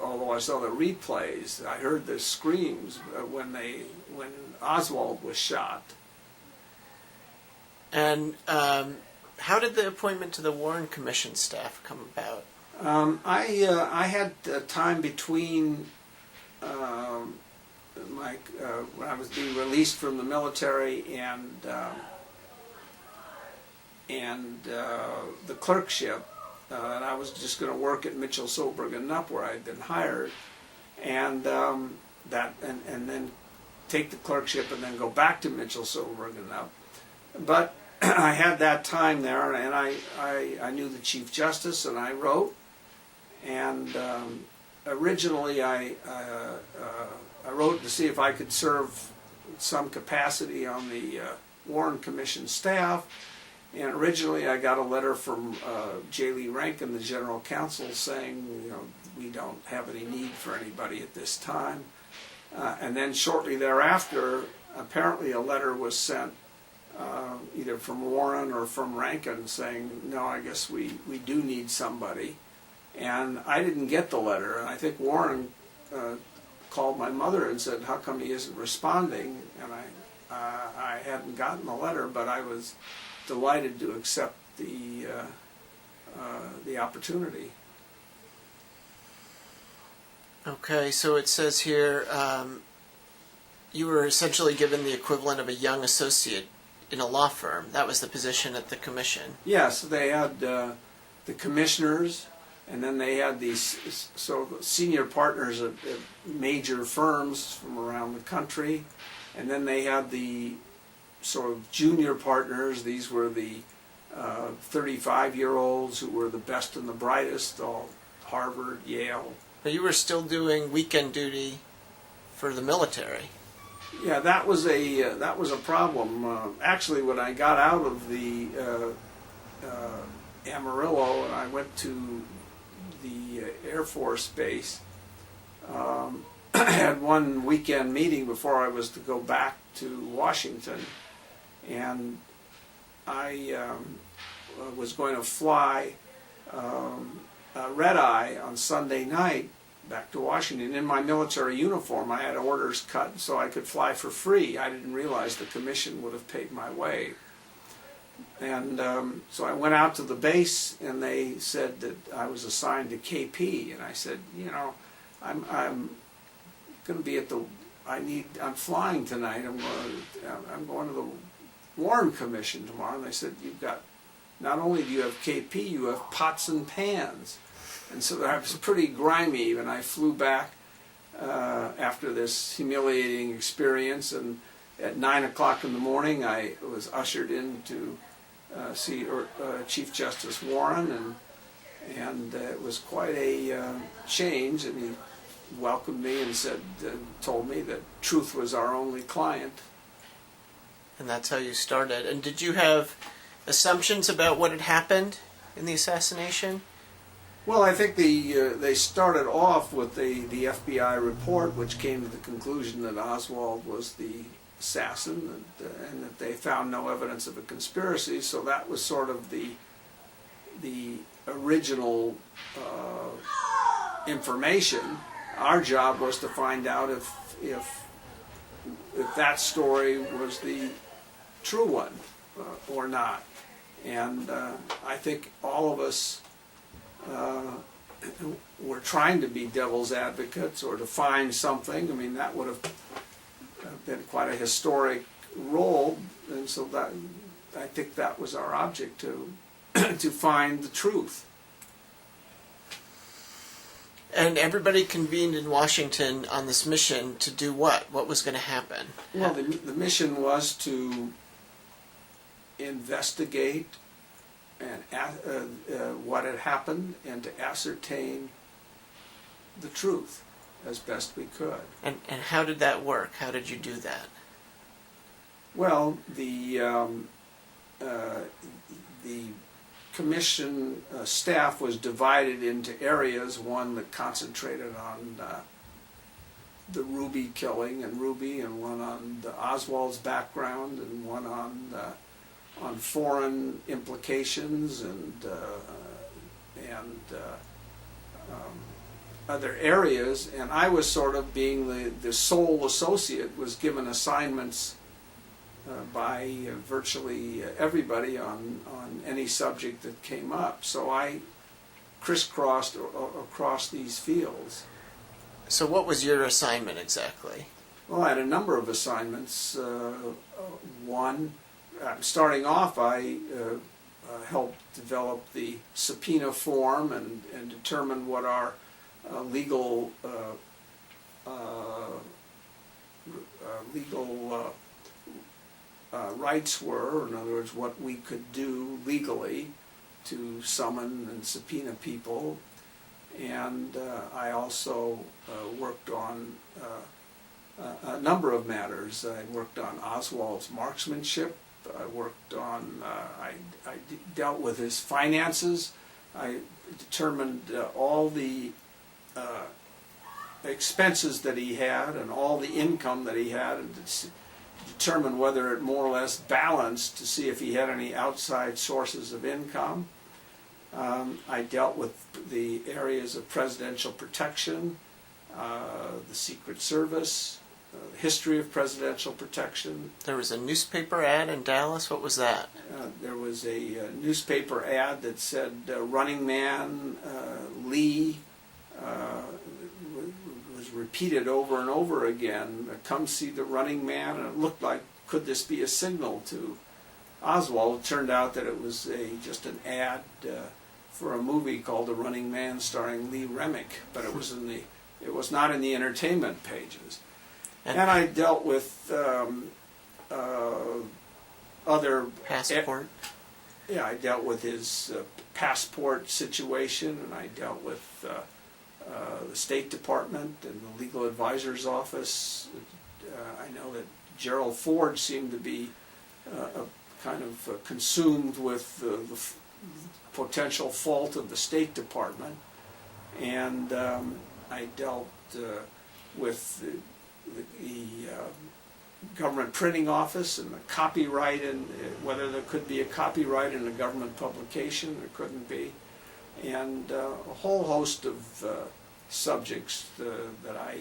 although I saw the replays. I heard the screams when Oswald was shot. And
how did the appointment to the Warren Commission staff come about?
I had time between when I was being released from the military and the clerkship, and I was just going to work at Mitchell, Soberg and Knupp, where I'd been hired, and then take the clerkship and then go back to Mitchell, Soberg and Knupp. But I had that time there, and I knew the Chief Justice, and I wrote. And originally I wrote to see if I could serve some capacity on the Warren Commission staff. And originally I got a letter from J. Lee Rankin, the General Counsel, saying, you know, we don't have any need for anybody at this time. And then shortly thereafter, apparently a letter was sent either from Warren or from Rankin saying, no, I guess we do need somebody. And I didn't get the letter. And I think Warren called my mother and said, how come he isn't responding? And I hadn't gotten the letter, but I was delighted to accept the opportunity.
Okay, so it says here you were essentially given the equivalent of a young associate in a law firm. That was the position at the commission.
Yes, they had the commissioners, and then they had these senior partners at major firms from around the country, and then they had the sort of junior partners. These were the 35-year-olds who were the best and the brightest, all Harvard, Yale.
But you were still doing weekend duty for the military.
Yeah, that was a problem. Actually, when I got out of the Amarillo and I went to the Air Force Base, I had one weekend meeting before I was to go back to Washington, and I was going to fly red eye on Sunday night back to Washington. In my military uniform, I had orders cut so I could fly for free. I didn't realize the commission would have paid my way. And so I went out to the base, and they said that I was assigned to KP, and I said, you know, I'm going to be at the, I'm flying tonight. I'm going to the Warren Commission tomorrow. And they said, you've got, not only do you have KP, you have pots and pans. And so I was pretty grimy, and I flew back after this humiliating experience, and at 9 o'clock in the morning I was ushered in to see Chief Justice Warren, and it was quite a change, and he welcomed me and said, told me that truth was our only client.
And that's how you started. And did you have assumptions about what had happened in the assassination?
Well, I think they started off with the FBI report, which came to the conclusion that Oswald was the assassin, and that they found no evidence of a conspiracy. So that was sort of the original information. Our job was to find out if that story was the true one or not. And I think all of us were trying to be devil's advocates or to find something. I mean, that would have been quite a historic role, and so that I think that was our object, to to find the truth.
And everybody convened in Washington on this mission to do what? What was going to happen?
Well, the mission was to investigate and what had happened, and to ascertain the truth as best we could.
And how did that work? How did you do that?
Well, the commission staff was divided into areas, one that concentrated on the Ruby killing and Ruby, and one on the Oswald's background, and one on foreign implications and other areas. And I was sort of being the sole associate, was given assignments by virtually everybody on any subject that came up. So I crisscrossed across these fields.
So what was your assignment exactly?
Well, I had a number of assignments. One, starting off, I helped develop the subpoena form and determine what our legal rights were, in other words, what we could do legally to summon and subpoena people. And I also worked on a number of matters. I worked on Oswald's marksmanship. I worked on, I dealt with his finances. I determined all the expenses that he had and all the income that he had, and determine whether it more or less balanced to see if he had any outside sources of income. I dealt with the areas of presidential protection, the Secret Service, the history of presidential protection.
There was a newspaper ad in Dallas. What was that?
There was a newspaper ad that said Running Man Lee, was repeated over and over again. Come see the Running Man, and it looked like, could this be a signal to Oswald? It turned out that it was just an ad for a movie called The Running Man, starring Lee Remick, but it was not in the entertainment pages. And I dealt with other
passport.
I dealt with his passport situation, and I dealt with the State Department and the Legal Advisor's Office. I know that Gerald Ford seemed to be kind of consumed with the potential fault of the State Department, and I dealt with the government printing office and the copyright, and whether there could be a copyright in a government publication, there couldn't be, and a whole host of subjects that I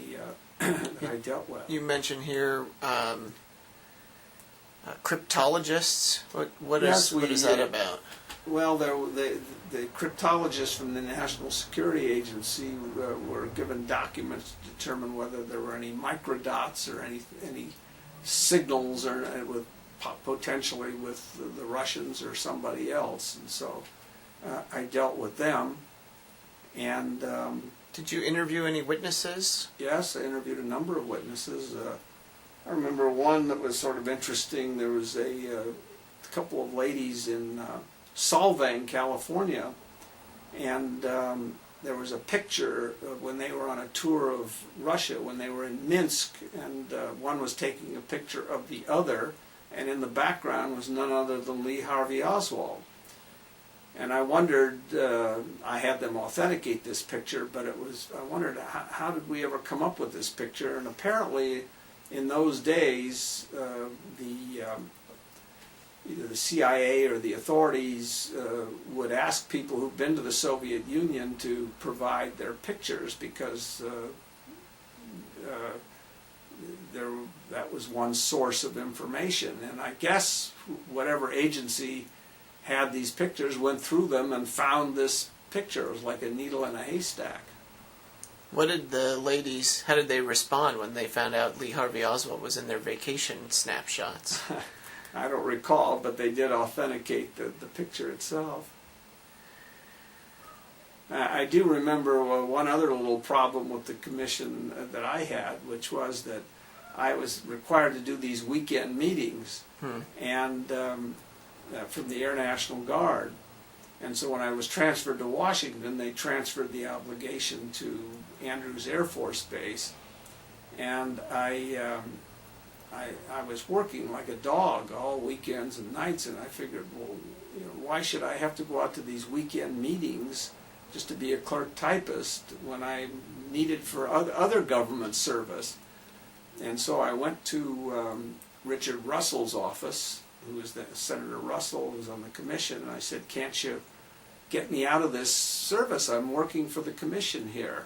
dealt with.
You mentioned here cryptologists. What is that about?
Well, the cryptologists from the National Security Agency were given documents to determine whether there were any microdots or any signals, or with potentially with the Russians or somebody else, and so I dealt with them. And
did you interview any witnesses?
Yes, I interviewed a number of witnesses. I remember one that was sort of interesting. There was a couple of ladies in Solvang, California, and there was a picture when they were on a tour of Russia, when they were in Minsk, and one was taking a picture of the other, and in the background was none other than Lee Harvey Oswald. And I wondered, I had them authenticate this picture, but I wondered, how did we ever come up with this picture? And apparently, in those days, either the CIA or the authorities would ask people who've been to the Soviet Union to provide their pictures, because that was one source of information. And I guess whatever agency had these pictures went through them and found this picture. It was like a needle in a haystack.
What did the ladies, how did they respond when they found out Lee Harvey Oswald was in their vacation snapshots?
I don't recall, but they did authenticate the picture itself. I do remember one other little problem with the commission that I had, which was that I was required to do these weekend meetings, and from the Air National Guard. And so when I was transferred to Washington, they transferred the obligation to Andrews Air Force Base, and I was working like a dog all weekends and nights, and I figured, well, why should I have to go out to these weekend meetings just to be a clerk typist when I needed for other government service? And so I went to Richard Russell's office, who was Senator Russell, who was on the commission, and I said, can't you get me out of this service? I'm working for the commission here.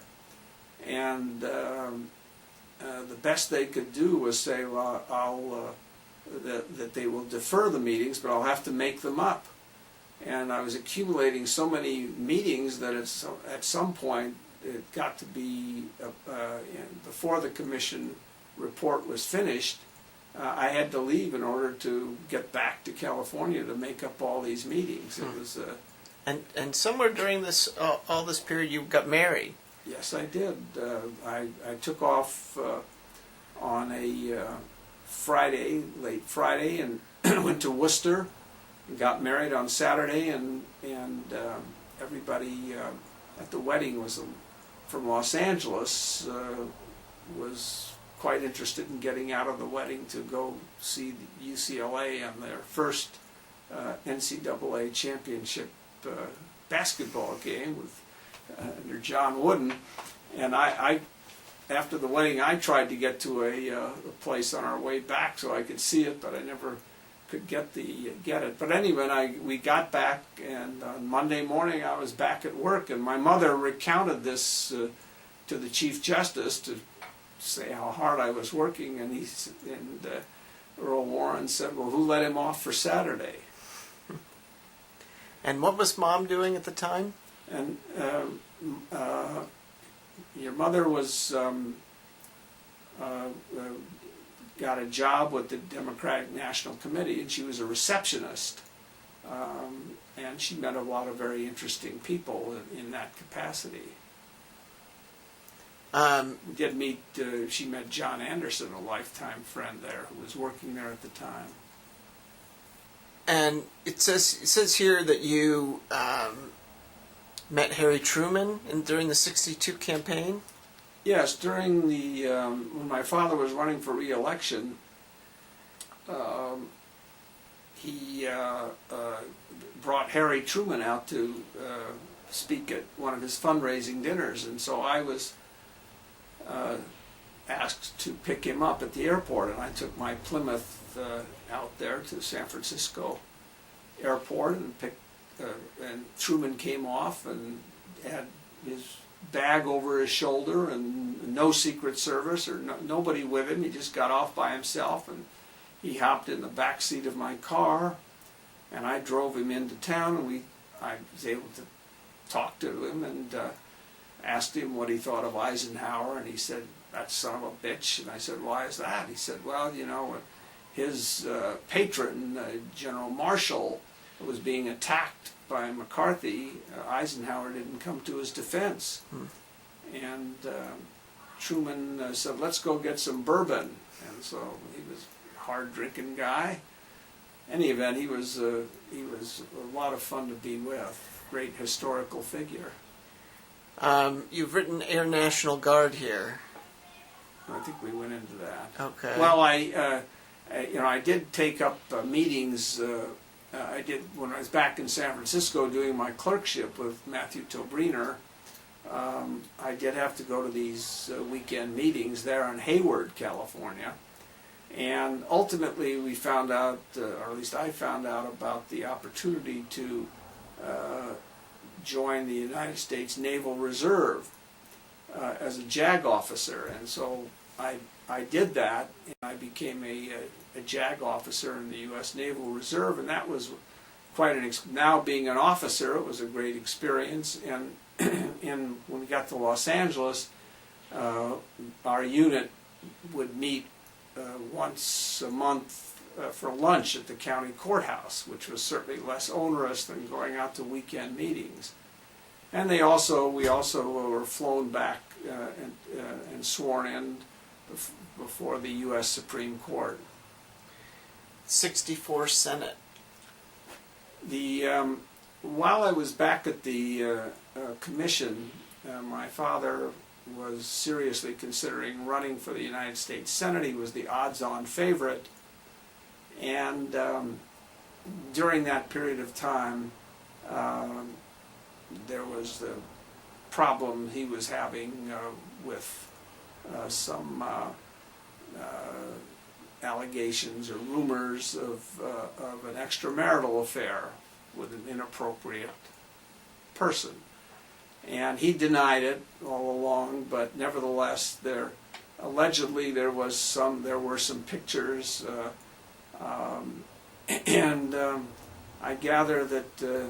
And the best they could do was say, well, that they will defer the meetings, but I'll have to make them up. And I was accumulating so many meetings that at some point it got to be, before the commission report was finished, I had to leave in order to get back to California to make up all these meetings. It was
and somewhere during this all this period, you got married.
Yes, I did. I took off on a Friday, late Friday, and went to Worcester, got married on Saturday, and everybody at the wedding was from Los Angeles, was quite interested in getting out of the wedding to go see UCLA on their first NCAA championship basketball game with under John Wooden. And I after the wedding, I tried to get to a place on our way back so I could see it, but I never could get it. But anyway, we got back, and on Monday morning I was back at work, and my mother recounted this to the Chief Justice to say how hard I was working, and Earl Warren said, "Well, who let him off for Saturday?"
And what was Mom doing at the time?
And your mother was got a job with the Democratic National Committee, and she was a receptionist, and she met a lot of very interesting people in that capacity. We did meet. She met John Anderson, a lifetime friend there, who was working there at the time.
And it says here that you met Harry Truman during the '62 campaign.
Yes, during the when my father was running for re-election, he brought Harry Truman out to speak at one of his fundraising dinners, and so I was asked to pick him up at the airport, and I took my Plymouth out there to San Francisco airport and and Truman came off and had his bag over his shoulder and no Secret Service or nobody with him. He just got off by himself, and he hopped in the back seat of my car, and I drove him into town, and I was able to talk to him and asked him what he thought of Eisenhower, and he said, "That son of a bitch." And I said, "Why is that?" He said, "Well, you know, his patron, General Marshall, was being attacked by McCarthy. Eisenhower didn't come to his defense." And Truman said, "Let's go get some bourbon." And so he was a hard-drinking guy. In any event, he was a lot of fun to be with. Great historical figure.
You've written Air National Guard here.
I think we went into that.
Okay.
Well, I did take up meetings. I did when I was back in San Francisco doing my clerkship with Matthew Tobriner. I did have to go to these weekend meetings there in Hayward, California, and ultimately we found out, or at least I found out, about the opportunity to join the United States Naval Reserve as a JAG officer, and so I did that, and I became a JAG officer in the U.S. Naval Reserve, and that was quite now being an officer, it was a great experience. And when we got to Los Angeles, our unit would meet once a month for lunch at the county courthouse, which was certainly less onerous than going out to weekend meetings. And we also were flown back and sworn in before the U.S. Supreme Court.
64 Senate.
While I was back at the commission, my father was seriously considering running for the United States Senate. He was the odds-on favorite, and during that period of time, there was the problem he was having with some allegations or rumors of an extramarital affair with an inappropriate person, and he denied it all along. But nevertheless, allegedly there were some pictures, and I gather that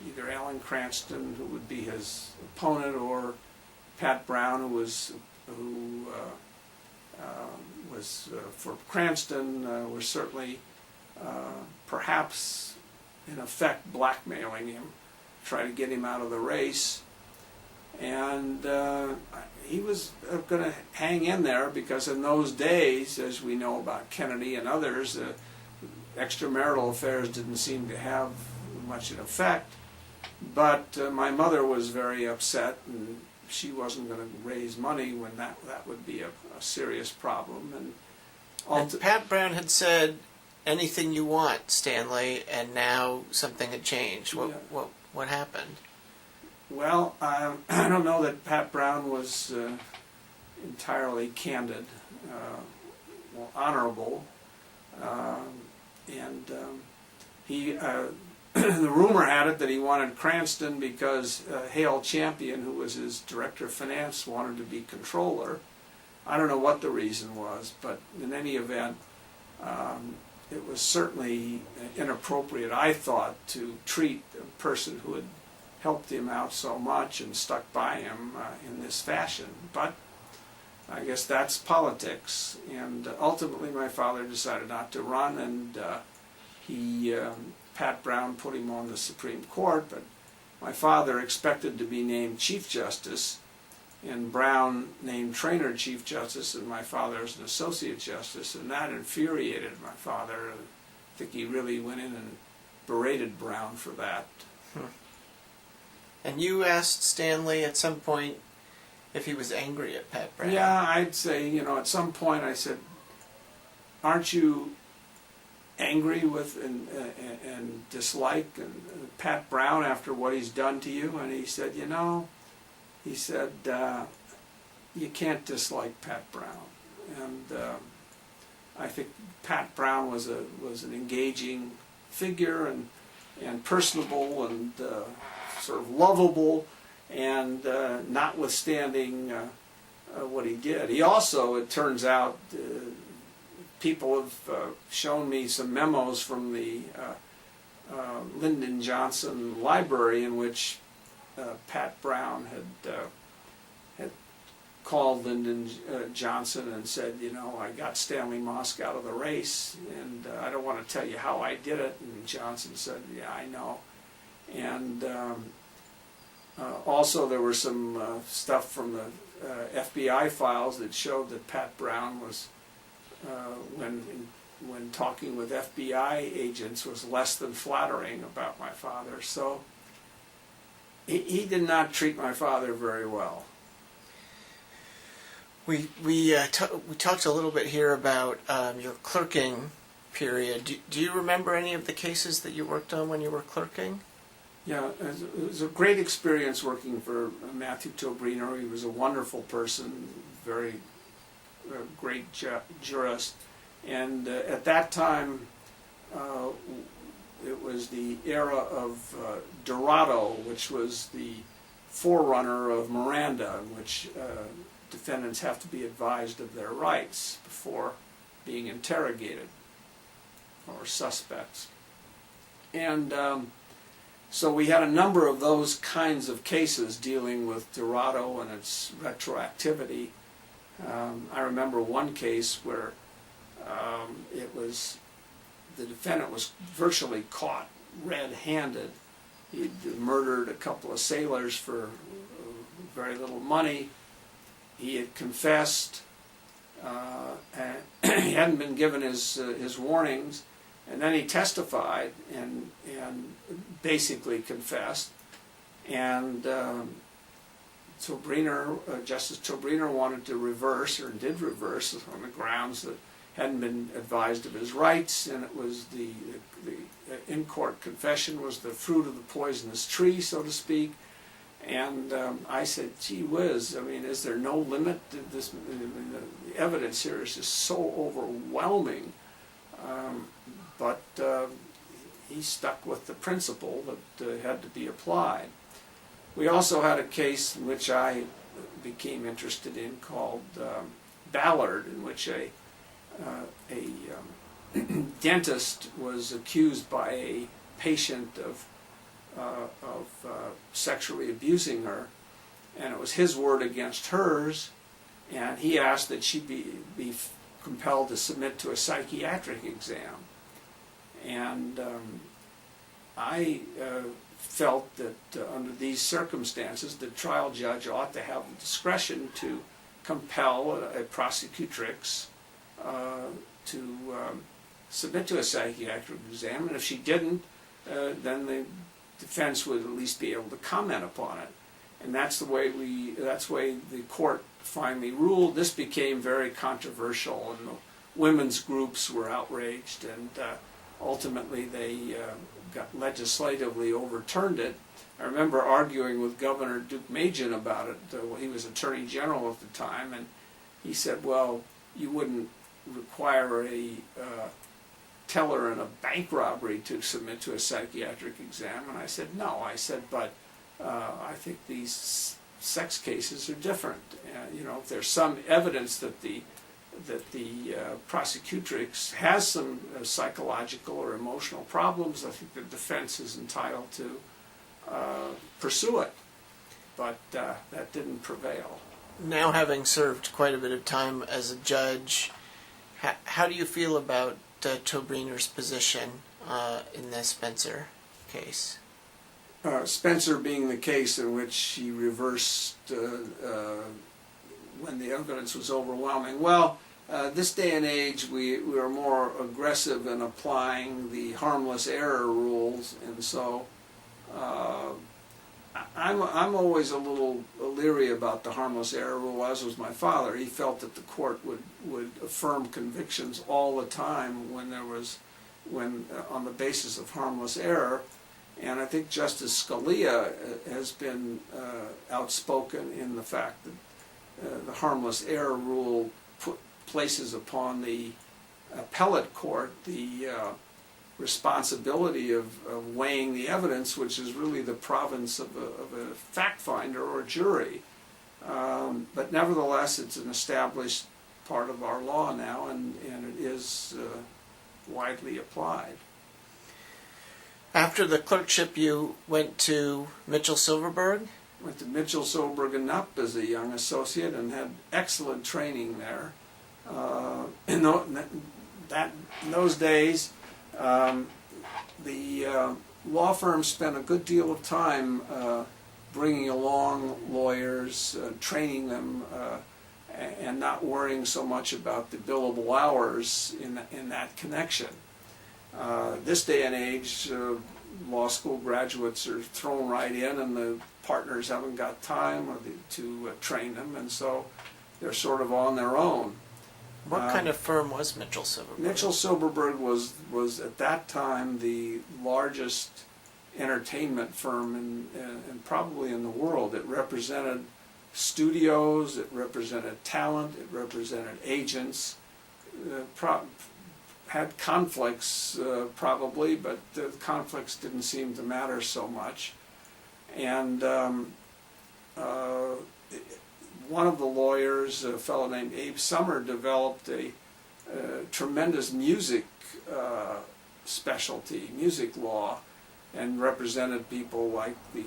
either Alan Cranston, who would be his opponent, or Pat Brown, who was for Cranston, were certainly perhaps in effect blackmailing him, try to get him out of the race. And he was going to hang in there because in those days, as we know about Kennedy and others, extramarital affairs didn't seem to have much an effect. But my mother was very upset, and she wasn't going to raise money when that would be a serious problem.
And Pat Brown had said, "Anything you want, Stanley," and now something had changed. What happened?
Well, I don't know that Pat Brown was entirely candid, honorable, and he. The rumor had it that he wanted Cranston because Hale Champion, who was his director of finance, wanted to be controller. I don't know what the reason was, but in any event, it was certainly inappropriate, I thought, to treat a person who had helped him out so much and stuck by him in this fashion. But I guess that's politics. And ultimately my father decided not to run, and Pat Brown put him on the Supreme Court, but my father expected to be named Chief Justice, and Brown named Traynor Chief Justice, and my father as an Associate Justice, and that infuriated my father. I think he really went in and berated Brown for that.
And you asked Stanley at some point if he was angry at Pat Brown.
Yeah, I'd say, at some point I said, aren't you angry with and dislike Pat Brown after what he's done to you? And he said, you can't dislike Pat Brown. And I think Pat Brown was an engaging figure and personable and sort of lovable, and notwithstanding what he did. He also, it turns out, people have shown me some memos from the Lyndon Johnson Library in which Pat Brown had called Lyndon Johnson and said, I got Stanley Mosk out of the race, and I don't want to tell you how I did it. And Johnson said, yeah, I know. And also there were some stuff from the FBI files that showed that Pat Brown was, when talking with FBI agents, was less than flattering about my father. So he did not treat my father very well.
We talked a little bit here about your clerking period. Do you remember any of the cases that you worked on when you were clerking?
Yeah, it was a great experience working for Matthew Tobrino. He was a wonderful person, very great jurist. And at that time, it was the era of Dorado, which was the forerunner of Miranda, in which defendants have to be advised of their rights before being interrogated, or suspects. And so we had a number of those kinds of cases dealing with Dorado and its retroactivity. I remember one case where the defendant was virtually caught red-handed. He'd murdered a couple of sailors for very little money. He had confessed. And he hadn't been given his warnings, and then he testified and basically confessed. And Justice Tobrino wanted to reverse, or did reverse, on the grounds that hadn't been advised of his rights, and it was the in-court confession was the fruit of the poisonous tree, so to speak. And I said, gee whiz, I mean, is there no limit to this? I mean, the evidence here is just so overwhelming. But he stuck with the principle that had to be applied. We also had a case in which I became interested in called Ballard, in which a dentist was accused by a patient of sexually abusing her, and it was his word against hers, and he asked that she be compelled to submit to a psychiatric exam. And I I felt that under these circumstances, the trial judge ought to have the discretion to compel a prosecutrix to submit to a psychiatric exam, and if she didn't, then the defense would at least be able to comment upon it. And that's the way the court finally ruled. This became very controversial, and the women's groups were outraged, and ultimately they got legislatively overturned it. I remember arguing with Governor Duke Majan about it. He was Attorney General at the time, and he said, well, you wouldn't require a teller in a bank robbery to submit to a psychiatric exam. And I said, no. I said, but I think these sex cases are different. If there's some evidence that the prosecutrix has some psychological or emotional problems, I think the defense is entitled to pursue it. But that didn't prevail.
Now, having served quite a bit of time as a judge, how do you feel about Tobriner's position in the Spencer case?
Spencer being the case in which he reversed when the evidence was overwhelming. Well, this day and age, we are more aggressive in applying the harmless error rules, and so I'm always a little leery about the harmless error rule, as was my father. He felt that the court would affirm convictions all the time when on the basis of harmless error. And I think Justice Scalia has been outspoken in the fact that the harmless error rule places upon the appellate court the responsibility of weighing the evidence, which is really the province of a fact finder or a jury. But nevertheless, it's an established part of our law now, and it is widely applied.
After the clerkship, you went to Mitchell Silverberg?
Went to Mitchell Silverberg and Knupp as a young associate and had excellent training there. In those days, the law firm spent a good deal of time bringing along lawyers, training them, and not worrying so much about the billable hours in that connection. This day and age, law school graduates are thrown right in, and the partners haven't got time to train them, and so they're sort of on their own.
What kind of firm was Mitchell Silverberg?
Mitchell Silverberg was at that time the largest entertainment firm in probably in the world. It represented studios, it represented talent, it represented agents. Had conflicts probably, but the conflicts didn't seem to matter so much. And one of the lawyers, a fellow named Abe Summer, developed a tremendous music specialty, music law, and represented people like the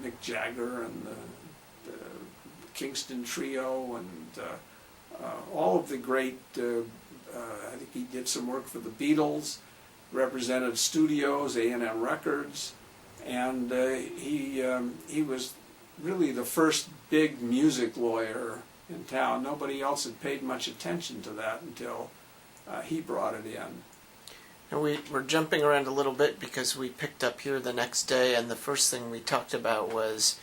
Mick Jagger and the Kingston Trio and all of the great. I think he did some work for the Beatles, represented studios, A&M Records, and he was really the first big music lawyer in town. Nobody else had paid much attention to that until he brought it in.
And we're jumping around a little bit because we picked up here the next day, and the first thing we talked about was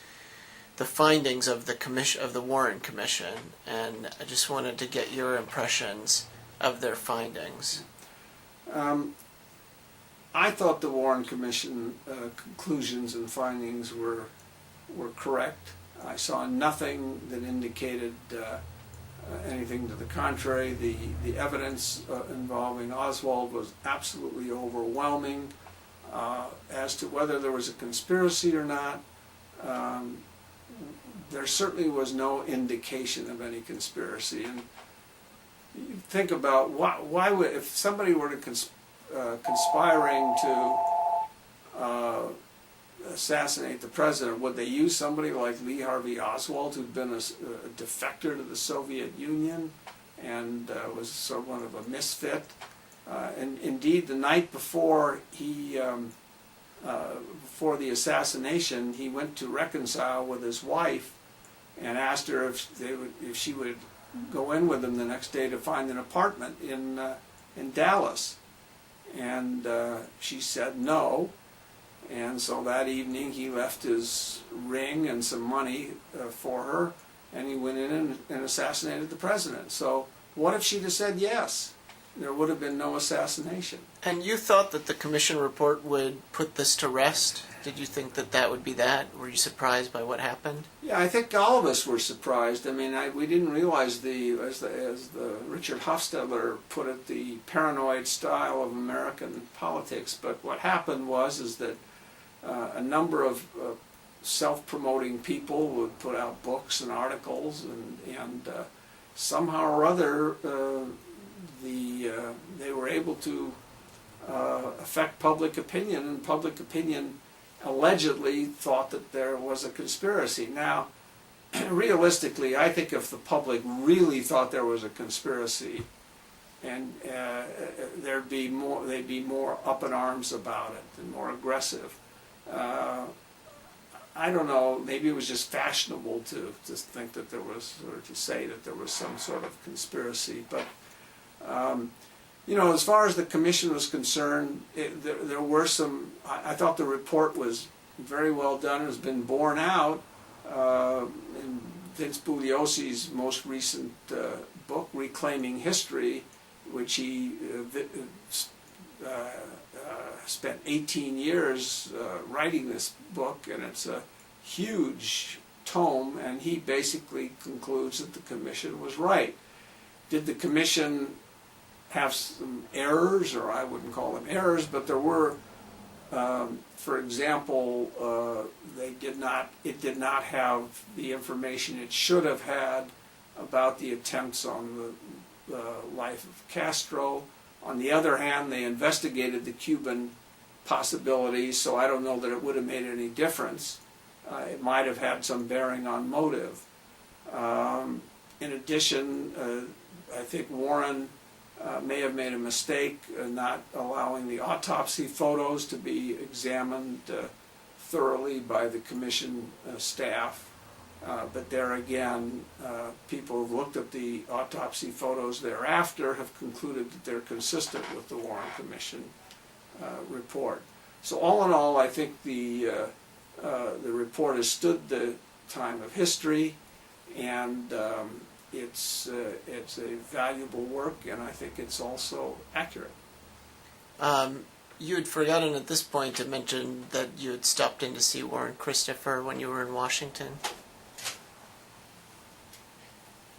the findings of the Warren Commission, and I just wanted to get your impressions of their findings.
I thought the Warren Commission conclusions and findings were correct. I saw nothing that indicated anything to the contrary. The evidence involving Oswald was absolutely overwhelming. As to whether there was a conspiracy or not, there certainly was no indication of any conspiracy. And you think about why would, if somebody were to conspiring to assassinate the president, would they use somebody like Lee Harvey Oswald, who'd been a defector to the Soviet Union and was sort of one of a misfit? And indeed, the night before he before the assassination, he went to reconcile with his wife and asked her if she would go in with him the next day to find an apartment in Dallas. And she said no. And so that evening he left his ring and some money for her, and he went in and assassinated the president. So what if she'd have said yes? There would have been no assassination.
And you thought that the commission report would put this to rest? Did you think that that would be that? Were you surprised by what happened?
Yeah, I think all of us were surprised. I mean, we didn't realize as the Richard Hofstadter put it, the paranoid style of American politics. But what happened is that a number of self-promoting people would put out books and articles, and somehow or other they were able to affect public opinion, and public opinion allegedly thought that there was a conspiracy. Now, realistically, I think if the public really thought there was a conspiracy, and they'd be more up in arms about it and more aggressive. I don't know, maybe it was just fashionable to think that there was, or to say that there was some sort of conspiracy. But, you know, as far as the commission was concerned, there were some, I thought the report was very well done. It has been borne out in Vince Bugliosi's most recent book, Reclaiming History, which he spent 18 years writing this book, and it's a huge tome, and he basically concludes that the commission was right. Did the commission have some errors, or I wouldn't call them errors, but there were, for example, it did not have the information it should have had about the attempts on the life of Castro. On the other hand, they investigated the Cuban possibilities, so I don't know that it would have made any difference. It might have had some bearing on motive. In addition, I think Warren may have made a mistake not allowing the autopsy photos to be examined thoroughly by the commission staff. But there again, people who've looked at the autopsy photos thereafter have concluded that they're consistent with the Warren Commission report. So all in all, I think the report has stood the time of history, and it's a valuable work, and I think it's also accurate.
You had forgotten at this point to mention that you had stopped in to see Warren Christopher when you were in Washington.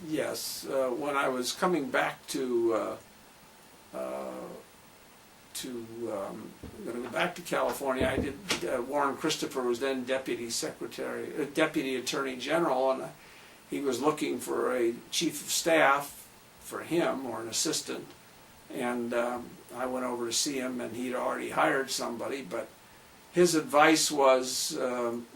Yes, when I was coming back to California, I did. Warren Christopher was then Deputy Attorney General, and he was looking for a chief of staff for him, or an assistant, and I went over to see him, and he'd already hired somebody. But his advice was,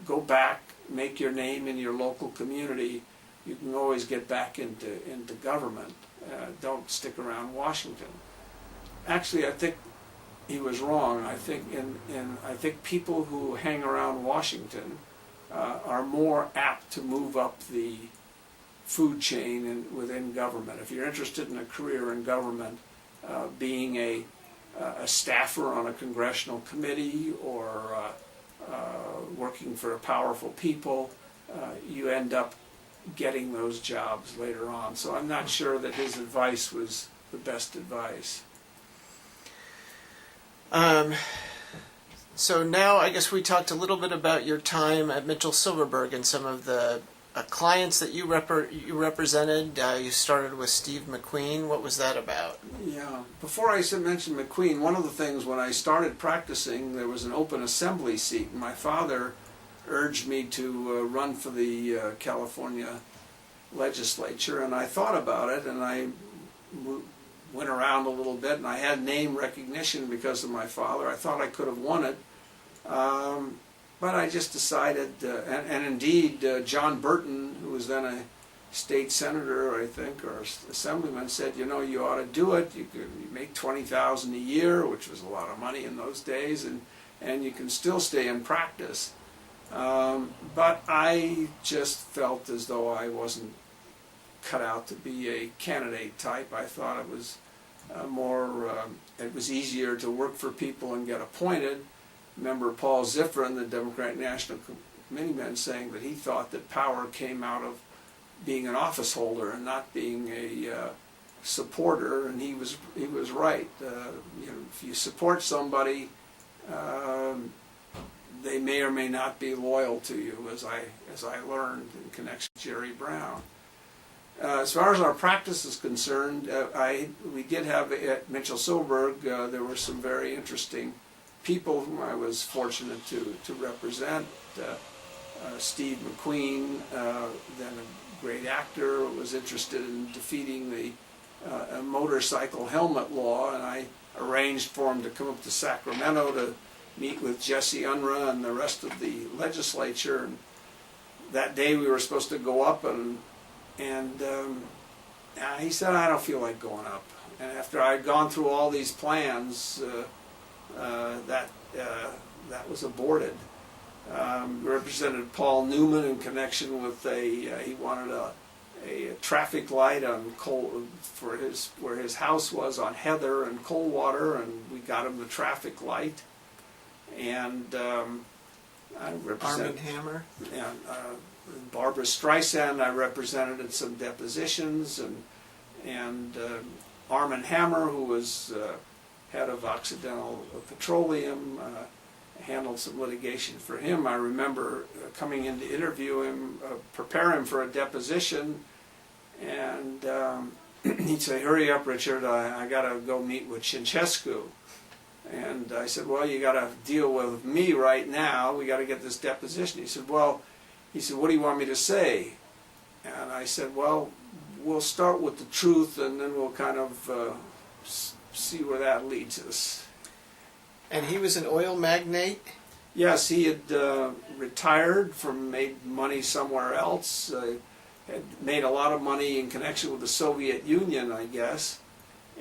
go back, make your name in your local community. You can always get back into government. Don't stick around Washington. Actually, I think he was wrong. I think people who hang around Washington are more apt to move up the food chain within government. If you're interested in a career in government, being a staffer on a congressional committee, or working for powerful people, you end up getting those jobs later on. So I'm not sure that his advice was the best advice.
So now I guess we talked a little bit about your time at Mitchell Silverberg and some of the clients that you represented. You started with Steve McQueen. What was that about?
Yeah. Before I mention McQueen, one of the things when I started practicing, there was an open assembly seat, and my father urged me to run for the California legislature, and I thought about it, and I went around a little bit, and I had name recognition because of my father. I thought I could have won it, but I just decided, and indeed John Burton, who was then a state senator, I think, or assemblyman, said, you know, you ought to do it. You make $20,000 a year, which was a lot of money in those days, and and you can still stay in practice. But I just felt as though I wasn't cut out to be a candidate type. I thought it was it was easier to work for people and get appointed. Remember Paul Zifrin, the Democratic National Committeeman, saying that he thought that power came out of being an office holder and not being a supporter, and he was right. If you support somebody, they may or may not be loyal to you, as I learned in connection with Jerry Brown. As far as our practice is concerned, we did have at Mitchell Silberg, there were some very interesting people whom I was fortunate to represent. Steve McQueen, then a great actor, was interested in defeating the motorcycle helmet law, and I arranged for him to come up to Sacramento to meet with Jesse Unruh and the rest of the legislature. And that day we were supposed to go up, and he said, I don't feel like going up. And after I'd gone through all these plans, that was aborted. Represented Paul Newman in connection with he wanted a traffic light on where his house was on Heather and Coldwater, and we got him the traffic light. And I represented
Armand Hammer.
Barbara Streisand. I represented in some depositions, and Armand Hammer, who was head of Occidental Petroleum, handled some litigation for him. I remember coming in to interview him, prepare him for a deposition, and he'd say, "Hurry up, Richard, I got to go meet with Ceausescu." And I said, "Well, you got to deal with me right now. We got to get this deposition." He said, "What do you want me to say?" And I said, "Well, we'll start with the truth, and then we'll kind of see where that leads us."
And he was an oil magnate?
Yes, he had retired made money somewhere else, had made a lot of money in connection with the Soviet Union, I guess,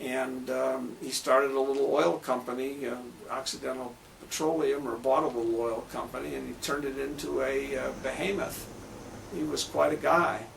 and he started a little oil company, Occidental Petroleum, or bought a little oil company, and he turned it into a behemoth. He was quite a guy.